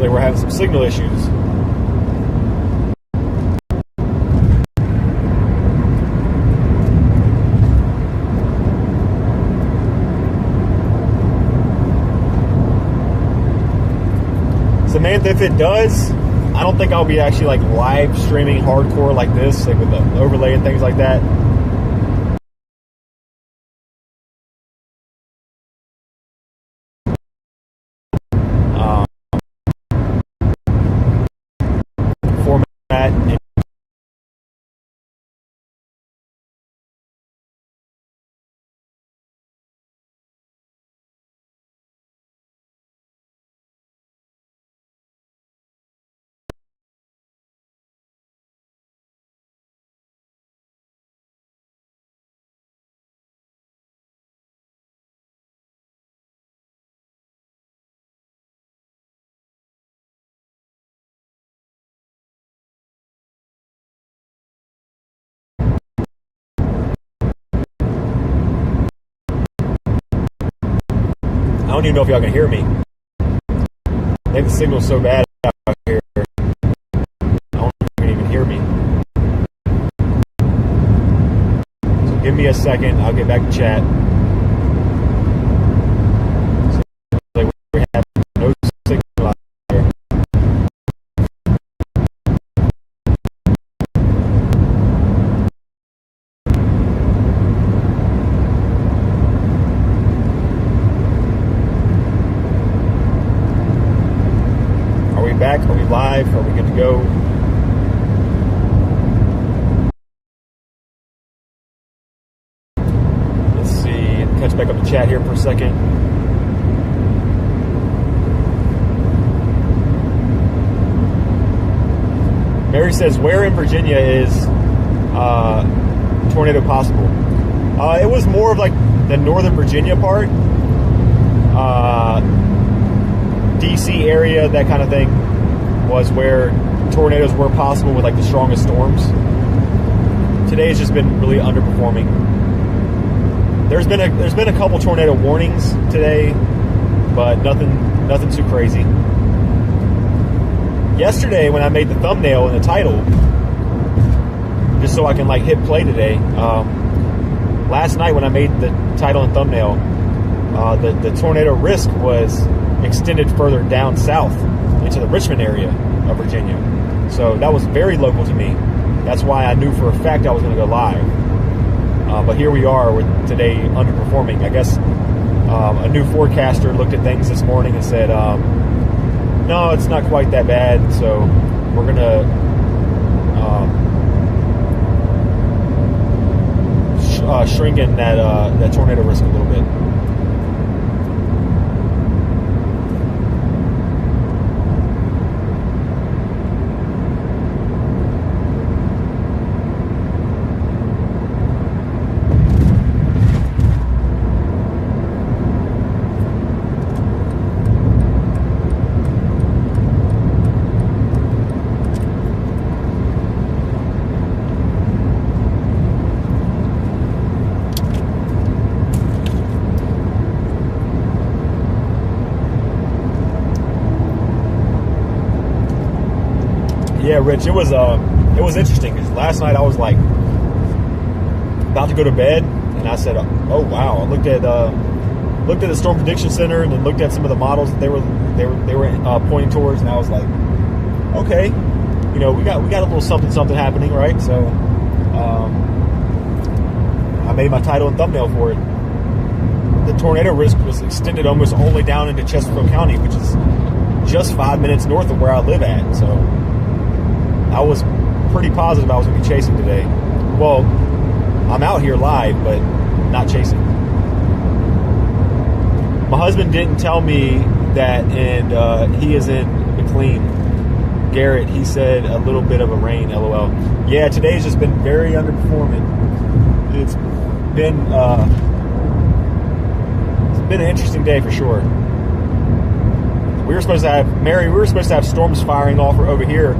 We're having some signal issues. Samantha, if it does, I don't think I'll be actually like live streaming hardcore like this, like with the overlay and things like that. I don't even know if y'all can hear me. I think the signal's so bad out here. I don't know if you can even hear me. So give me a second. I'll get back to chat. So we have no signal out here. Back? Are we live? Are we good to go? Let's see. Catch back up the chat here for a second. Mary says, where in Virginia is tornado possible? It was more of like the Northern Virginia part. DC area, that kind of thing, was where tornadoes were possible with like the strongest storms. Today has just been really underperforming. There's been a couple tornado warnings today, but nothing too crazy. yesterday when I made the thumbnail and the title, just so I can like hit play today. Last night when I made the title and thumbnail, the tornado risk was extended further down south into the Richmond area of Virginia. So that was very local to me. That's why I knew for a fact I was going to go live. But here we are with today underperforming. I guess a new forecaster looked at things this morning and said, no, it's not quite that bad. So we're going to shrink in that tornado risk a little bit. Yeah, Rich, it was interesting because last night I was like about to go to bed, and I said, "Oh wow!" I looked at the Storm Prediction Center and then looked at some of the models that they were pointing towards, and I was like, "Okay, we got a little something happening, right?" So I made my title and thumbnail for it. The tornado risk was extended almost all the way down into Chesterfield County, which is just 5 minutes north of where I live at. So I was pretty positive I was going to be chasing today. Well, I'm out here live, but not chasing. My husband didn't tell me that, and he is in McLean. Garrett, he said a little bit of a rain, LOL. Yeah, today's just been very underperforming. It's been an interesting day for sure. We were supposed to have storms firing off over here,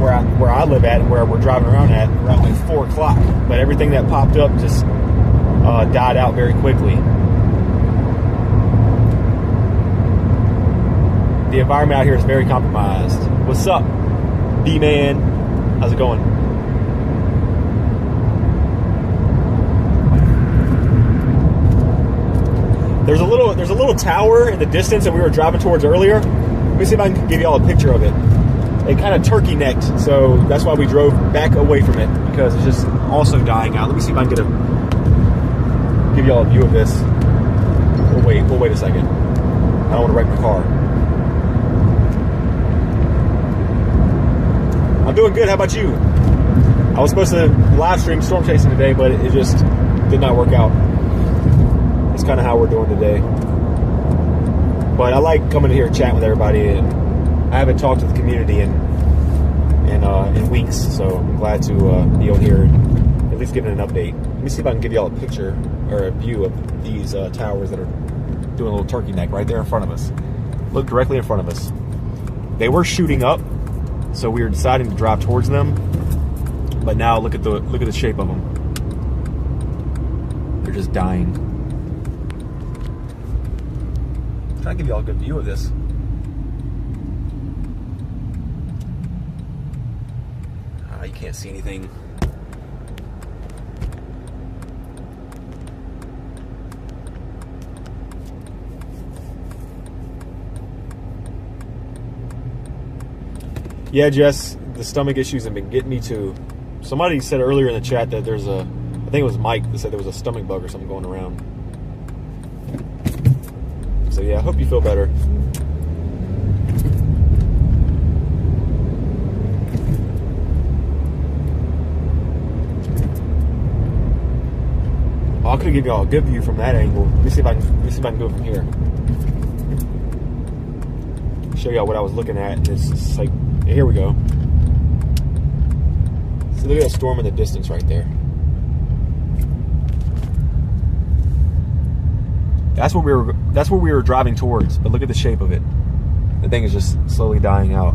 where I live at and where we're driving around at around like 4 o'clock. But everything that popped up just died out very quickly. The environment out here is very compromised. What's up, B-Man? How's it going? There's a little tower in the distance that we were driving towards earlier. Let me see if I can give you all a picture of it. It kind of turkey-necked, so that's why we drove back away from it, because it's just also dying out. Let me see if I can give you all a view of this. We'll wait a second. I don't want to wreck my car. I'm doing good. How about you? I was supposed to live stream storm chasing today, but it just did not work out. That's kind of how we're doing today. But I like coming here and chatting with everybody, and I haven't talked to the community in weeks, so I'm glad to be on here and at least giving an update. Let me see if I can give y'all a picture or a view of these towers that are doing a little turkey neck right there in front of us. Look directly in front of us. They were shooting up, so we were deciding to drive towards them. But now look at the shape of them. They're just dying. I'm trying to give you all a good view of this. You can't see anything. Yeah, Jess, the stomach issues have been getting me too. Somebody said earlier in the chat that there's I think it was Mike that said there was a stomach bug or something going around. So yeah, I hope you feel better. I could give y'all a good view from that angle. Let me see if I can do it from here. Show y'all what I was looking at. It's just like, here we go. So look at that storm in the distance right there. That's what we were driving towards. But look at the shape of it. The thing is just slowly dying out.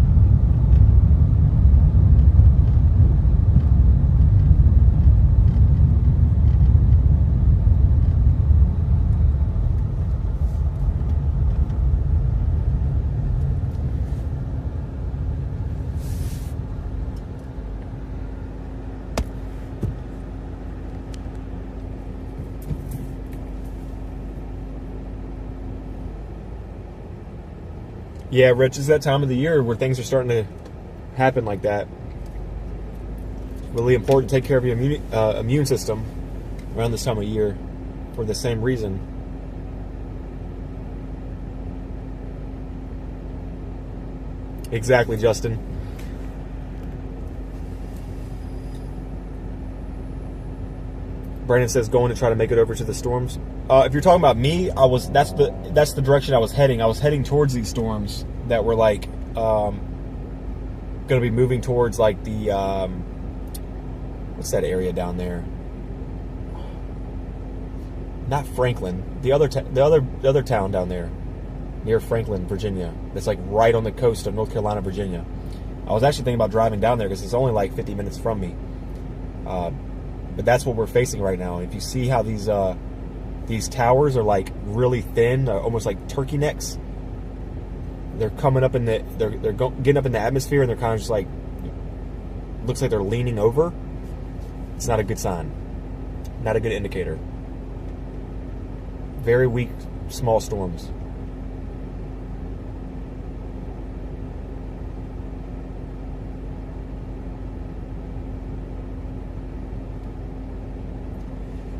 Yeah, Rich, it's that time of the year where things are starting to happen like that. Really important to take care of your immune system around this time of year for the same reason. Exactly, Justin. Brandon says going to try to make it over to the storms. If you're talking about me, that's the direction I was heading. I was heading towards these storms that were like going to be moving towards like the what's that area down there? Not Franklin. The other town down there near Franklin, Virginia. That's like right on the coast of North Carolina, Virginia. I was actually thinking about driving down there because it's only like 50 minutes from me. But that's what we're facing right now. And if you see how these towers are like really thin, almost like turkey necks, they're coming up in the getting up in the atmosphere, and they're kind of just like looks like they're leaning over. It's not a good sign. Not a good indicator. Very weak, small storms.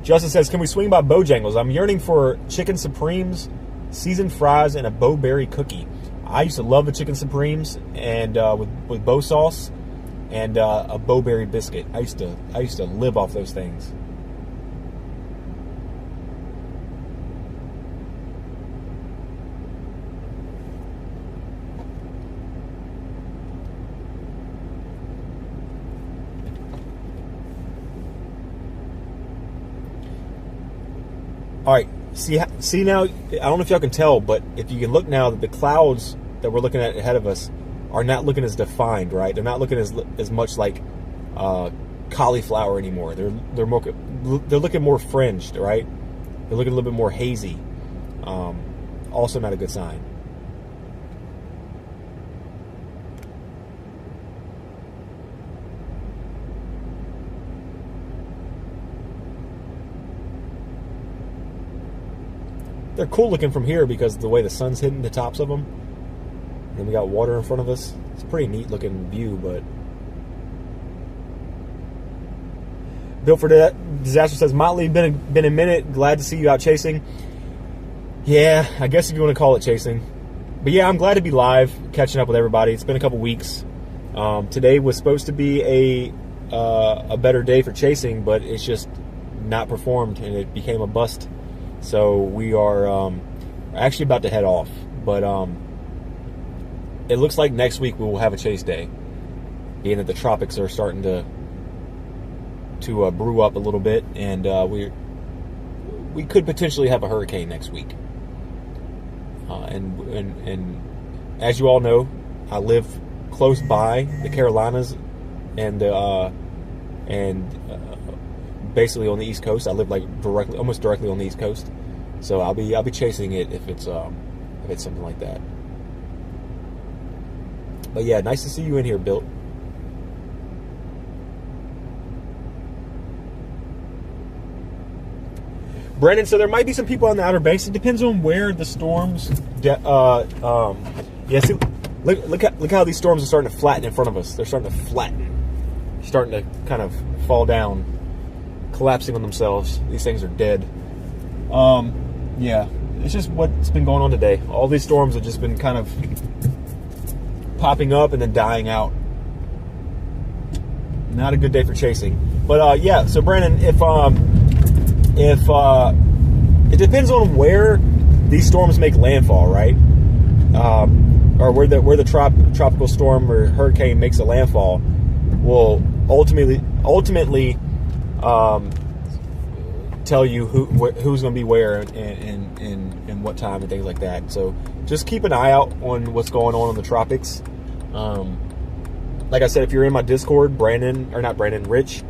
Justin says, can we swing by Bojangles? I'm yearning for chicken supremes, seasoned fries, and a Bo-berry cookie. I used to love the chicken supremes and with Bo sauce and a Bo-berry biscuit. I used to live off those things. All right, see now, I don't know if y'all can tell, but if you can look now, that the clouds that we're looking at ahead of us are not looking as defined, right? They're not looking as much like cauliflower anymore. They're looking more fringed, right? They're looking a little bit more hazy. Also not a good sign. They're cool looking from here because of the way the sun's hitting the tops of them. And then we got water in front of us. It's a pretty neat looking view, but... Built for Disaster says, Motley, been a minute. Glad to see you out chasing. Yeah, I guess if you want to call it chasing. But yeah, I'm glad to be live, catching up with everybody. It's been a couple weeks. Today was supposed to be a better day for chasing, but it's just not performed, and it became a bust. So we are actually about to head off, but it looks like next week we will have a chase day, being that the tropics are starting to brew up a little bit, and we could potentially have a hurricane next week. And as you all know, I live close by the Carolinas and basically on the East Coast. I live like almost directly on the East Coast, so I'll be chasing it if it's something like that. But yeah, nice to see you in here, Bill. Brandon, so there might be some people on the Outer Banks. It depends on where the storms. Yeah, see, look how these storms are starting to flatten in front of us. They're starting to flatten, starting to kind of fall down, collapsing on themselves. These things are dead. Yeah, it's just what's been going on today. All these storms have just been kind of popping up and then dying out. Not a good day for chasing. But yeah, so Brandon, if it depends on where these storms make landfall, right? Or where the tropical storm or hurricane makes a landfall, will ultimately tell you who's going to be where and what time and things like that. So just keep an eye out on what's going on in the tropics. Like I said, if you're in my Discord, Rich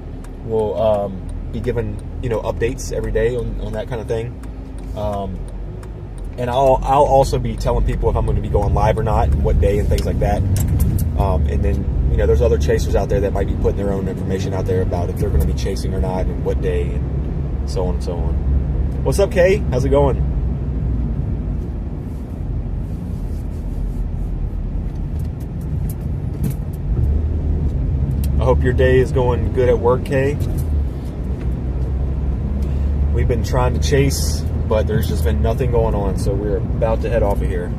will be giving updates every day on that kind of thing. And I'll also be telling people if I'm going to be going live or not, and what day and things like that. And then there's other chasers out there that might be putting their own information out there about if they're going to be chasing or not, and what day, and so on and so on. What's up, Kay? How's it going? hope your day is going good at work, Kay. We've been trying to chase, but there's just been nothing going on, so we're about to head off of here.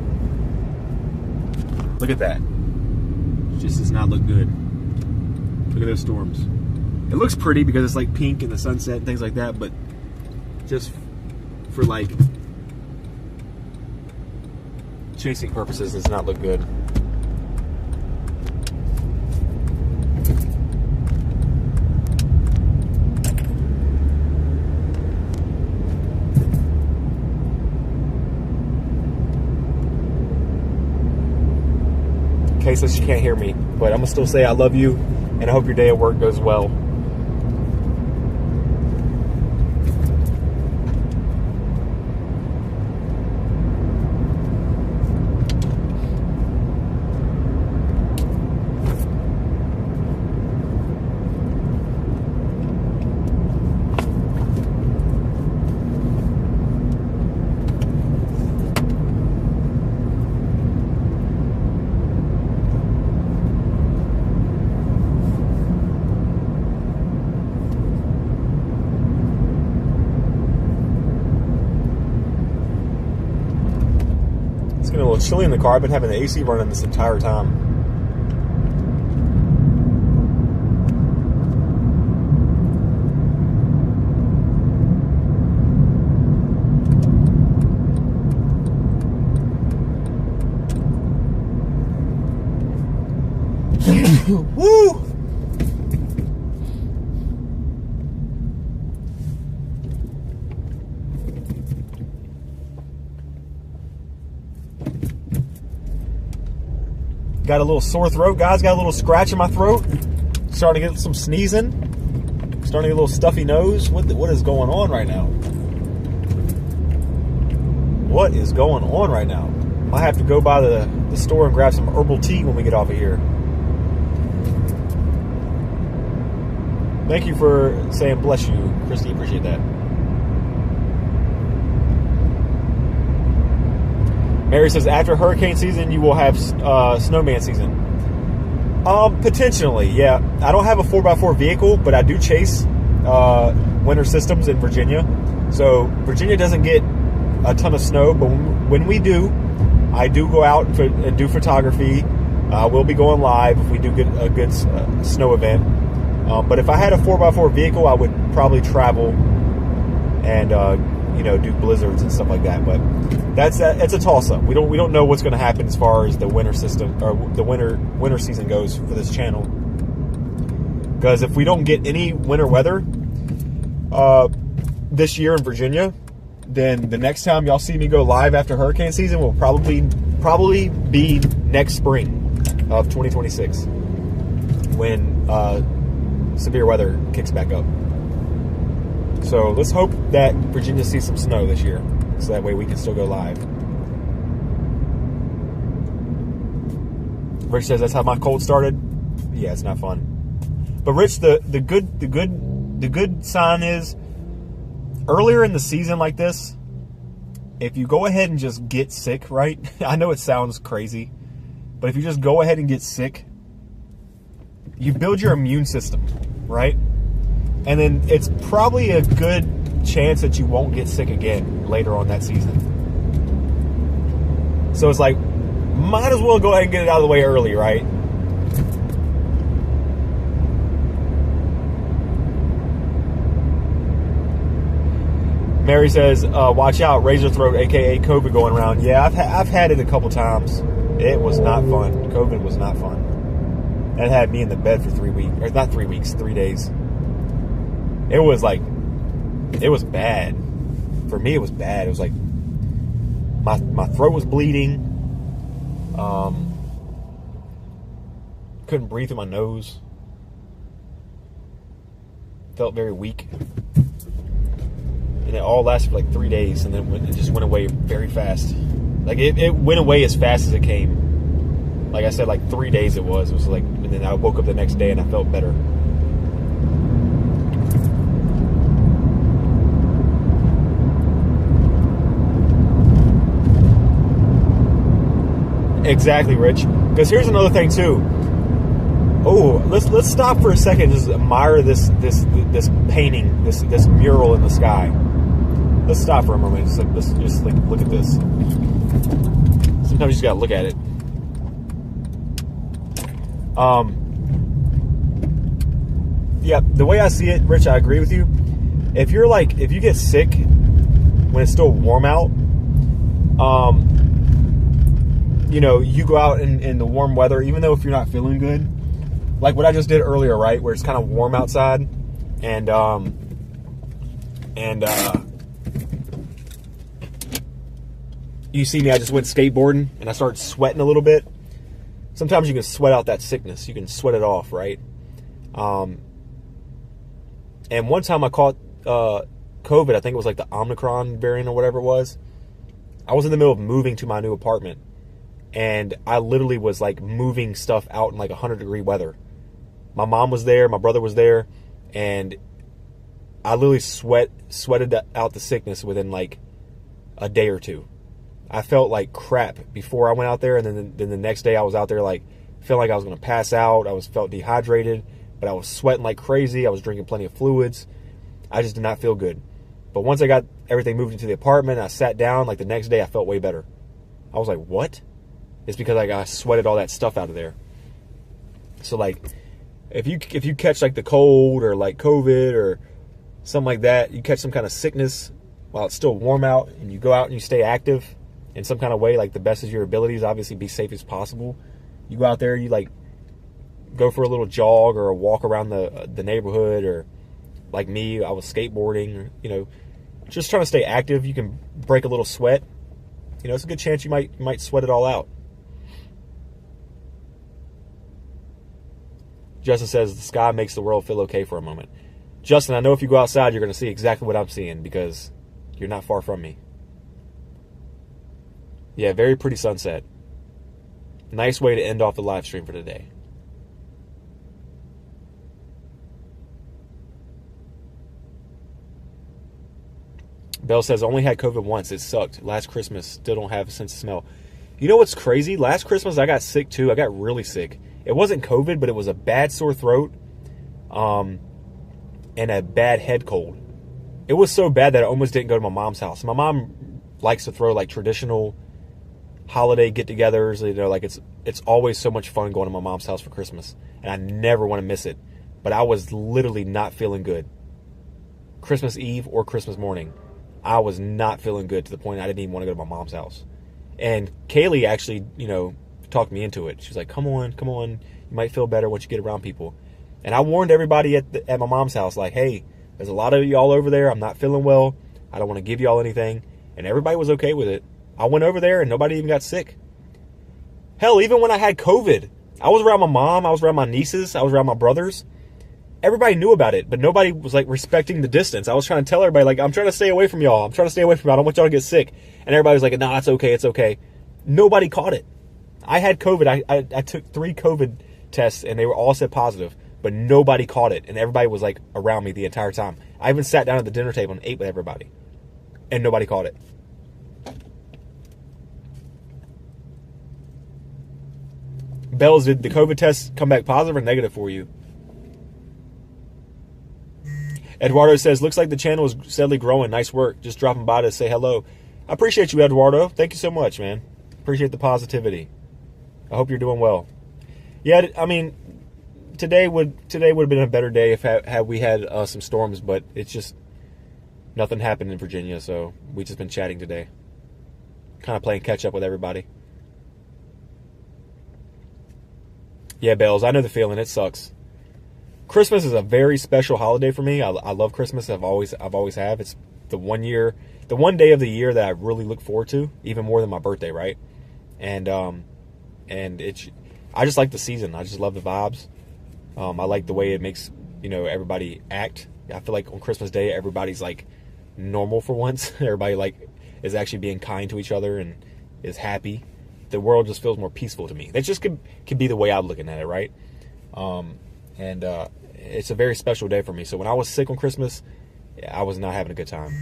Look at that. It just does not look good. Look at those storms. It looks pretty because it's like pink in the sunset and things like that, but just for like chasing purposes, does not look good. Kay says she can't hear me, but I'm gonna still say I love you, and I hope your day at work goes well. It's getting a little chilly in the car. I've been having the AC running this entire time. Woo! Got a little sore throat, guys. Got a little scratch in my throat. Starting to get some sneezing. Starting to get a little stuffy nose. What is going on right now? What is going on right now? I have to go by the store and grab some herbal tea when we get off of here. Thank you for saying bless you, Christy. Appreciate that. Mary says, after hurricane season, you will have snowman season. Potentially, yeah. I don't have a 4x4 vehicle, but I do chase winter systems in Virginia. So Virginia doesn't get a ton of snow, but when we do, I do go out and do photography. We'll be going live if we do get a good snow event. But if I had a 4x4 vehicle, I would probably travel and do blizzards and stuff like that. But it's a toss-up. We don't know what's going to happen as far as the winter system or the winter season goes for this channel. Because if we don't get any winter weather this year in Virginia, then the next time y'all see me go live after hurricane season will probably be next spring of 2026 when severe weather kicks back up. So let's hope that Virginia sees some snow this year, so that way we can still go live. Rich says that's how my cold started. Yeah, it's not fun. But Rich, the good sign is earlier in the season like this, if you go ahead and just get sick, right? I know it sounds crazy, but if you just go ahead and get sick, you build your immune system, right? And then it's probably a good chance that you won't get sick again later on that season. So it's like, might as well go ahead and get it out of the way early, right? Mary says, watch out, razor throat, aka COVID going around. Yeah, I've had it a couple times. It was not fun. COVID was not fun. That had me in the bed for 3 weeks, or not 3 weeks, 3 days. It was bad. For me, it was bad. It was like my throat was bleeding. Couldn't breathe through my nose. Felt very weak. And it all lasted for like 3 days, and then it just went away very fast. Like it went away as fast as it came. Like I said, like 3 days it was. It was like, and then I woke up the next day and I felt better. Exactly, Rich. Because here's another thing too. Oh, let's stop for a second and just admire this painting, this mural in the sky. Let's stop for a moment. Let's just like look at this. Sometimes you just gotta look at it. Yeah, the way I see it, Rich, I agree with you. If you get sick when it's still warm out, you know, you go out in the warm weather, even though if you're not feeling good, like what I just did earlier, right, where it's kind of warm outside, and you see me, I just went skateboarding, and I started sweating a little bit. Sometimes you can sweat out that sickness. You can sweat it off, right? And one time I caught COVID, I think it was like the Omicron variant or whatever it was. I was in the middle of moving to my new apartment, and I literally was like moving stuff out in like 100-degree weather. My mom was there, my brother was there, and I literally sweated out the sickness within like a day or two. I felt like crap before I went out there, and then the next day I was out there like feeling like I was going to pass out. I felt dehydrated, but I was sweating like crazy. I was drinking plenty of fluids. I just did not feel good. But once I got everything moved into the apartment, I sat down, like the next day I felt way better. I was like, what? It's because I sweated all that stuff out of there. So like, if you catch like the cold or like COVID or something like that, you catch some kind of sickness while it's still warm out, and you go out and you stay active in some kind of way, like the best of your abilities, obviously be safe as possible. You go out there, you like go for a little jog or a walk around the neighborhood, or like me, I was skateboarding, or, you know, just trying to stay active. You can break a little sweat. You know, it's a good chance you might sweat it all out. Justin says the sky makes the world feel okay for a moment. Justin, I know if you go outside, you're going to see exactly what I'm seeing because you're not far from me. Yeah, very pretty sunset. Nice way to end off the live stream for today. Bell says, only had COVID once. It sucked. Last Christmas, still don't have a sense of smell. You know what's crazy? Last Christmas, I got sick too. I got really sick. It wasn't COVID, but it was a bad sore throat and a bad head cold. It was so bad that I almost didn't go to my mom's house. My mom likes to throw like traditional holiday get-togethers. You know, like it's always so much fun going to my mom's house for Christmas, and I never want to miss it. But I was literally not feeling good. Christmas Eve or Christmas morning, I was not feeling good to the point I didn't even want to go to my mom's house. And Kaylee actually, you know, talked me into it. She was like, come on, you might feel better once you get around people. And I warned everybody at my mom's house, like, hey, there's a lot of y'all over there. I'm not feeling well. I don't want to give y'all anything. And everybody was okay with it. I went over there and nobody even got sick. Hell, even when I had COVID, I was around my mom, I was around my nieces, I was around my brothers. Everybody knew about it, but nobody was like respecting the distance. I was trying to tell everybody, like, I'm trying to stay away from y'all. I don't want y'all to get sick. And everybody was like, nah, it's okay. Nobody caught it. I had COVID. I took 3 COVID tests and they were all said positive, but nobody caught it. And everybody was like around me the entire time. I even sat down at the dinner table and ate with everybody, and nobody caught it. Bells, did the COVID test come back positive or negative for you? Eduardo says, looks like the channel is steadily growing. Nice work. Just dropping by to say hello. I appreciate you, Eduardo. Thank you so much, man. Appreciate the positivity. I hope you're doing well. Yeah, I mean, today would have been a better day if had we had some storms, but it's just nothing happened in Virginia, so we just been chatting today. Kind of playing catch up with everybody. Yeah, Bells, I know the feeling. It sucks. Christmas is a very special holiday for me. I love Christmas. I've always have. It's the one day of the year that I really look forward to, even more than my birthday, right? And I just like the season. I just love the vibes. I like the way it makes, you know, everybody act. I feel like on Christmas Day, everybody's like normal for once. Everybody like is actually being kind to each other and is happy. The world just feels more peaceful to me. That just could be the way I'm looking at it, right? And it's a very special day for me. So when I was sick on Christmas, I was not having a good time.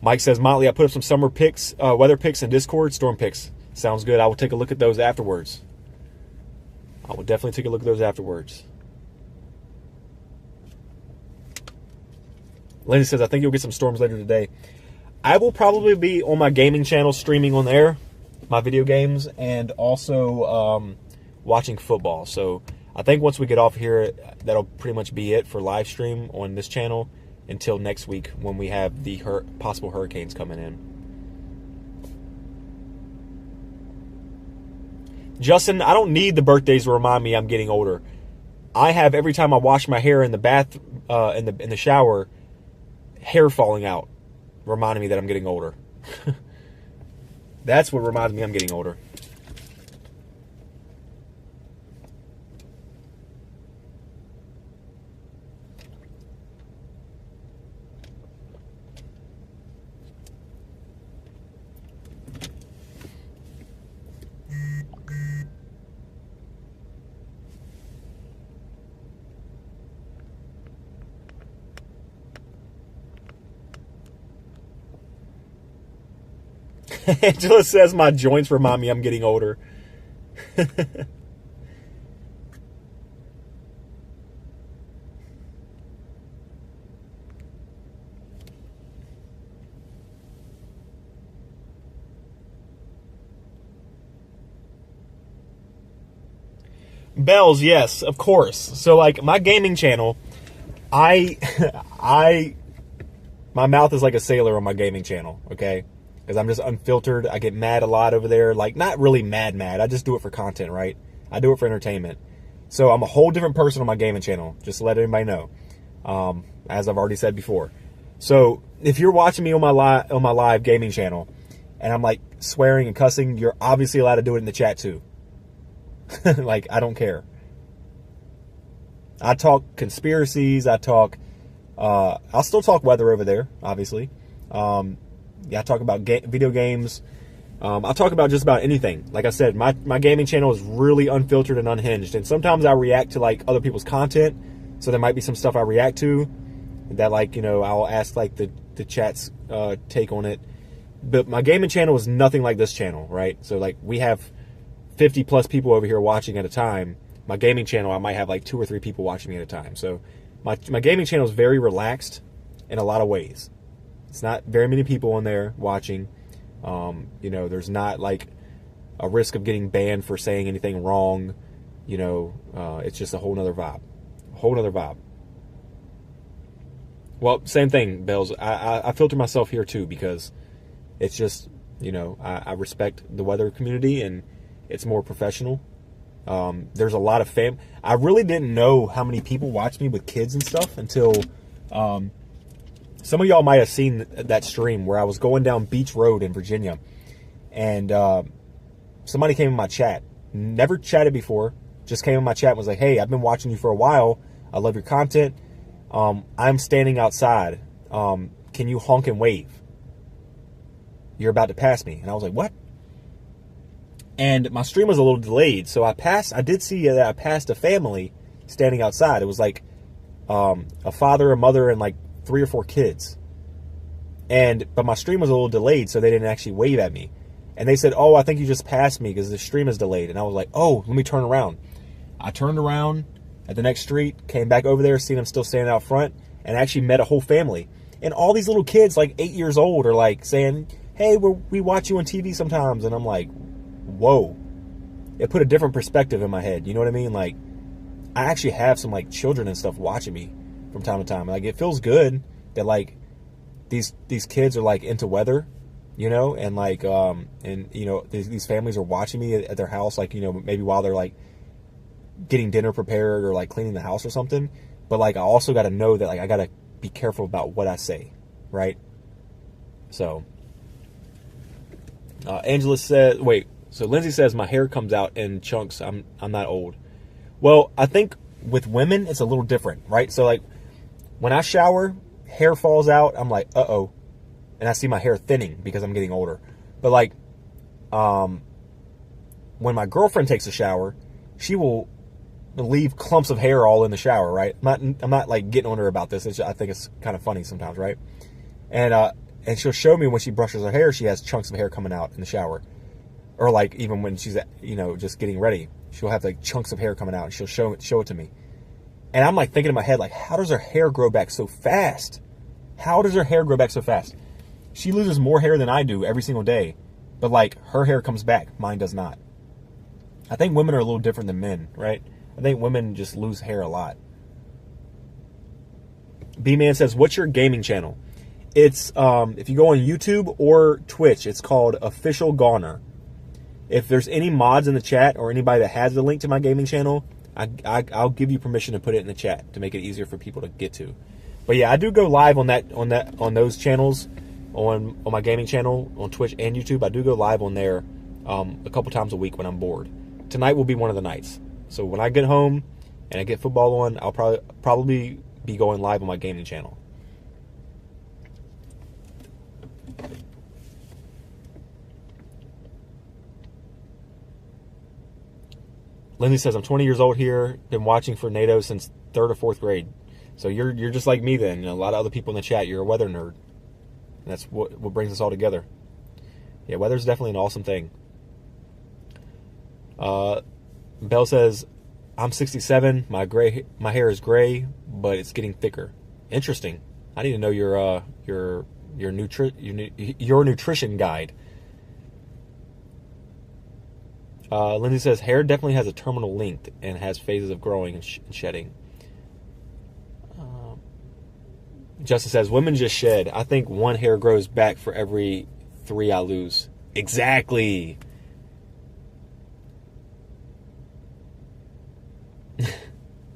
Mike says, Motley, I put up some summer pics, weather pics in Discord, storm pics. Sounds good. I will take a look at those afterwards. I will definitely take a look at those afterwards. Lindsay says, I think you'll get some storms later today. I will probably be on my gaming channel streaming on there, my video games, and also watching football. So I think once we get off here, that'll pretty much be it for live stream on this channel until next week when we have the possible hurricanes coming in. Justin, I don't need the birthdays to remind me I'm getting older. I have, every time I wash my hair in the bath, in the shower, hair falling out, reminding me that I'm getting older. That's what reminds me I'm getting older. Angela says my joints remind me I'm getting older. Bells, yes, of course. So like my gaming channel, my mouth is like a sailor on my gaming channel, okay? Because I'm just unfiltered. I get mad a lot over there. Like, not really mad. I just do it for content, right? I do it for entertainment. So I'm a whole different person on my gaming channel. Just to let everybody know. As I've already said before. So if you're watching me on my live gaming channel, and I'm like swearing and cussing, you're obviously allowed to do it in the chat too. Like, I don't care. I talk conspiracies. I'll still talk weather over there, obviously. Yeah, I talk about video games. I'll talk about just about anything. Like I said, my gaming channel is really unfiltered and unhinged. And sometimes I react to like other people's content. So there might be some stuff I react to that, like, you know, I'll ask like the chat's take on it. But my gaming channel is nothing like this channel, right? So like we have 50 plus people over here watching at a time. My gaming channel, I might have like 2 or 3 people watching me at a time. So my gaming channel is very relaxed in a lot of ways. It's not very many people on there watching. You know, there's not like a risk of getting banned for saying anything wrong. You know, it's just a whole nother vibe. A whole nother vibe. Well, same thing, Bells. I filter myself here too because it's just, you know, I respect the weather community and it's more professional. There's a lot of I really didn't know how many people watch me with kids and stuff until some of y'all might have seen that stream where I was going down Beach Road in Virginia, and somebody came in my chat. Never chatted before, just came in my chat and was like, hey, I've been watching you for a while. I love your content. I'm standing outside. Can you honk and wave? You're about to pass me. And I was like, what? And my stream was a little delayed, so I did see that I passed a family standing outside. It was like a father, a mother, and like 3 or 4 kids. But my stream was a little delayed, so they didn't actually wave at me. And they said, oh, I think you just passed me because the stream is delayed. And I was like, oh, let me turn around. I turned around at the next street, came back over there, seen them still standing out front, and actually met a whole family. And all these little kids, like 8 years old, are like saying, hey, we watch you on TV sometimes. And I'm like, whoa. It put a different perspective in my head. You know what I mean? Like, I actually have some like children and stuff watching me from time to time. Like, it feels good that like these kids are like into weather, you know, and like and you know these families are watching me at their house, like, you know, maybe while they're like getting dinner prepared or like cleaning the house or something. But like I also got to know that like I got to be careful about what I say, right? So Angela says, wait, so Lindsay says my hair comes out in chunks. I'm not old. Well, I think with women it's a little different, right? So like when I shower, hair falls out, I'm like, uh-oh. And I see my hair thinning because I'm getting older. But like when my girlfriend takes a shower, she will leave clumps of hair all in the shower, right? I'm not like getting on her about this. I think it's kind of funny sometimes, right? And she'll show me when she brushes her hair, she has chunks of hair coming out in the shower. or like even when she's, you know, just getting ready, she'll have like chunks of hair coming out and she'll show it to me. And I'm like thinking in my head, like, how does her hair grow back so fast? How does her hair grow back so fast? She loses more hair than I do every single day, but like her hair comes back, mine does not. I think women are a little different than men, right? I think women just lose hair a lot. B-Man says, what's your gaming channel? It's, if you go on YouTube or Twitch, it's called Official Goner. If there's any mods in the chat or anybody that has the link to my gaming channel, I'll give you permission to put it in the chat to make it easier for people to get to. But yeah, I do go live on those channels, on my gaming channel, on Twitch and YouTube. I do go live on there a couple times a week when I'm bored. Tonight will be one of the nights. So when I get home and I get football on, I'll probably be going live on my gaming channel. Lindsay says, I'm 20 years old here, been watching for NATO since 3rd or 4th grade. So you're just like me then. You know, a lot of other people in the chat, you're a weather nerd. And that's what brings us all together. Yeah, weather's definitely an awesome thing. Bell says, I'm 67. My hair is gray, but it's getting thicker. Interesting. I need to know your nutrition guide. Lindsay says, hair definitely has a terminal length and has phases of growing and shedding. Justin says, women just shed. I think one hair grows back for every 3 I lose. Exactly.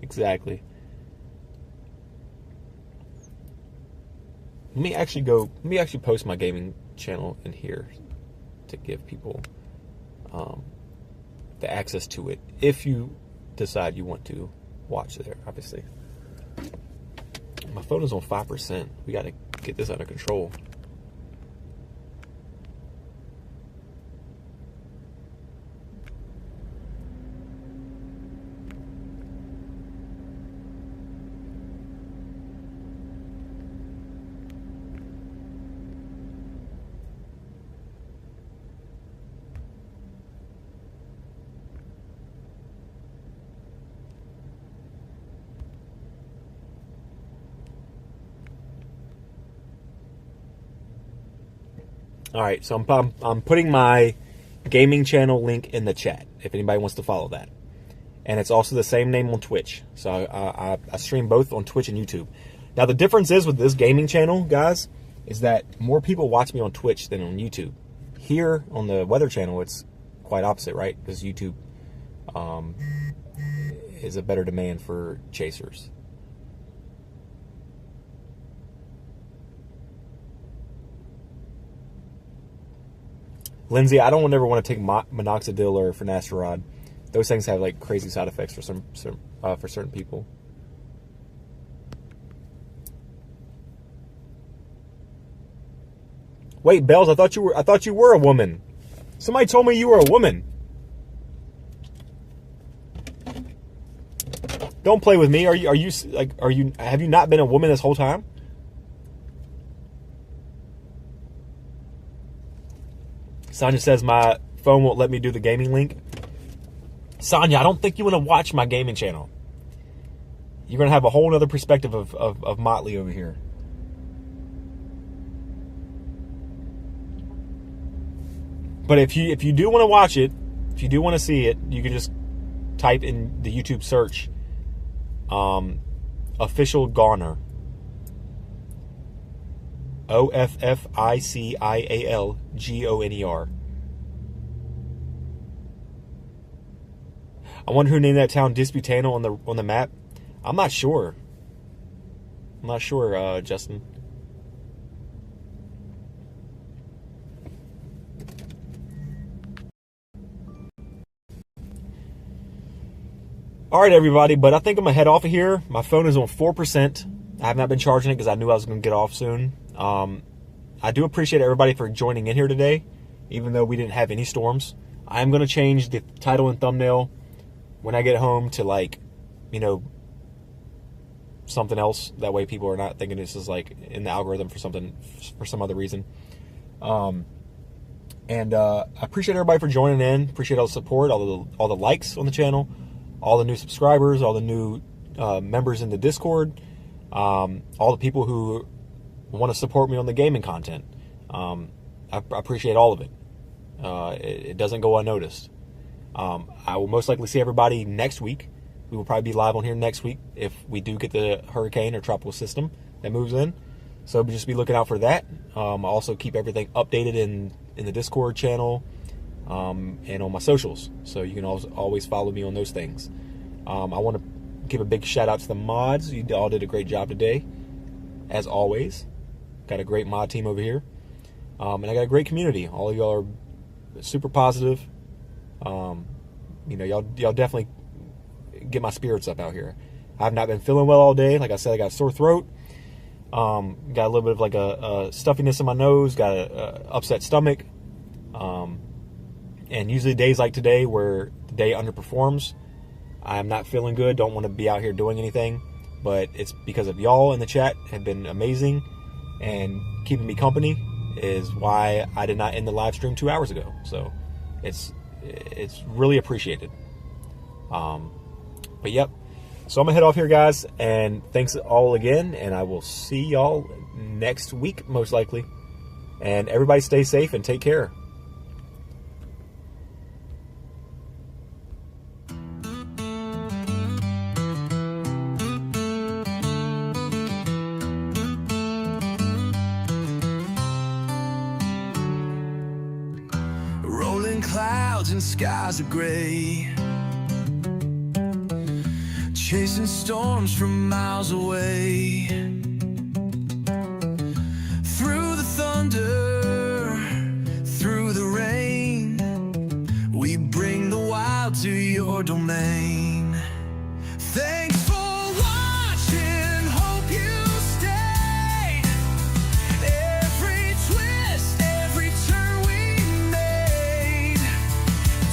Exactly. Let me actually post my gaming channel in here to give people the access to it if you decide you want to watch there, obviously. My phone is on 5%. We got to get this under control. All right, so I'm putting my gaming channel link in the chat if anybody wants to follow that. And it's also the same name on Twitch. So I stream both on Twitch and YouTube. Now, the difference is with this gaming channel, guys, is that more people watch me on Twitch than on YouTube. Here on the weather channel, it's quite opposite, right? Because YouTube is a better demand for chasers. Lindsay, I don't ever want to take minoxidil or finasteride. Those things have like crazy side effects for for certain people. Wait, Bells, I thought you were a woman. Somebody told me you were a woman. Don't play with me. Have you not been a woman this whole time? Sonya says my phone won't let me do the gaming link. Sonya, I don't think you want to watch my gaming channel. You're going to have a whole other perspective of Motley over here. But if you do want to watch it, if you do want to see it, you can just type in the YouTube search Official Goner. OFFICIALGONER. I wonder who named that town Disputano on the map. I'm not sure. Justin. All right, everybody, but I think I'm gonna head off of here. My phone is on 4%. I have not been charging it because I knew I was gonna get off soon. I do appreciate everybody for joining in here today, even though we didn't have any storms. I am going to change the title and thumbnail when I get home to, like, you know, something else. That way people are not thinking this is like in the algorithm for some other reason. And I appreciate everybody for joining in. Appreciate all the support, all the likes on the channel, all the new subscribers, all the new members in the Discord, all the people who want to support me on the gaming content. I appreciate all of it. It doesn't go unnoticed. I will most likely see everybody next week. We will probably be live on here next week if we do get the hurricane or tropical system that moves in. So just be looking out for that. I'll also keep everything updated in the Discord channel and on my socials. So you can always follow me on those things. I want to give a big shout out to the mods. You all did a great job today, as always. Got a great mod team over here. And I got a great community. All of y'all are super positive. Y'all definitely get my spirits up out here. I've not been feeling well all day. Like I said, I got a sore throat. Got a little bit of like a stuffiness in my nose. Got a upset stomach. And usually days like today where the day underperforms, I'm not feeling good. Don't want to be out here doing anything. But it's because of y'all in the chat have been amazing and keeping me company is why I did not end the live stream 2 hours ago. So it's really appreciated. But yep. So I'm gonna head off here, guys, and thanks all again, and I will see y'all next week, most likely. And everybody stay safe and take care. Rolling clouds and skies are gray, chasing storms from miles away. Through the thunder, through the rain, we bring the wild to your domain. Thanks for watching, hope you stayed. Every twist, every turn we made.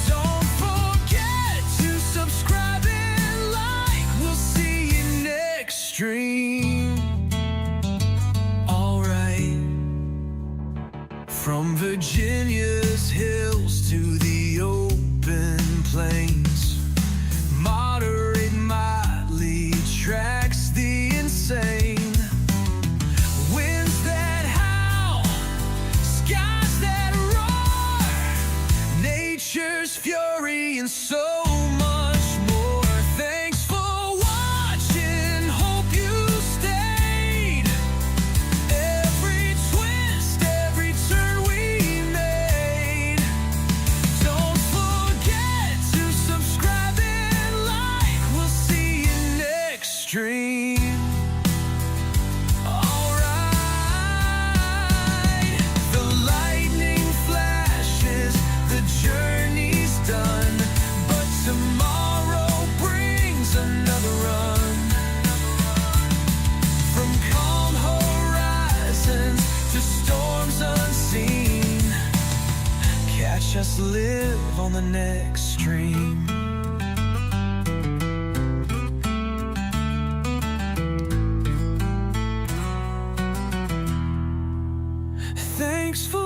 Don't forget to subscribe and like. We'll see you next stream. Alright. From Virginia's hills to the open plains, moderate mildly tracks the insane. Winds that howl, skies that roar, nature's fury and so much more. Thanks for watching, hope you stayed. Every twist, every turn we made. Don't forget to subscribe and like. We'll see you next stream. Alright. The lightning flashes, the journey's done, but tomorrow brings another run. From calm horizons to storms unseen, catch us live on the next stream. Thanks for